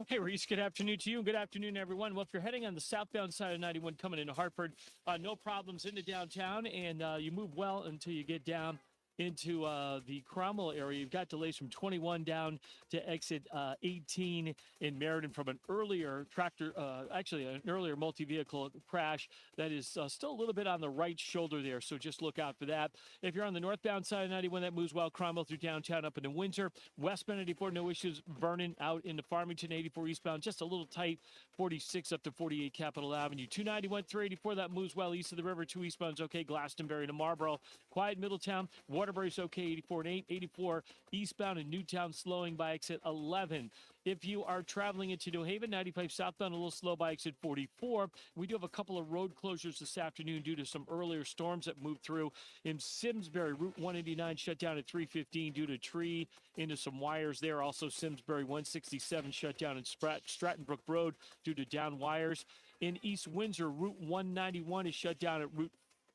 Hey, Reese. Good afternoon to you, and good afternoon, everyone. Well, if you're heading on the southbound side of 91 coming into Hartford, no problems into downtown, and you move well until you get down into the Cromwell area. You've got delays from 21 down to exit 18 in Meriden from an earlier an earlier multi-vehicle crash that is still a little bit on the right shoulder there, so just look out for that. If you're on the northbound side of 91, that moves well. Cromwell through downtown up into Windsor. Westbound 84, no issues. Vernon out into Farmington, 84 eastbound, just a little tight. 46 up to 48 Capitol Avenue. 291 through 84, that moves well east of the river. 2 eastbound's okay. Glastonbury to Marlboro. Quiet Middletown. Waterbury's okay. 84 and 8. 84 eastbound in Newtown slowing by exit 11. If you are traveling into New Haven, 95 southbound a little slow by exit 44. We do have a couple of road closures this afternoon due to some earlier storms that moved through. In Simsbury, Route 189 shut down at 3:15 due to a tree into some wires there. Also, Simsbury 167 shut down in Stratton Brook Road due to down wires. In East Windsor, Route 191 is shut down at Route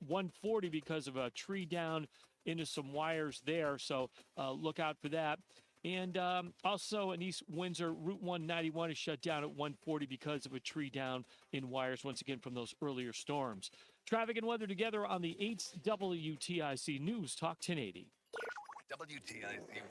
140 because of a tree down into some wires there. So look out for that. And also in East Windsor, Route 191 is shut down at 140 because of a tree down in wires, once again, from those earlier storms. Traffic and weather together on the 8th WTIC News Talk 1080. WTIC.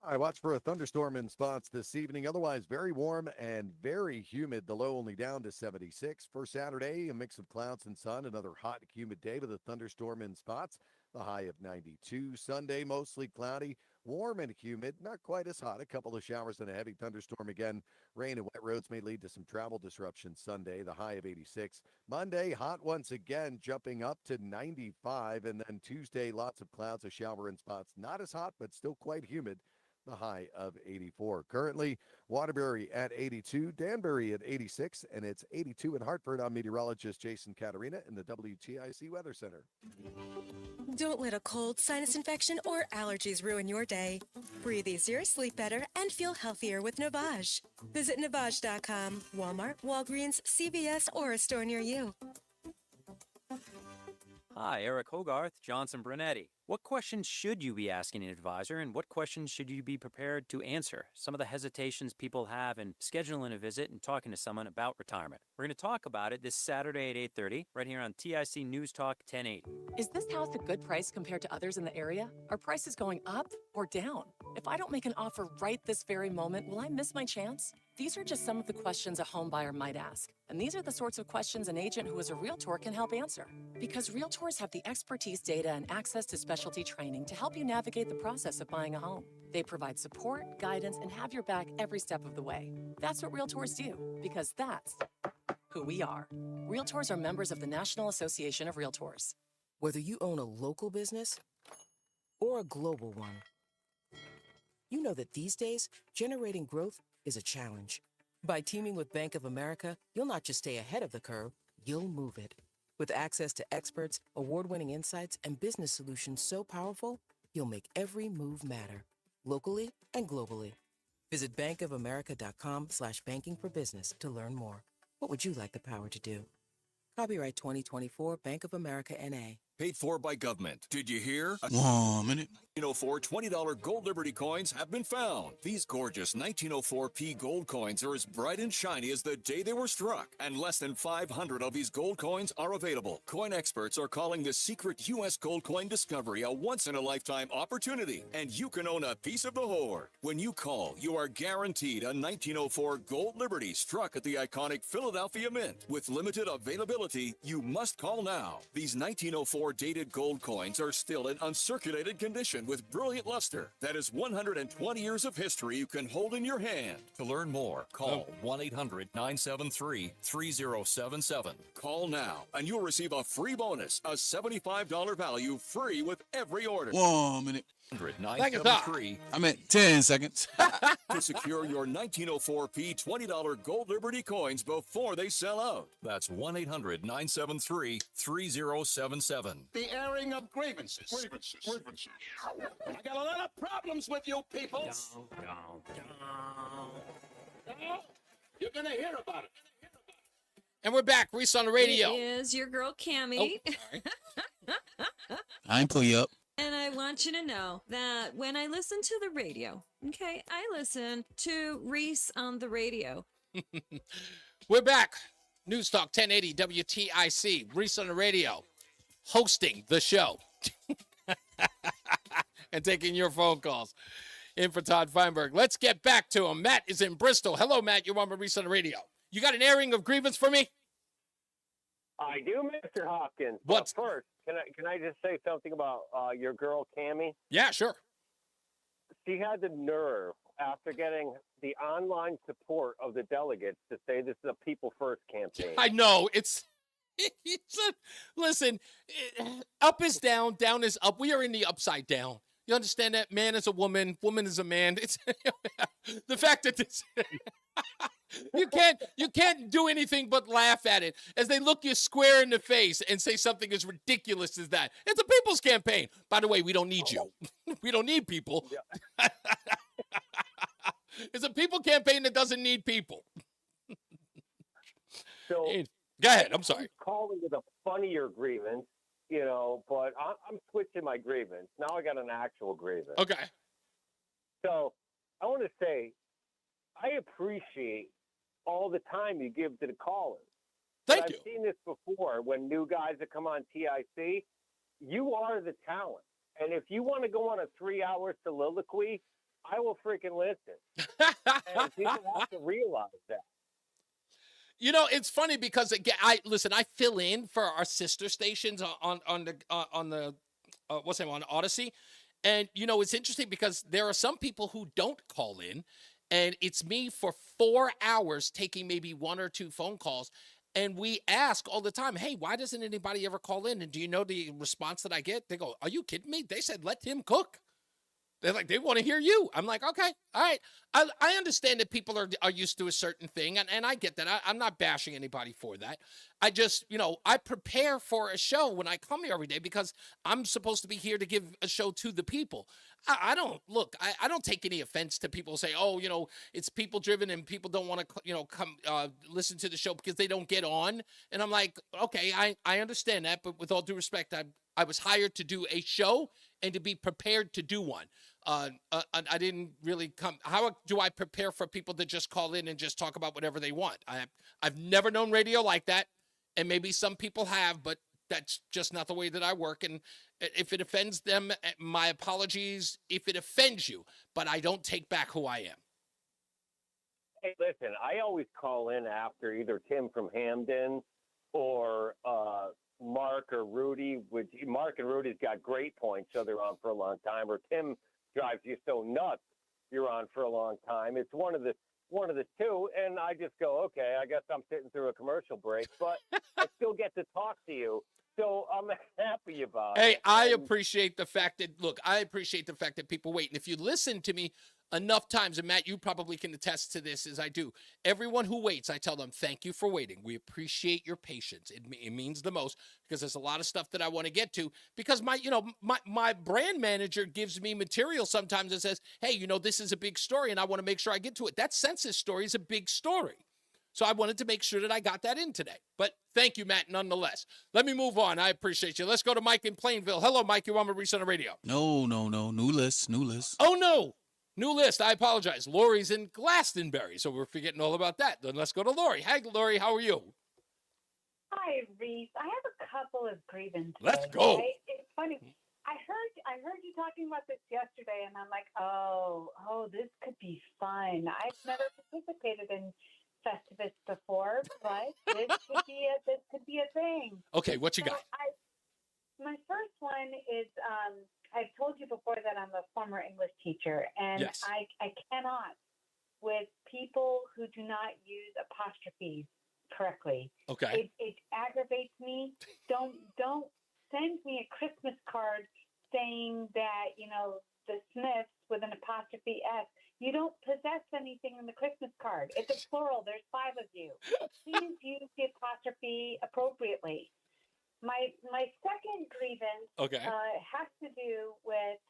I watch for a thunderstorm in spots this evening. Otherwise, very warm and very humid. The low only down to 76. For Saturday, a mix of clouds and sun. Another hot, humid day with a thunderstorm in spots. The high of 92. Sunday, mostly cloudy, warm and humid. Not quite as hot. A couple of showers and a heavy thunderstorm again. Rain and wet roads may lead to some travel disruptions Sunday. The high of 86. Monday, hot once again, jumping up to 95. And then Tuesday, lots of clouds, a shower in spots. Not as hot, but still quite humid. The high of 84. Currently, Waterbury at 82, Danbury at 86, and it's 82 in Hartford. I'm meteorologist Jason Caterina in the WTIC Weather Center. Don't let a cold, sinus infection, or allergies ruin your day. Breathe easier, sleep better, and feel healthier with Navage. Visit Navage.com, Walmart, Walgreens, CVS, or a store near you. Hi, Eric Hogarth, Johnson Brunetti. What questions should you be asking an advisor, and what questions should you be prepared to answer? Some of the hesitations people have in scheduling a visit and talking to someone about retirement. We're going to talk about it this Saturday at 8:30, right here on TIC News Talk 1080. Is this house a good price compared to others in the area? Are prices going up or down? If I don't make an offer right this very moment, will I miss my chance? These are just some of the questions a home buyer might ask. And these are the sorts of questions an agent who is a realtor can help answer. Because realtors have the expertise, data, and access to specialty training to help you navigate the process of buying a home. They provide support, guidance, and have your back every step of the way. That's what realtors do, because that's who we are. Realtors are members of the National Association of Realtors. Whether you own a local business or a global one, you know that these days, generating growth is a challenge. By teaming with Bank of America, you'll not just stay ahead of the curve, you'll move it. With access to experts, award-winning insights, and business solutions so powerful, you'll make every move matter, locally and globally. Visit bankofamerica.com/banking for business to learn more. What would you like the power to do? Copyright 2024 Bank of America N.A. Paid for by government. Did you hear? 1 minute. 1904 $20 Gold Liberty coins have been found. These gorgeous 1904p gold coins are as bright and shiny as the day they were struck, and less than 500 of these gold coins are available. Coin experts are calling this secret U.S. gold coin discovery a once-in-a-lifetime opportunity, and you can own a piece of the hoard. When you call, you are guaranteed a 1904 Gold Liberty struck at the iconic Philadelphia Mint. With limited availability, you must call now. These 1904 dated gold coins are still in uncirculated condition with brilliant luster. That is 120 years of history you can hold in your hand. To learn more, call 1-800-973-3077. Call now, and you'll receive a free bonus, a $75 value free with every order. 1 minute. 973. I'm at 10 seconds. To secure your 1904p $20 Gold Liberty coins before they sell out. That's 1-800-973-3077. The airing of grievances. I got a lot of problems with you people. You're going to hear about it. And we're back. Reese on the radio. It is your girl, Cammie. I ain't pull you up. And I want you to know that when I listen to the radio, okay, I listen to Reese on the radio. We're back. News Talk 1080 WTIC. Reese on the radio. Hosting the show. and taking your phone calls. In for Todd Feinberg. Let's get back to him. Matt is in Bristol. Hello, Matt. You're on Reese on the Radio. You got an airing of grievance for me? I do, Mr. Hopkins. What's But first, can I just say something about your girl, Cammie? Yeah, sure. She had the nerve, after getting the online support of the delegates, to say this is a people first campaign. I know. Listen, up is down, down is up. We are in the upside down. You understand that? Man is a woman, woman is a man. It's the fact that this you can't do anything but laugh at it as they look you square in the face and say something as ridiculous as that. It's a people's campaign. By the way, we don't need you. We don't need people. Yeah. It's a people campaign that doesn't need people. So go ahead. I'm sorry. Calling with a funnier grievance, but I'm switching my grievance. Now I got an actual grievance. Okay. So I want to say I appreciate all the time you give to the callers. Thank you. I've seen this before when new guys that come on TIC. You are the talent. And if you want to go on a 3-hour soliloquy, I will freaking listen. And people have to realize that. It's funny because again, I fill in for our sister stations on the what's the name, on Odyssey, and it's interesting because there are some people who don't call in, and it's me for 4 hours taking maybe 1 or 2 phone calls, and we ask all the time, hey, why doesn't anybody ever call in? And do you know the response that I get? They go, are you kidding me? They said let him cook. They're like, they want to hear you. I'm like, okay, all right. I understand that people are used to a certain thing, and I get that. I'm not bashing anybody for that. I just, I prepare for a show when I come here every day because I'm supposed to be here to give a show to the people. I don't take any offense to people say, oh, it's people driven and people don't want to, come listen to the show because they don't get on. And I'm like, okay, I understand that. But with all due respect, I was hired to do a show and to be prepared to do one. I didn't really come. How do I prepare for people to just call in and just talk about whatever they want? I've never known radio like that, and maybe some people have, but that's just not the way that I work. And if it offends them, my apologies if it offends you, but I don't take back who I am. Hey, listen, I always call in after either Tim from Hamden or Mark or Rudy. Mark and Rudy's got great points, so they're on for a long time. Or Tim drives you so nuts, you're on for a long time. It's one of the two, and I just go, okay, I guess I'm sitting through a commercial break, but I still get to talk to you, so I'm happy about it. Hey, I appreciate the fact that people wait, and if you listen to me enough times, and Matt, you probably can attest to this as I do. Everyone who waits, I tell them, thank you for waiting. We appreciate your patience. It means the most because there's a lot of stuff that I want to get to because my brand manager gives me material sometimes that says, hey, this is a big story and I want to make sure I get to it. That census story is a big story. So I wanted to make sure that I got that in today. But thank you, Matt, nonetheless. Let me move on. I appreciate you. Let's go to Mike in Plainville. Hello, Mike. You're on Reese on the Radio. No. New list. Oh, no. New list. I apologize. Lori's in Glastonbury, so we're forgetting all about that. Then let's go to Lori. Hi, Lori. How are you? Hi, Reese. I have a couple of grievances. Let's go. Right? It's funny. I heard you talking about this yesterday, and I'm like, oh, this could be fun. I've never participated in Festivus before, but this could be a thing. Okay, what you got? My first one is I've told you before that I'm a former English teacher, and yes. I cannot with people who do not use apostrophes correctly. Okay. It aggravates me. Don't send me a Christmas card saying that, the Smiths with an apostrophe S. You don't possess anything in the Christmas card. It's a plural. There's 5 of you. Please use the apostrophe appropriately. My second grievance has to do with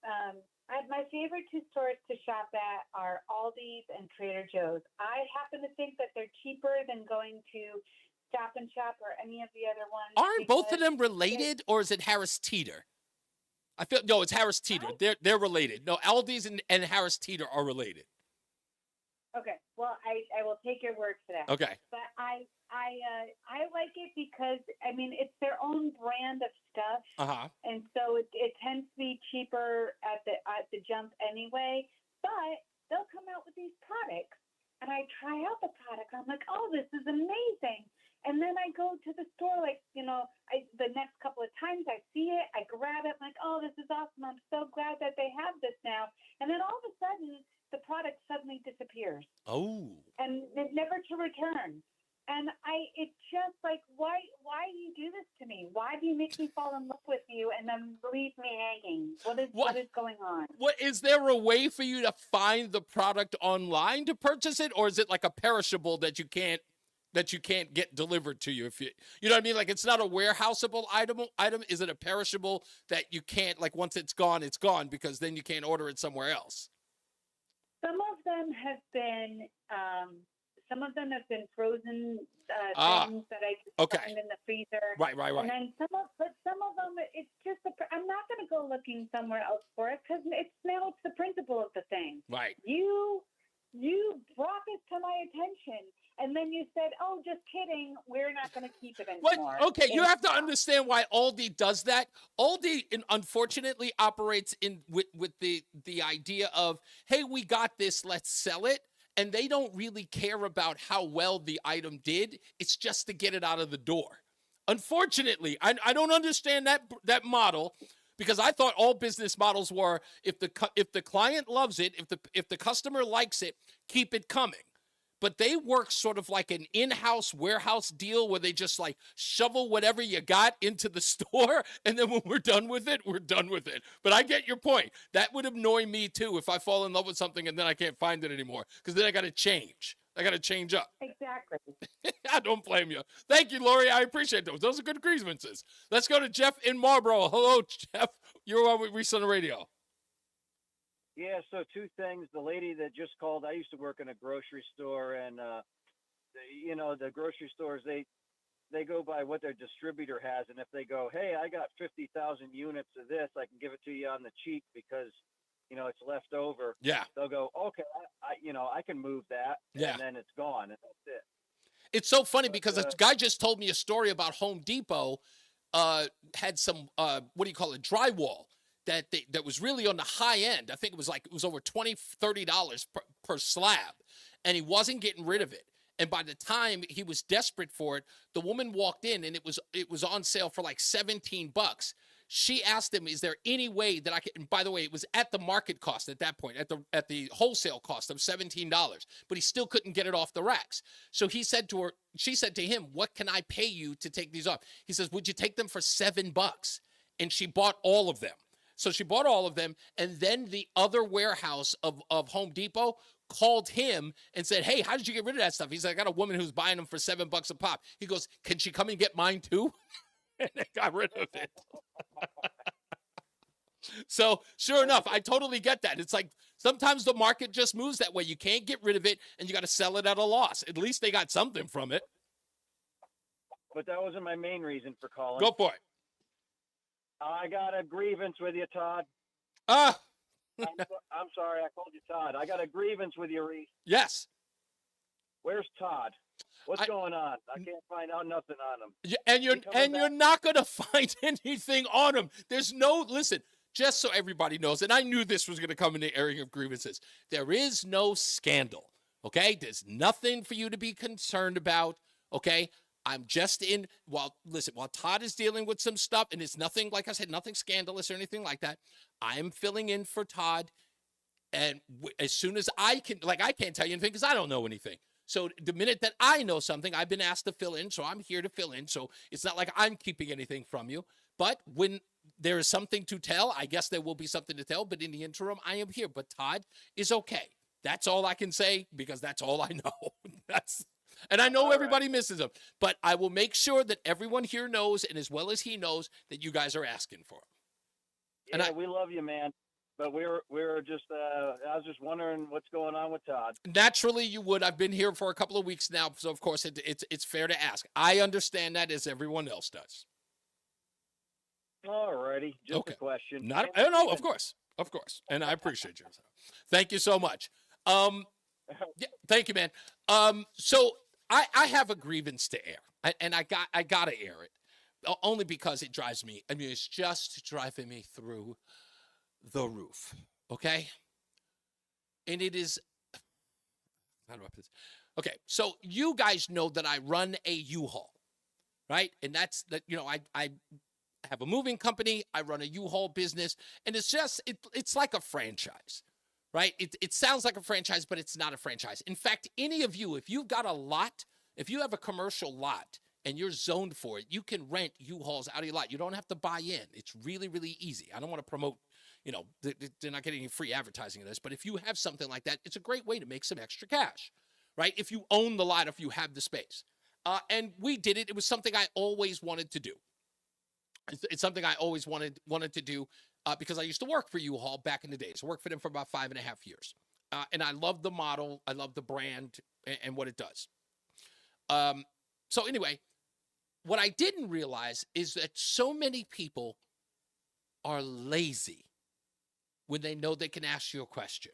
my favorite 2 stores to shop at are Aldi's and Trader Joe's. I happen to think that they're cheaper than going to Stop and Shop or any of the other ones. Aren't both of them related, or is it Harris Teeter? No, it's Harris Teeter. They're related. No, Aldi's and Harris Teeter are related. Okay, well, I will take your word for that. Okay. But I I like it because I mean it's their own brand of stuff, and so it tends to be cheaper at the jump anyway. But they'll come out with these products, and I try out the product. I'm like, oh, this is amazing. And then I go to the store, like, the next couple of times I see it, I grab it, I'm like, oh, this is awesome. I'm so glad that they have this now. And then all of a sudden, the product suddenly disappears. Oh. And it's never to return. And it's just like, why do you do this to me? Why do you make me fall in love with you and then leave me hanging? What is going on? What is there a way for you to find the product online to purchase it, or is it like a perishable that you can't get delivered to you? If you know what I mean? Like it's not a warehouseable item. Is it a perishable that you can't, like once it's gone because then you can't order it somewhere else? Some of them have been frozen things that I just find in the freezer. Right. And then some of them, it's just I'm not going to go looking somewhere else for it because it's the principle of the thing. Right. You brought this to my attention. And then you said, "Oh, just kidding. We're not going to keep it anymore." What? Okay, you have to understand why Aldi does that. Aldi, unfortunately, operates with the idea of, "Hey, we got this. Let's sell it," and they don't really care about how well the item did. It's just to get it out of the door. Unfortunately, I don't understand that model. Because I thought all business models were if the client loves it, if the customer likes it, keep it coming. But they work sort of like an in-house warehouse deal where they just like shovel whatever you got into the store. And then when we're done with it, we're done with it. But I get your point. That would annoy me too if I fall in love with something and then I can't find it anymore. Because then I got to change. I got to change up. Exactly. I don't blame you. Thank you, Lori. I appreciate those. Those are good grievances. Let's go to Jeff in Marlboro. Hello, Jeff. You're on with Reese on the Radio. Yeah, so two things. The lady that just called, I used to work in a grocery store, and the grocery stores, they go by what their distributor has, and if they go, hey, I got 50,000 units of this, I can give it to you on the cheap because it's left over. Yeah. They'll go, okay, I can move that, and then it's gone, and that's it. It's so funny because a guy just told me a story about Home Depot had some drywall that was really on the high end. I think it was over $20, $30 per slab, and he wasn't getting rid of it. And by the time he was desperate for it, the woman walked in and it was on sale for like $17. She asked him, "Is there any way that I can?" And by the way, it was at the market cost at that point, at the wholesale cost of $17, but he still couldn't get it off the racks. So she said to him, "What can I pay you to take these off?" He says, "Would you take them for $7?" And she bought all of them. So she bought all of them, and then the other warehouse of Home Depot called him and said, "Hey, how did you get rid of that stuff?" He's like, "I got a woman who's buying them for $7 a pop." He goes, "Can she come and get mine too?" And they got rid of it. So sure enough, I totally get that. It's like sometimes the market just moves that way. You can't get rid of it, and you got to sell it at a loss. At least they got something from it. But that wasn't my main reason for calling. Go for it. I got a grievance with you, Todd. I'm sorry, I called you Todd. I got a grievance with you, Reese. Yes. Where's Todd? What's going on? I can't find out nothing on him. Yeah, you're not going to find anything on him. Listen, just so everybody knows, and I knew this was going to come in the area of grievances. There is no scandal, okay? There's nothing for you to be concerned about, okay? I'm just while Todd is dealing with some stuff, and it's nothing, like I said, nothing scandalous or anything like that. I'm filling in for Todd, and as soon as I can't tell you anything because I don't know anything. So the minute that I know something, I've been asked to fill in, so I'm here to fill in. So it's not like I'm keeping anything from you. But when there is something to tell, I guess there will be something to tell. But in the interim, I am here. But Todd is okay. That's all I can say because that's all I know. And I know everybody misses him. But I will make sure that everyone here knows, and as well as he knows, that you guys are asking for him. Yeah, we love you, man. But we were just I was just wondering what's going on with Todd. Naturally, you would. I've been here for a couple of weeks now, so of course it's fair to ask. I understand that as everyone else does. All righty, just a question. No, of course, and I appreciate you. Thank you so much. Yeah, thank you, man. So I have a grievance to air, and I got to air it, only because it drives me. I mean, it's just driving me through the roof. Okay, and it is. How do I put this? Okay, so you guys know that I run a U-Haul, right? And that's that. You know, I have a moving company. I run a U-Haul business, and it's like a franchise. Right? It sounds like a franchise, but it's not a franchise. In fact, any of you, if you've got a lot, if you have a commercial lot and you're zoned for it, you can rent U-Hauls out of your lot. You don't have to buy in. It's really, really easy. I don't want to promote, they're not getting any free advertising in this, but if you have something like that, it's a great way to make some extra cash, right? If you own the lot, if you have the space. And we did it. It was something I always wanted to do. It's something I always wanted to do. Because I used to work for U-Haul back in the days. I worked for them for about 5.5 years. And I love the model. I love the brand and what it does. So anyway, what I didn't realize is that so many people are lazy when they know they can ask you a question.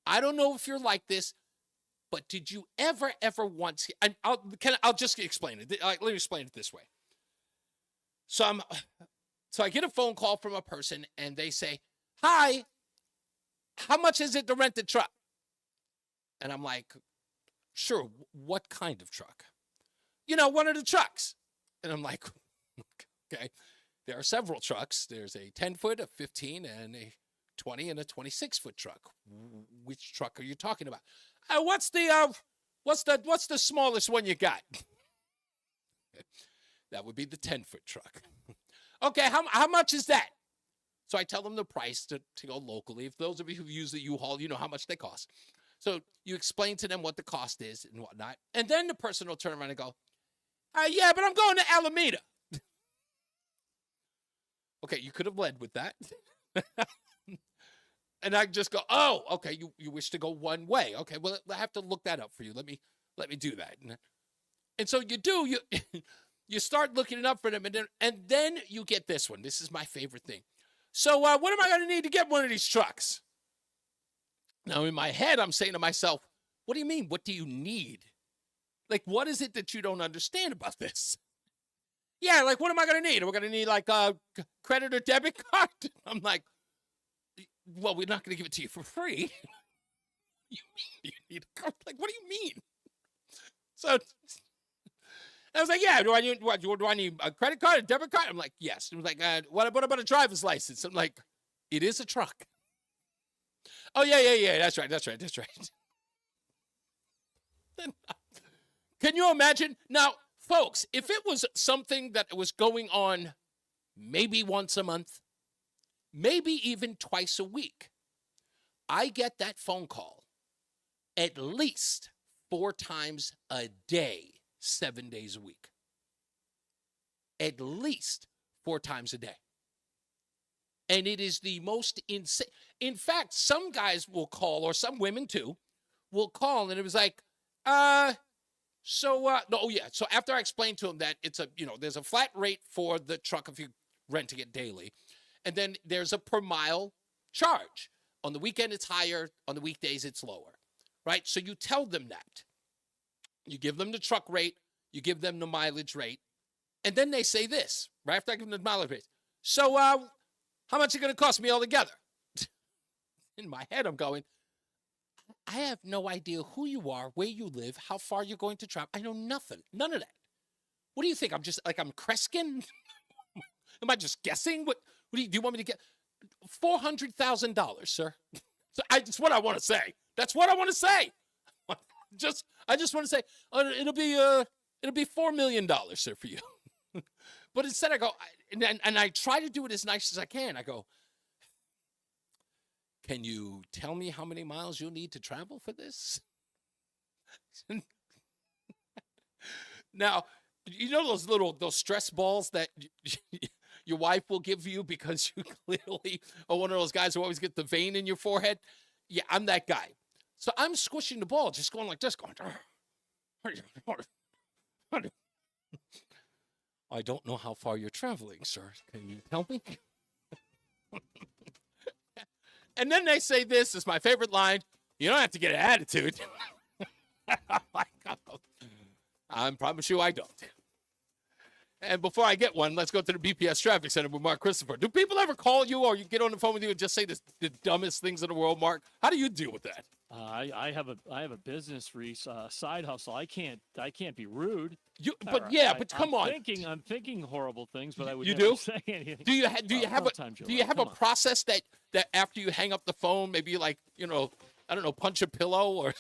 I don't know if you're like this, but did you ever once, and I'll just explain it. Let me explain it this way. So I get a phone call from a person and they say, "Hi, how much is it to rent the truck?" And I'm like, "Sure, what kind of truck?" "One of the trucks." And I'm like, "Okay, there are several trucks. There's a 10-foot, a 15, and a 20, and a 26-foot truck. Which truck are you talking about?" What's the smallest one you got?" That would be the 10-foot truck. "Okay, how much is that?" So I tell them the price to go locally. If those of you who use the U-Haul, you know how much they cost. So you explain to them what the cost is and whatnot. And then the person will turn around and go, "Yeah, but I'm going to Alameda." Okay, you could have led with that. And I just go, "Oh, okay, you wish to go one way. Okay, well, I have to look that up for you. Let me do that." And so you do, you start looking it up for them, and then you get this one. This is my favorite thing. "So what am I going to need to get one of these trucks?" Now, in my head, I'm saying to myself, what do you mean? What do you need? Like, what is it that you don't understand about this? "Yeah, like, what am I going to need? We're going to need, like, a credit or debit card?" I'm like, "Well, we're not going to give it to you for free." You need a card? Like, what do you mean? So I was like, "Yeah, do I need a credit card, a debit card?" I'm like, "Yes." It was like, what about a driver's license?" I'm like, "It is a truck." "Oh, yeah, that's right. Can you imagine? Now, folks, if it was something that was going on maybe once a month, maybe even twice a week, I get that phone call at least 4 times a day. 7 days a week. At least 4 times a day. And it is the most insane. In fact, some guys will call, or some women too, will call, and it was like, So after I explained to them that it's there's a flat rate for the truck if you're renting it daily, and then there's a per mile charge. On the weekend, it's higher. On the weekdays, it's lower, right? So you tell them that. You give them the truck rate, you give them the mileage rate, and then they say this, right after I give them the mileage rate. "So how much is it going to cost me altogether?" In my head, I'm going, I have no idea who you are, where you live, how far you're going to travel. I know nothing, none of that. What do you think? I'm Kreskin? Am I just guessing? What do you want me to get? $400,000, sir. So that's what I want to say. That's what I want to say. I just want to say it'll be $4 million, sir, for you. But instead I go, and I try to do it as nice as I can. I go, "Can you tell me how many miles you'll need to travel for this?" Now, you know those stress balls that your wife will give you because you clearly are one of those guys who always get the vein in your forehead? Yeah, I'm that guy. So I'm squishing the ball, just going like this, going, "I don't know how far you're traveling, sir. Can you tell me?" And then they say this is my favorite line. "You don't have to get an attitude." I'm like, I promise you I don't. And before I get one, let's go to the BPS Traffic Center with Mark Christopher. Do people ever call you or you get on the phone with you and just say the dumbest things in the world, Mark? How do you deal with that? I have a business, Reese, side hustle. I can't be rude. But come on. I'm thinking horrible things, but I would you never do? say anything. Do you have a process that after you hang up the phone, maybe like, I don't know, punch a pillow or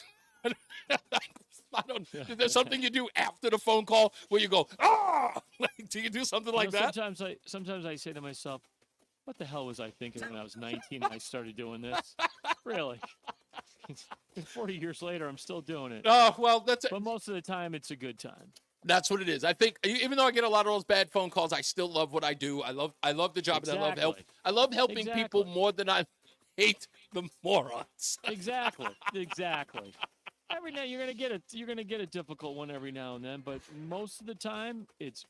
is there something you do after the phone call where you go, do you do something like that? Sometimes I say to myself, what the hell was I thinking when I was 19 and I started doing this? Really? 40 years later, I'm still doing it. Oh, well, but most of the time, it's a good time. That's what it is. I think even though I get a lot of those bad phone calls, I still love what I do. I love the job, and I love helping people more than I hate the morons. Exactly. Every now you're gonna get a difficult one every now and then, but most of the time it's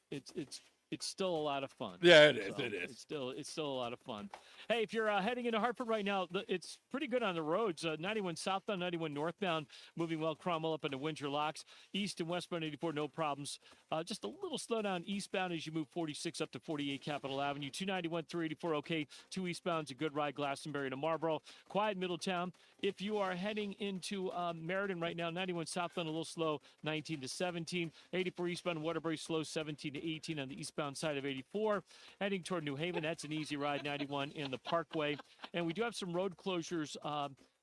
still a lot of fun. Yeah, it is. It is. It's still a lot of fun. Hey, if you're heading into Hartford right now, it's pretty good on the roads. 91 southbound, 91 northbound, moving well. Cromwell up into Windsor Locks. East and westbound 84, no problems. Just a little slowdown eastbound as you move 46 up to 48 Capitol Avenue. 291, 384, okay. 2 eastbound's a good ride, Glastonbury to Marlboro. Quiet Middletown. If you are heading into Meriden right now, 91 southbound a little slow, 19 to 17. 84 eastbound Waterbury slow, 17 to 18 on the eastbound side of 84. Heading toward New Haven, that's an easy ride, 91 in the Parkway. And we do have some road closures,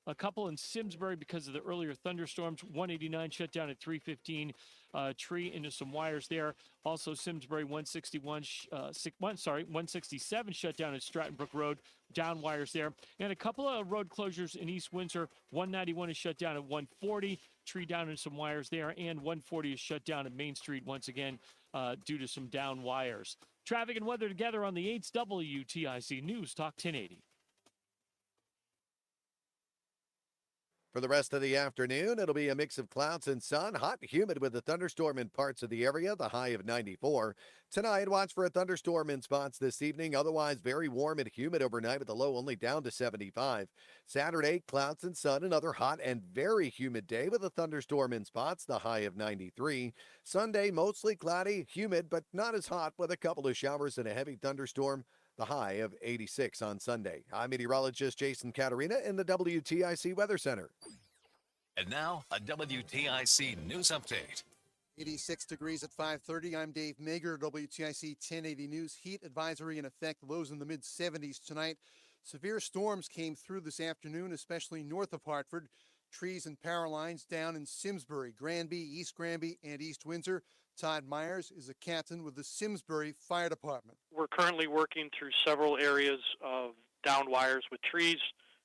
a couple in Simsbury because of the earlier thunderstorms. 189 shut down at 315. Tree into some wires there. Also, Simsbury 167 shut down at Stratton Brook Road. Down wires there. And a couple of road closures in East Windsor. 191 is shut down at 140. Tree down in some wires there. And 140 is shut down at Main Street once again due to some down wires. Traffic and weather together on the 8th WTIC News Talk 1080. For the rest of the afternoon, it'll be a mix of clouds and sun, hot and humid with a thunderstorm in parts of the area, the high of 94. Tonight, watch for a thunderstorm in spots this evening, otherwise very warm and humid overnight with the low only down to 75. Saturday, clouds and sun, another hot and very humid day with a thunderstorm in spots, the high of 93. Sunday, mostly cloudy, humid, but not as hot with a couple of showers and a heavy thunderstorm. The high of 86 on Sunday. I'm meteorologist Jason Caterina in the WTIC Weather Center. And now, a WTIC news update. 86 degrees at 5:30. I'm Dave Mager, WTIC 1080 News. Heat advisory in effect, lows in the mid-70s tonight. Severe storms came through this afternoon, especially north of Hartford. Trees and power lines down in Simsbury, Granby, East Granby, and East Windsor. Todd Myers is a captain with the Simsbury Fire Department. We're currently working through several areas of downed wires with trees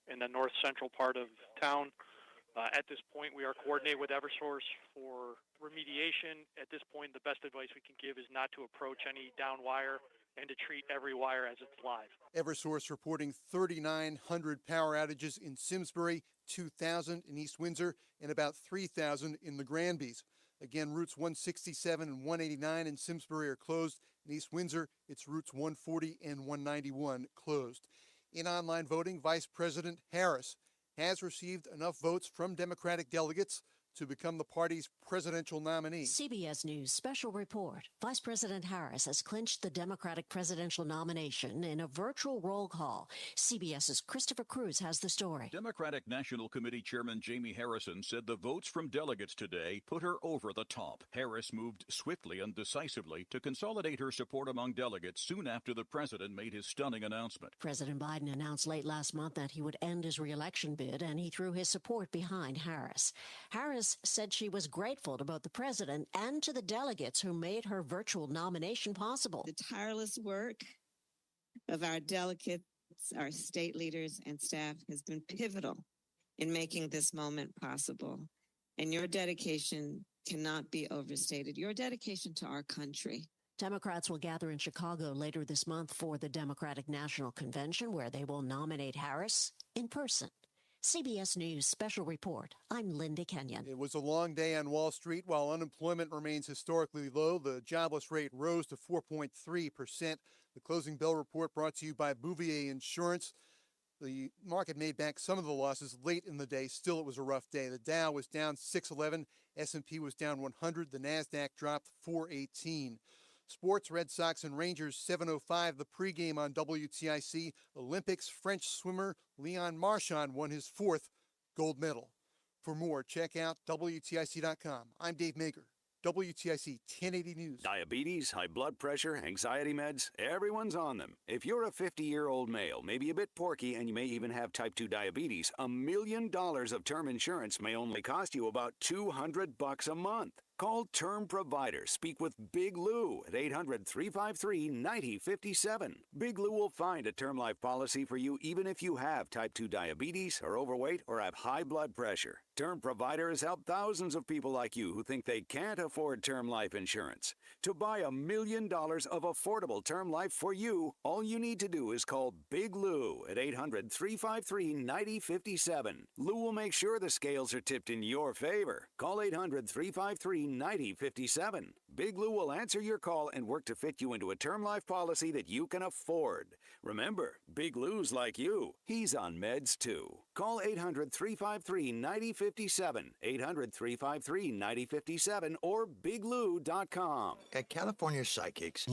in the north central part of town. At this point, we are coordinating with Eversource for remediation. At this point, the best advice we can give is not to approach any down wire and to treat every wire as it's live. Eversource reporting 3,900 power outages in Simsbury, 2,000 in East Windsor, and about 3,000 in the Granbys. Again, routes 167 and 189 in Simsbury are closed. In East Windsor, it's routes 140 and 191 closed. In online voting, Vice President Harris has received enough votes from Democratic delegates to become the party's presidential nominee. CBS News special report. Vice President Harris has clinched the Democratic presidential nomination in a virtual roll call. CBS's Christopher Cruz has the story. Democratic National Committee Chairman Jamie Harrison said the votes from delegates today put her over the top. Harris moved swiftly and decisively to consolidate her support among delegates soon after the president made his stunning announcement. President Biden announced late last month that he would end his re-election bid, and he threw his support behind Harris. Harris said she was grateful to both the president and to the delegates who made her virtual nomination possible. The tireless work of our delegates, our state leaders and staff has been pivotal in making this moment possible. And your dedication cannot be overstated. Your dedication to our country. Democrats will gather in Chicago later this month for the Democratic National Convention, where they will nominate Harris in person. CBS News Special Report. I'm Linda Kenyon. It was a long day on Wall Street. While unemployment remains historically low, the jobless rate rose to 4.3%. The closing bell report brought to you by Bouvier Insurance. The market made back some of the losses late in the day. Still, it was a rough day. The Dow was down 611. S&P was down 100. The NASDAQ dropped 418. Sports, Red Sox and Rangers, 7:05. The pregame on WTIC. Olympics French swimmer Leon Marchand won his 4th gold medal. For more, check out WTIC.com. I'm Dave Mager. WTIC 1080 News. Diabetes, high blood pressure, anxiety meds, everyone's on them. If you're a 50-year-old male, maybe a bit porky, and you may even have type 2 diabetes, $1 million of term insurance may only cost you about $200 a month. Call Term Provider. Speak with Big Lou at 800-353-9057. Big Lou will find a term life policy for you even if you have type 2 diabetes, are overweight, or have high blood pressure. Term Provider has helped thousands of people like you who think they can't afford term life insurance. To buy $1 million of affordable term life for you, all you need to do is call Big Lou at 800-353-9057. Lou will make sure the scales are tipped in your favor. Call 800-353-9057. Big Lou will answer your call and work to fit you into a term life policy that you can afford. Remember, Big Lou's like you. He's on meds too. Call 800-353-9057, 800-353-9057, or biglou.com. At California Psychics,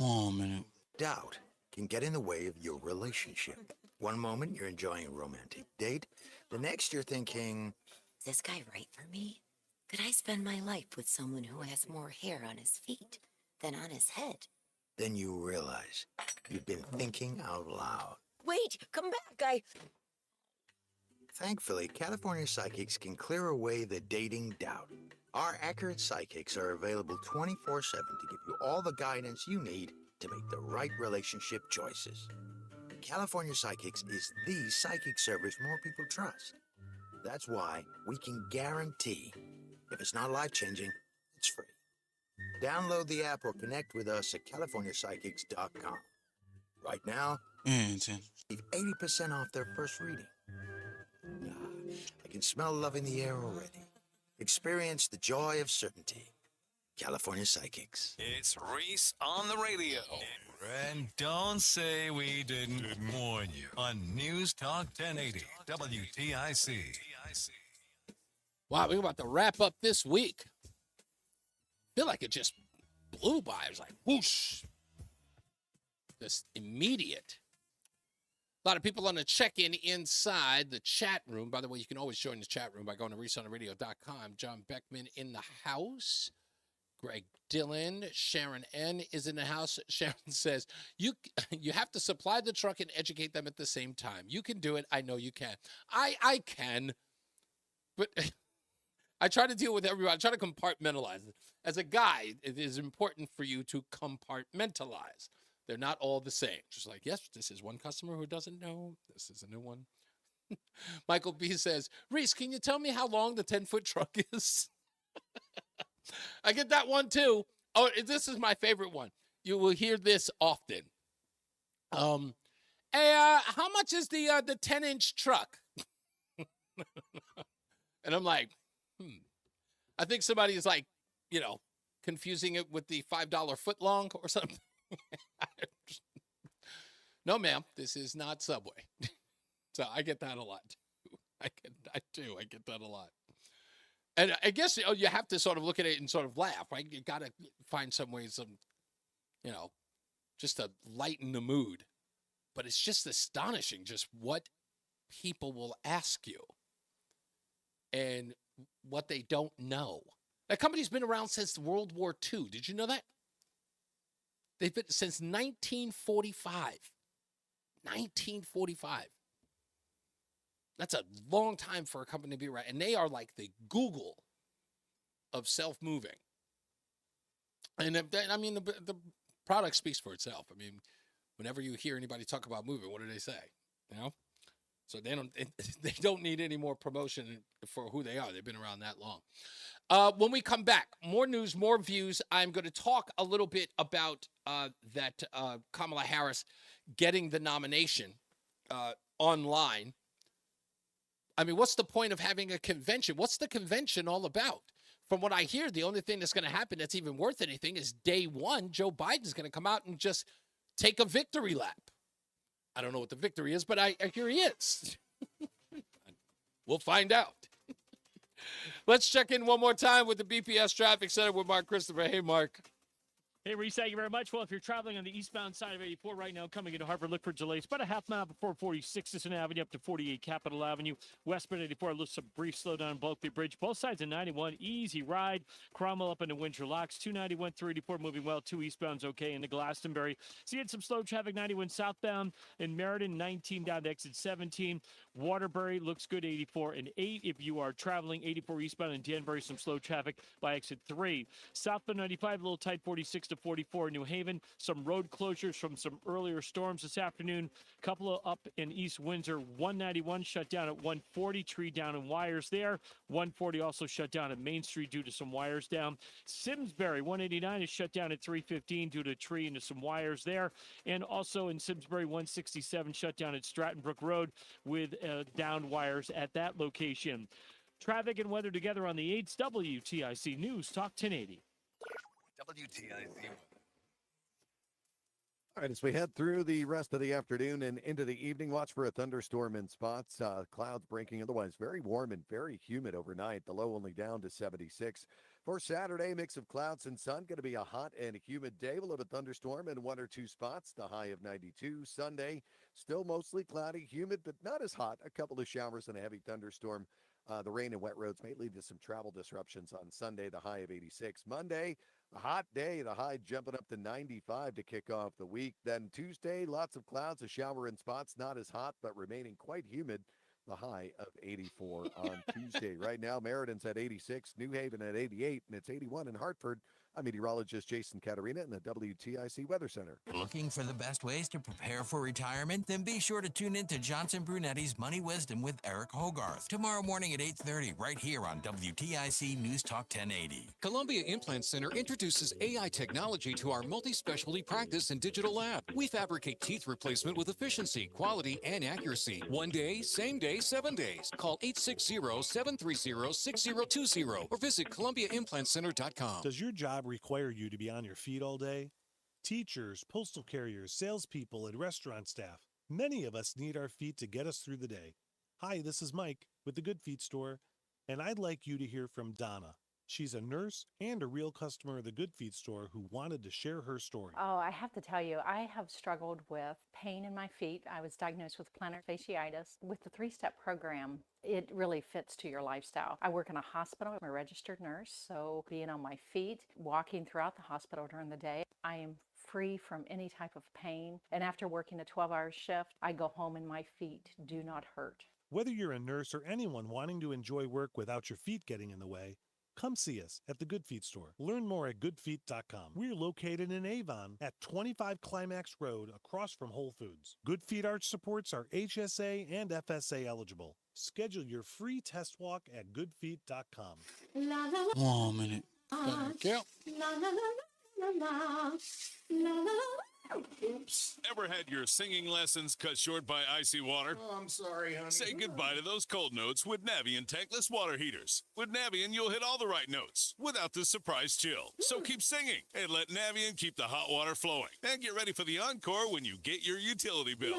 doubt can get in the way of your relationship. One moment you're enjoying a romantic date, the next you're thinking, is this guy right for me? Could I spend my life with someone who has more hair on his feet than on his head? then you realize you've been thinking out loud. Wait, come back, Thankfully, California Psychics can clear away the dating doubt. Our accurate psychics are available 24/7 to give you all the guidance you need to make the right relationship choices. California Psychics is the psychic service more people trust. That's why we can guarantee if it's not life-changing, it's free. Download the app or connect with us at CaliforniaPsychics.com. Right now, receive 80% off their first reading. I can smell love in the air already. Experience the joy of certainty. California Psychics. It's Reese on the radio. And don't say we didn't warn you on NewsTalk 1080 WTIC. Wow, we're about to wrap up this week. Feel like it just blew by. It was like whoosh. Just immediate. A lot of people on the check-in inside the chat room. By the way, you can always join the chat room by going to ReeseOnTheRadio.com. John Beckman in the house. Greg Dillon. Sharon N. is in the house. Sharon says, you have to supply the truck and educate them at the same time. You can do it. I know you can. I can. But I try to deal with everyone. I try to compartmentalize it. As a guy, it is important for you to compartmentalize. They're not all the same. Just like, yes, this is one customer who doesn't know. This is a new one. Michael B says, Reese, can you tell me how long the 10-foot truck is? I get that one too. Oh, this is my favorite one. You will hear this often. Hey, how much is the 10-inch truck? And I'm like, I think somebody is like, confusing it with the $5 foot long or something. No, ma'am, this is not Subway. So I get that a lot too. I get that a lot. And I guess you have to sort of look at it and sort of laugh, right? You got to find some ways of, just to lighten the mood. But it's just astonishing just what people will ask you and what they don't know. That company's been around since World War II. Did you know that? They've been since 1945. 1945. That's a long time for a company to be around. And they are like the Google of self-moving. And I mean, the product speaks for itself. I mean, whenever you hear anybody talk about moving, what do they say? So they don't need any more promotion for who they are. They've been around that long. When we come back, more news, more views. I'm going to talk a little bit about that Kamala Harris getting the nomination online. I mean, what's the point of having a convention? What's the convention all about? From what I hear, the only thing that's going to happen that's even worth anything is day one, Joe Biden's going to come out and just take a victory lap. I don't know what the victory is, but I hear he is. We'll find out. Let's check in one more time with the BPS Traffic Center with Mark Christopher. Hey, Mark. Hey, Reese, thank you very much. Well, if you're traveling on the eastbound side of 84 right now, coming into Hartford, look for delays. About a half mile before 46 Avenue up to 48 Capitol Avenue. Westbound 84, look some brief slowdown on Bulkley Bridge. Both sides of 91, easy ride. Cromwell up into Windsor Locks. 291 through 84 moving well. 2 eastbound's okay into Glastonbury. Seeing some slow traffic, 91 southbound in Meriden, 19 down to exit 17. Waterbury looks good, 84 and 8. If you are traveling 84 eastbound in Danbury, some slow traffic by exit 3. Southbound 95, a little tight, 46 to 44 in New Haven. Some road closures from some earlier storms this afternoon. Couple of up in East Windsor. 191 shut down at 140. Tree down and wires there. 140 also shut down at Main Street due to some wires down. Simsbury 189 is shut down at 315 due to a tree and some wires there. And also in Simsbury 167 shut down at Stratton Brook Road with downed wires at that location. Traffic and weather together on the 8th. WTIC News Talk 1080. WTIC. All right, as we head through the rest of the afternoon and into the evening, watch for a thunderstorm in spots. Clouds breaking, otherwise very warm and very humid overnight. The low only down to 76. For Saturday, mix of clouds and sun. Going to be a hot and humid day. We'll have a thunderstorm in 1 or 2 spots. The high of 92. Sunday, still mostly cloudy, humid, but not as hot. A couple of showers and a heavy thunderstorm. The rain and wet roads may lead to some travel disruptions on Sunday, the high of 86. Monday, a hot day, the high jumping up to 95 to kick off the week. Then Tuesday, lots of clouds, a shower in spots, not as hot, but remaining quite humid. The high of 84 on Tuesday. Right now, Meriden's at 86, New Haven at 88, and it's 81 in Hartford. I'm meteorologist Jason Caterina in the WTIC Weather Center. Looking for the best ways to prepare for retirement? Then be sure to tune in to Johnson Brunetti's Money Wisdom with Eric Hogarth tomorrow morning at 8:30 right here on WTIC News Talk 1080. Columbia Implant Center introduces AI technology to our multi-specialty practice and digital lab. We fabricate teeth replacement with efficiency, quality, and accuracy. 1 day, same day, 7 days. Call 860-730-6020 or visit ColumbiaImplantCenter.com. Does your job require you to be on your feet all day? Teachers, postal carriers, salespeople, and restaurant staff. Many of us need our feet to get us through the day. Hi, this is Mike with the Good Feet Store, and I'd like you to hear from Donna. She's a nurse and a real customer of the Good Feet Store who wanted to share her story. Oh, I have to tell you, I have struggled with pain in my feet. I was diagnosed with plantar fasciitis. With the 3-step program, it really fits to your lifestyle. I work in a hospital. I'm a registered nurse, so being on my feet, walking throughout the hospital during the day, I am free from any type of pain. And after working a 12-hour shift, I go home and my feet do not hurt. Whether you're a nurse or anyone wanting to enjoy work without your feet getting in the way, come see us at the Good Feet Store. Learn more at goodfeet.com. We're located in Avon at 25 Climax Road across from Whole Foods. Good Feet Arch supports are HSA and FSA eligible. Schedule your free test walk at goodfeet.com. 1 minute. Thank you. Oops. Ever had your singing lessons cut short by icy water? Oh, I'm sorry, honey. Say goodbye to those cold notes with Navien tankless water heaters. With Navien, you'll hit all the right notes without the surprise chill. So keep singing and let Navien keep the hot water flowing. And get ready for the encore when you get your utility bill.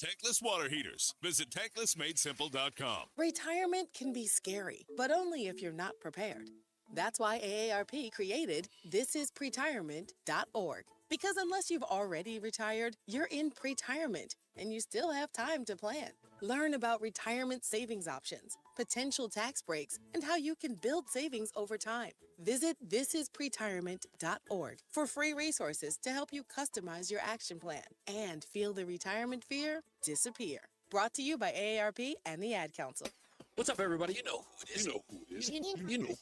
Tankless water heaters. Visit tanklessmadesimple.com. Retirement can be scary, but only if you're not prepared. That's why AARP created thisispretirement.org. Because unless you've already retired, you're in pretirement, and you still have time to plan. Learn about retirement savings options, potential tax breaks, and how you can build savings over time. Visit thisispretirement.org for free resources to help you customize your action plan and feel the retirement fear disappear. Brought to you by AARP and the Ad Council. What's up, everybody? You know who it is. You know who it is.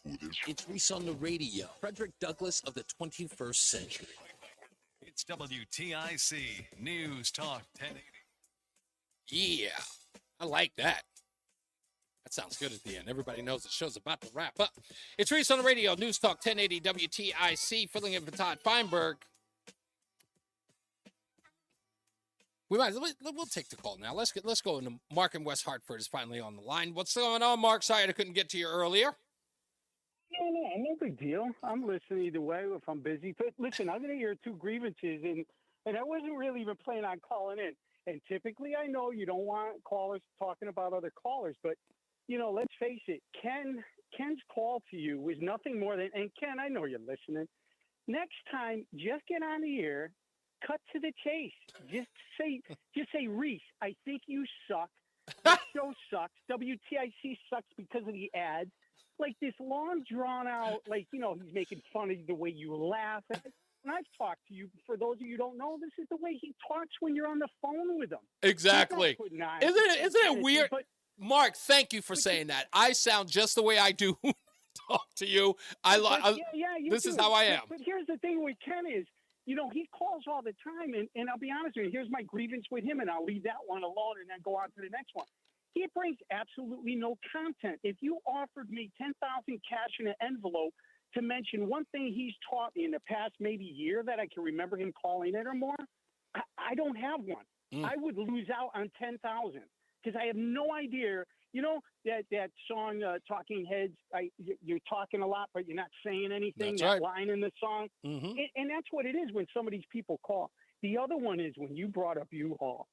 It's Reese on the Radio. Frederick Douglass of the 21st century. It's WTIC News Talk 1080. Yeah, I like that. That sounds good at the end. Everybody knows the show's about to wrap up. It's Reese on the Radio. News Talk 1080 WTIC. Filling in for Todd Feinberg. We'll take the call now. Let's go. And Mark in West Hartford is finally on the line. What's going on, Mark? Sorry I couldn't get to you earlier. No big deal. I'm listening either way if I'm busy. But listen, I'm going to hear 2 grievances, and and I wasn't really even planning on calling in. And typically, I know you don't want callers talking about other callers, but let's face it, Ken's call to you was nothing more than, and Ken, I know you're listening. Next time, just get on the air, cut to the chase. Just say, Reese, I think you suck. The show sucks. WTIC sucks because of the ads. Like this long, drawn out, he's making fun of the way you laugh. And I've talked to you. For those of you who don't know, this is the way he talks when you're on the phone with him. Exactly. Isn't it weird? Mark, thank you for saying that. I sound just the way I do talk to you. This is how I am. But here's the thing with Ken is, he calls all the time, and I'll be honest with you, here's my grievance with him, and I'll leave that one alone and then go on to the next one. He brings absolutely no content. If you offered me $10,000 cash in an envelope to mention one thing he's taught me in the past maybe year that I can remember him calling it or more, I don't have one. I would lose out on 10,000 because I have no idea. That song, Talking Heads, you're talking a lot, but you're not saying anything. That's that right. line in the song. Mm-hmm. And that's what it is when some of these people call. The other one is when you brought up U-Haul.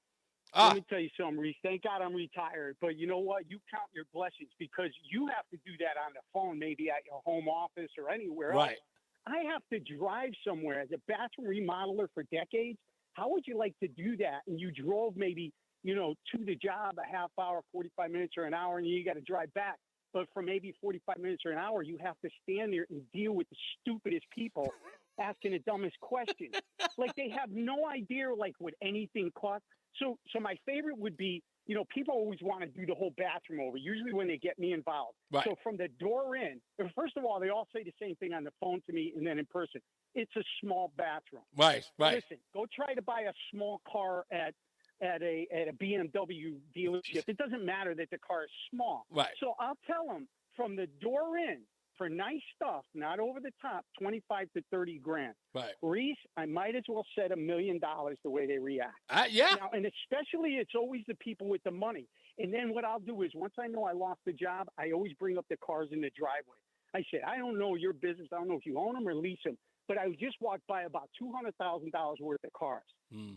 Let me tell you something, Reese. Thank God I'm retired. But you know what? You count your blessings because you have to do that on the phone, maybe at your home office or anywhere else. Right. I have to drive somewhere as a bathroom remodeler for decades. How would you like to do that? And you drove maybe, to the job a half hour, 45 minutes or an hour, and you got to drive back. But for maybe 45 minutes or an hour, you have to stand there and deal with the stupidest people asking the dumbest questions. They have no idea, what anything costs. So my favorite would be, people always want to do the whole bathroom over, usually when they get me involved. Right. So from the door in, first of all, they all say the same thing on the phone to me and then in person. It's a small bathroom. Right. Listen, go try to buy a small car at a BMW dealership. It doesn't matter that the car is small. Right. So I'll tell them from the door in, for nice stuff, not over the top, 25 to 30 grand. Right. Reese, I might as well set $1 million the way they react. Yeah. Now, and especially it's always the people with the money. And then what I'll do is once I know I lost the job, I always bring up the cars in the driveway. I said, I don't know your business. I don't know if you own them or lease them, but I just walked by about $200,000 worth of cars.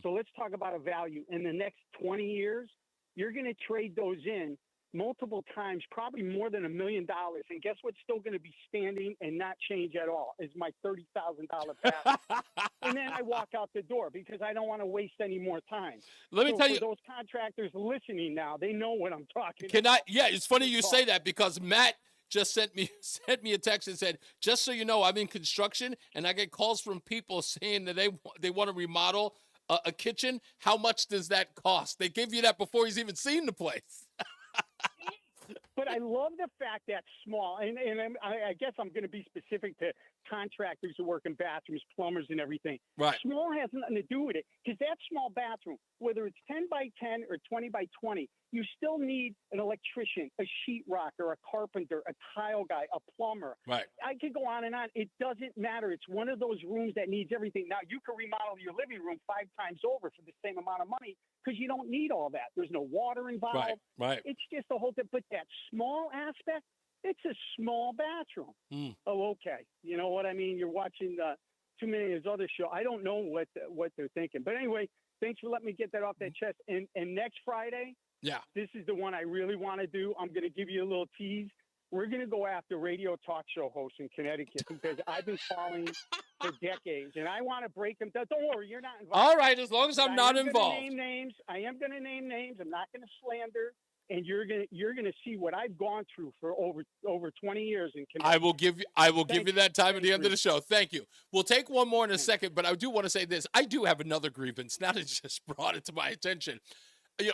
So let's talk about a value. In the next 20 years, you're going to trade those in multiple times, probably more than $1 million. And guess what's still going to be standing and not change at all is my $30,000 pass. And then I walk out the door because I don't want to waste any more time. Let me tell you, those contractors listening now, they know what I'm talking about. Yeah, it's funny you say that because Matt just sent me a text and said, just so you know, I'm in construction and I get calls from people saying that they want to remodel a kitchen. How much does that cost? They give you that before he's even seen the place. But I love the fact that small, and I guess I'm going to be specific to contractors who work in bathrooms, plumbers, and everything. Right. Small has nothing to do with it because that small bathroom, whether it's 10 by 10 or 20 by 20, you still need an electrician, a sheetrocker, a carpenter, a tile guy, a plumber. Right. I could go on and on. It doesn't matter. It's one of those rooms that needs everything. Now, you can remodel your living room 5 times over for the same amount of money because you don't need all that. There's no water involved. Right. It's just a whole thing. But that small aspect, it's a small bathroom. Oh, okay. You know what I mean? You're watching too many of his other show. I don't know what they're thinking. But anyway, thanks for letting me get that off that chest. And next Friday, this is the one I really want to do. I'm going to give you a little tease. We're going to go after radio talk show hosts in Connecticut because I've been calling for decades, and I want to break them down. Don't worry, you're not involved. All right, as long as I'm not involved. I am going to name names. I'm not going to slander. And you're gonna see what I've gone through for over 20 years in Connecticut. I will give you that time at the end of the show. Thank you. We'll take one more in a second, but I do want to say this. I do have another grievance. Now that just brought it to my attention.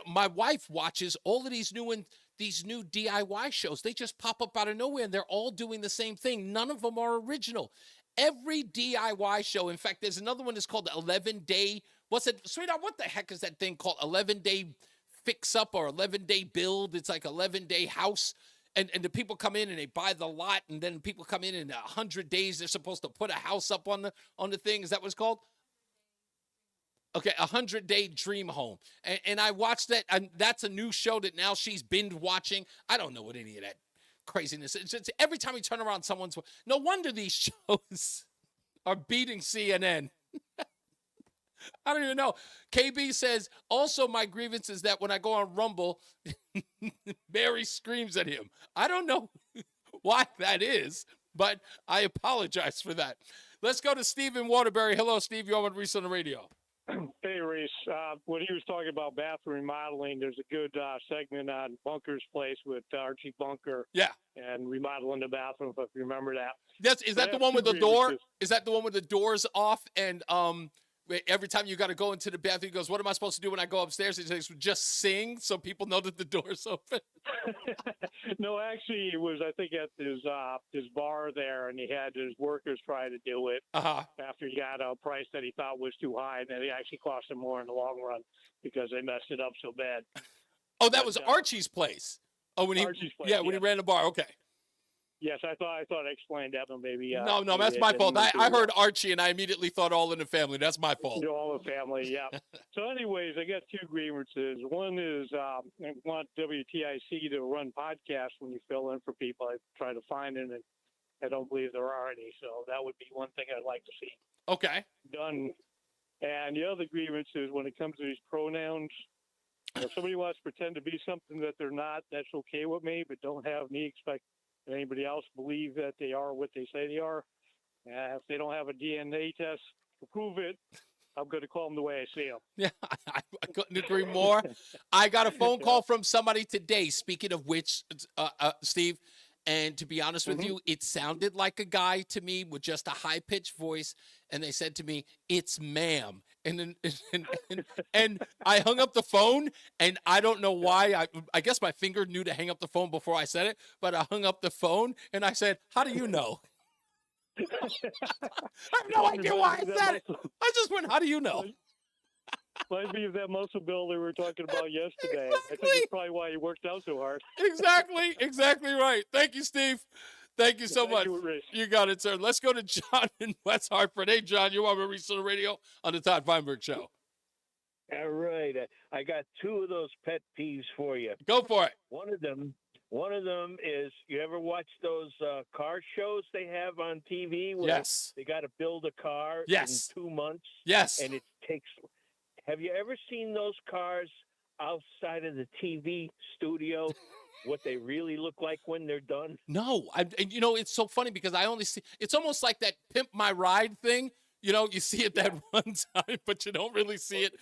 My wife watches all of these new DIY shows. They just pop up out of nowhere, and they're all doing the same thing. None of them are original. Every DIY show, in fact, there's another one that's called 11-Day. What's it, sweetheart? What the heck is that thing called? 11-Day Fix Up or 11-Day Build. It's like 11-Day House. And the people come in and they buy the lot, and then people come in 100 days they're supposed to put a house up on the thing. Is that what it's called? Okay, 100-Day Dream Home. And I watched that, and that's a new show that now she's binge watching. I don't know what any of that craziness is. It's every time we turn around, someone's... No wonder these shows are beating CNN. I don't even know. KB says, also my grievance is that when I go on Rumble, Mary screams at him. I don't know why that is, but I apologize for that. Let's go to Steve in Waterbury. Hello, Steve. You're on Reese on the Radio. Hey, Reese. When he was talking about bathroom remodeling, there's a good segment on Bunker's Place with Archie Bunker. Yeah. And remodeling the bathroom, if you remember that. Is that the one with the door? Is that the one with the doors off? And every time you got to go into the bathroom, he goes, what am I supposed to do when I go upstairs? He says, just sing so people know that the door's open. No, actually, it was, I think, at his bar there, and he had his workers try to do it after he got a price that he thought was too high, and then it actually cost him more in the long run because they messed it up so bad. Oh, that was Archie's place. Oh, Archie's place, when he ran the bar. Okay. Yes, I thought I explained that, but maybe. No, that's my fault. I heard Archie, and I immediately thought All in the Family. That's my fault. All in the Family, yeah. So, anyways, I got two grievances. One is I want WTIC to run podcasts when you fill in for people. I try to find it, and I don't believe there are any. So that would be one thing I'd like to see. Okay. Done. And the other grievance is when it comes to these pronouns. If somebody wants to pretend to be something that they're not, that's okay with me, but don't have me expect anybody else believe that they are what they say they are. If they don't have a DNA test to prove it, I'm going to call them the way I see them. Yeah, I couldn't agree more. I got a phone call from somebody today, speaking of which, Steve, and to be honest with you, it sounded like a guy to me with just a high-pitched voice, and they said to me, it's ma'am. And I hung up the phone, and I don't know why. I guess my finger knew to hang up the phone before I said it, but I hung up the phone, and I said, how do you know? I have no idea why I said it. I just went, how do you know? Reminds me of that muscle builder we were talking about yesterday. Exactly. I think that's probably why he worked out so hard. Exactly right. Thank you, Steve. Thank you so much. You got it, sir. Let's go to John in West Hartford. Hey, John, you're on Reese on the Radio on the Todd Feinberg Show. All right. I got two of those pet peeves for you. Go for it. One of them is, you ever watch those car shows they have on TV? Where Yes. They got to build a car Yes. in 2 months. Yes. And it takes. Have you ever seen those cars outside of the TV studio? What they really look like when they're done? No, and it's so funny because I only see. It's almost like that "Pimp My Ride" thing. You see it that one time, but you don't really see it.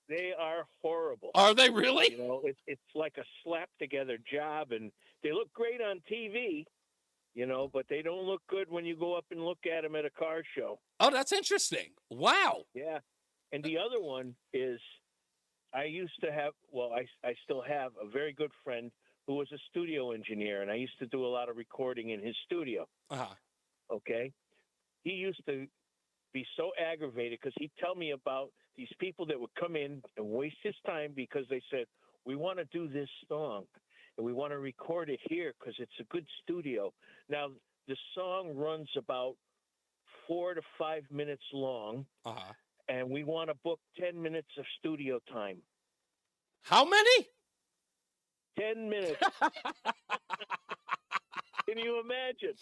They are horrible. Are they really? It's like a slap together job, and they look great on TV. But they don't look good when you go up and look at them at a car show. Oh, that's interesting. Wow. Yeah. And the other one is, I used to have, I still have a very good friend who was a studio engineer, and I used to do a lot of recording in his studio. Okay? He used to be so aggravated because he'd tell me about these people that would come in and waste his time because they said, we want to do this song, and we want to record it here because it's a good studio. Now, the song runs about 4 to 5 minutes long, and we want to book 10 minutes of studio time. How many? 10 minutes. Can you imagine?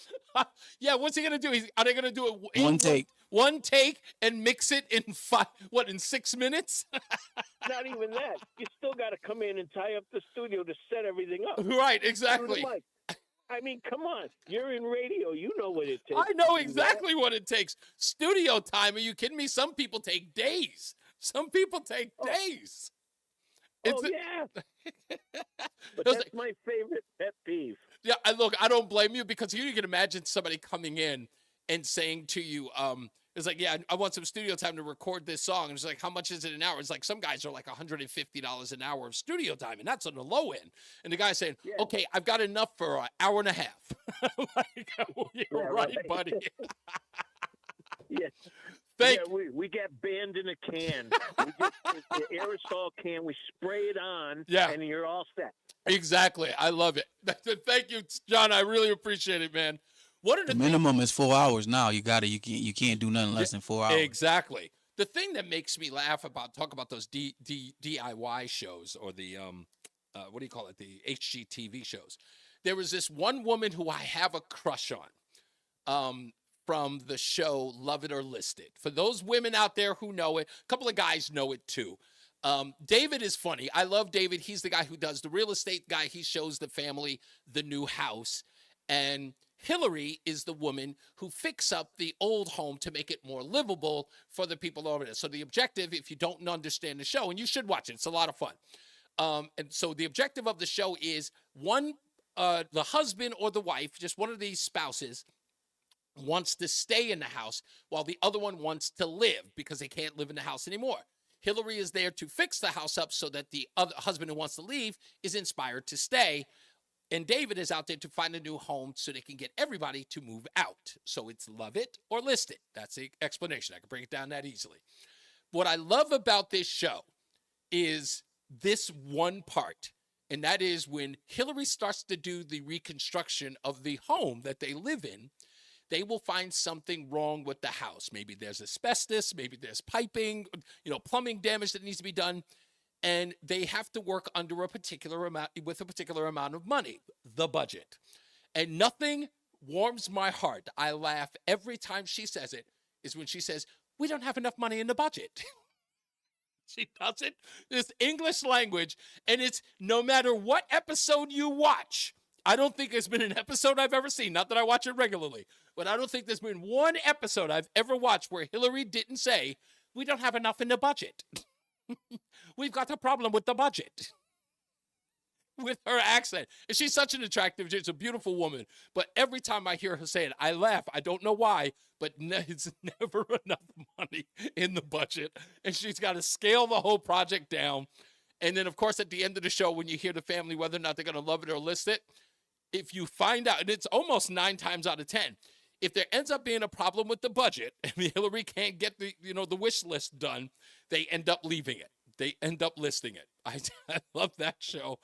Yeah, what's he going to do? Are they going to do it One take. One take and mix it in 6 minutes? Not even that. You still got to come in and tie up the studio to set everything up. Right, exactly. I mean, come on. You're in radio. You know what it takes. I know exactly what it takes. Studio time. Are you kidding me? Some people take days. Some people take days. Yeah. But that's my favorite pet peeve. Yeah, look, I don't blame you because you can imagine somebody coming in and saying to you, it's like, yeah, I want some studio time to record this song. And it's like, how much is it an hour? It's like some guys are like $150 an hour of studio time, and that's on the low end. And the guy's saying, okay, I've got enough for an hour and a half. Like, you're right, buddy. Yes. We get banned in a can. We get the aerosol can. We spray it on, and you're all set. Exactly. I love it. Thank you, John. I really appreciate it, man. The minimum is 4 hours now. You can't do nothing less than 4 hours. Exactly. The thing that makes me laugh talk about those DIY shows or the what do you call it? The HGTV shows. There was this one woman who I have a crush on. from the show Love It or List It. For those women out there who know it, a couple of guys know it too. David is funny. I love David. He's the guy who does the real estate guy. He shows the family the new house. And Hillary is the woman who fixes up the old home to make it more livable for the people over there. So the objective, if you don't understand the show, and you should watch it, it's a lot of fun. And so the objective of the show is the husband or the wife, just one of these spouses, wants to stay in the house while the other one wants to live because they can't live in the house anymore. Hillary is there to fix the house up so that the other husband who wants to leave is inspired to stay. And David is out there to find a new home so they can get everybody to move out. So it's Love It or List It. That's the explanation. I can break it down that easily. What I love about this show is this one part, and that is when Hillary starts to do the reconstruction of the home that they live in, they will find something wrong with the house. Maybe there's asbestos, maybe there's piping, plumbing damage that needs to be done. And they have to work under a particular amount, with a particular amount of money, the budget. And nothing warms my heart. I laugh every time she says it, is when she says, we don't have enough money in the budget. She does it, this English language, and it's no matter what episode you watch. I don't think there's been an episode I've ever seen, not that I watch it regularly, but I don't think there's been one episode I've ever watched where Hillary didn't say, we don't have enough in the budget. We've got a problem with the budget. With her accent. And she's such an attractive, she's a beautiful woman. But every time I hear her say it, I laugh. I don't know why, but it's never enough money in the budget. And she's got to scale the whole project down. And then, of course, at the end of the show, when you hear the family, whether or not they're going to love it or list it, if you find out, and it's almost 9 times out of 10, if there ends up being a problem with the budget and Hillary can't get the wish list done, they end up leaving it. They end up listing it. I love that show.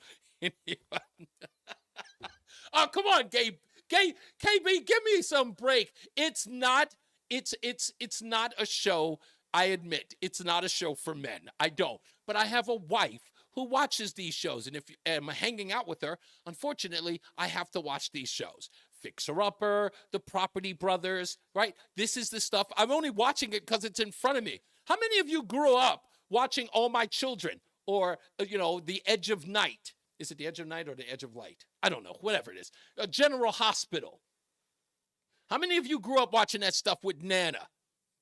Oh, come on, Gabe. KB, give me some break. It's not a show. I admit it's not a show for men. I don't. But I have a wife who watches these shows. And if I'm hanging out with her, unfortunately, I have to watch these shows. Fixer Upper, The Property Brothers, right? This is the stuff. I'm only watching it because it's in front of me. How many of you grew up watching All My Children or, The Edge of Night? Is it The Edge of Night or The Edge of Light? I don't know, whatever it is. General Hospital. How many of you grew up watching that stuff with Nana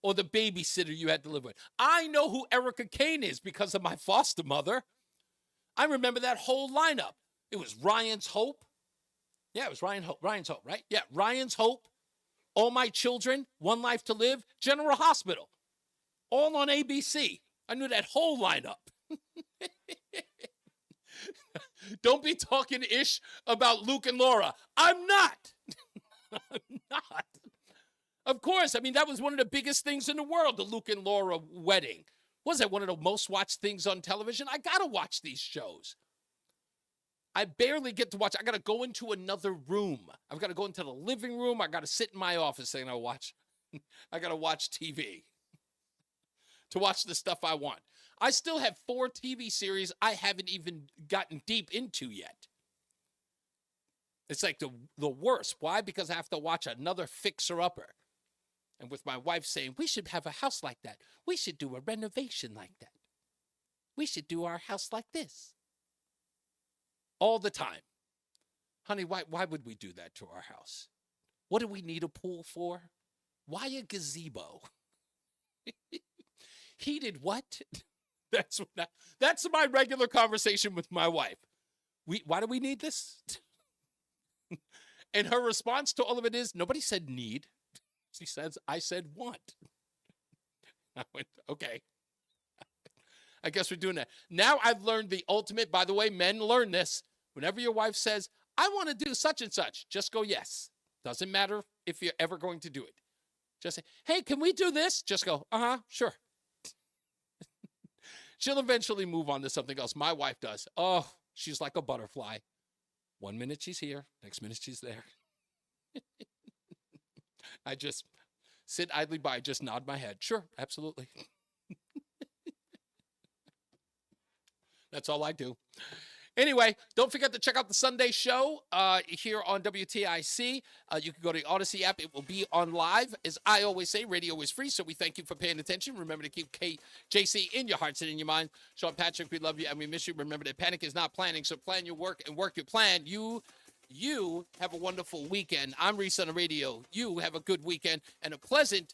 or the babysitter you had to live with? I know who Erica Kane is because of my foster mother. I remember that whole lineup. It was Ryan's Hope. Yeah, it was Ryan's Hope, right? Yeah, Ryan's Hope, All My Children, One Life to Live, General Hospital. All on ABC. I knew that whole lineup. Don't be talking ish about Luke and Laura. I'm not. I'm not. Of course. I mean, that was one of the biggest things in the world, the Luke and Laura wedding. Was that one of the most watched things on television? I got to watch these shows. I barely get to watch. I got to go into another room. I've got to go into the living room. I got to sit in my office and I got to watch TV to watch the stuff I want. I still have 4 TV series I haven't even gotten deep into yet. It's like the worst. Why? Because I have to watch another fixer-upper. And with my wife saying, we should have a house like that. We should do a renovation like that. We should do our house like this. All the time. Honey, why would we do that to our house? What do we need a pool for? Why a gazebo? Heated what? That's my regular conversation with my wife. Why do we need this? And her response to all of it is, nobody said need. She says, I said want. I went, okay. I guess we're doing that. Now I've learned the ultimate, by the way, men learn this. Whenever your wife says, I want to do such and such, just go yes. Doesn't matter if you're ever going to do it. Just say, hey, can we do this? Just go, sure. She'll eventually move on to something else. My wife does. Oh, she's like a butterfly. 1 minute she's here, next minute she's there. I just sit idly by, just nod my head. Sure, absolutely. That's all I do. Anyway, don't forget to check out the Sunday show here on WTIC. You can go to the Odyssey app. It will be on live. As I always say, radio is free, so we thank you for paying attention. Remember to keep KJC in your hearts and in your mind. Sean Patrick, we love you and we miss you. Remember that panic is not planning, so plan your work and work your plan. You have a wonderful weekend. I'm Reese on the radio. You have a good weekend and a pleasant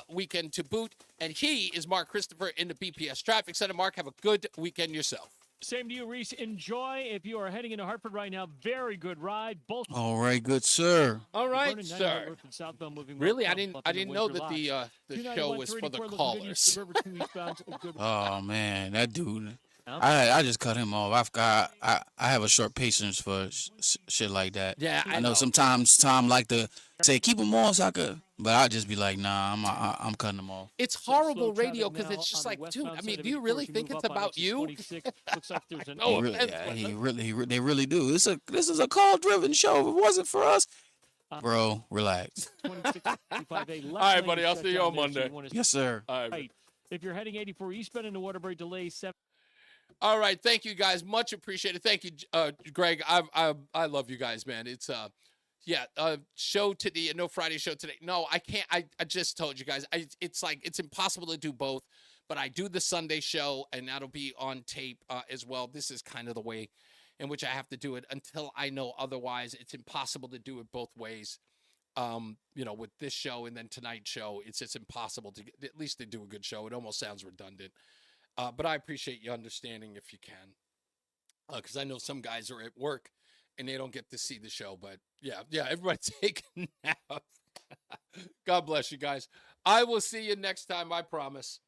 weekend to boot. And he is Mark Christopher in the BPS Traffic Center. Mark, have a good weekend yourself. Same to you, Reese. Enjoy. If you are heading into Hartford right now, very good ride. Both. All right, good sir. All right, sir. Really, I didn't know that the show was for the callers. Oh man, that dude. I just cut him off. I have a short patience for shit like that. Yeah, I know sometimes Tom like to say keep him on so I could, but I just be like, nah, I'm cutting him off. It's horrible radio because it's just like, dude. I mean, do you really think it's about you? They really do. This is a call-driven show. If it wasn't for us, bro, relax. All right, buddy. I'll see you on Monday. Yes, sir. All right. If you're heading 84 eastbound into Waterbury, delays 7. All right, thank you guys, much appreciated. Thank you, Greg. I love you guys, man. It's show today, no Friday show today. No, I can't. I just told you guys. It's impossible to do both. But I do the Sunday show, and that'll be on tape as well. This is kind of the way in which I have to do it until I know otherwise. It's impossible to do it both ways. With this show and then tonight's show, it's impossible to at least to do a good show. It almost sounds redundant. But I appreciate you understanding if you can, because I know some guys are at work and they don't get to see the show. But yeah, everybody take a nap. God bless you guys. I will see you next time, I promise.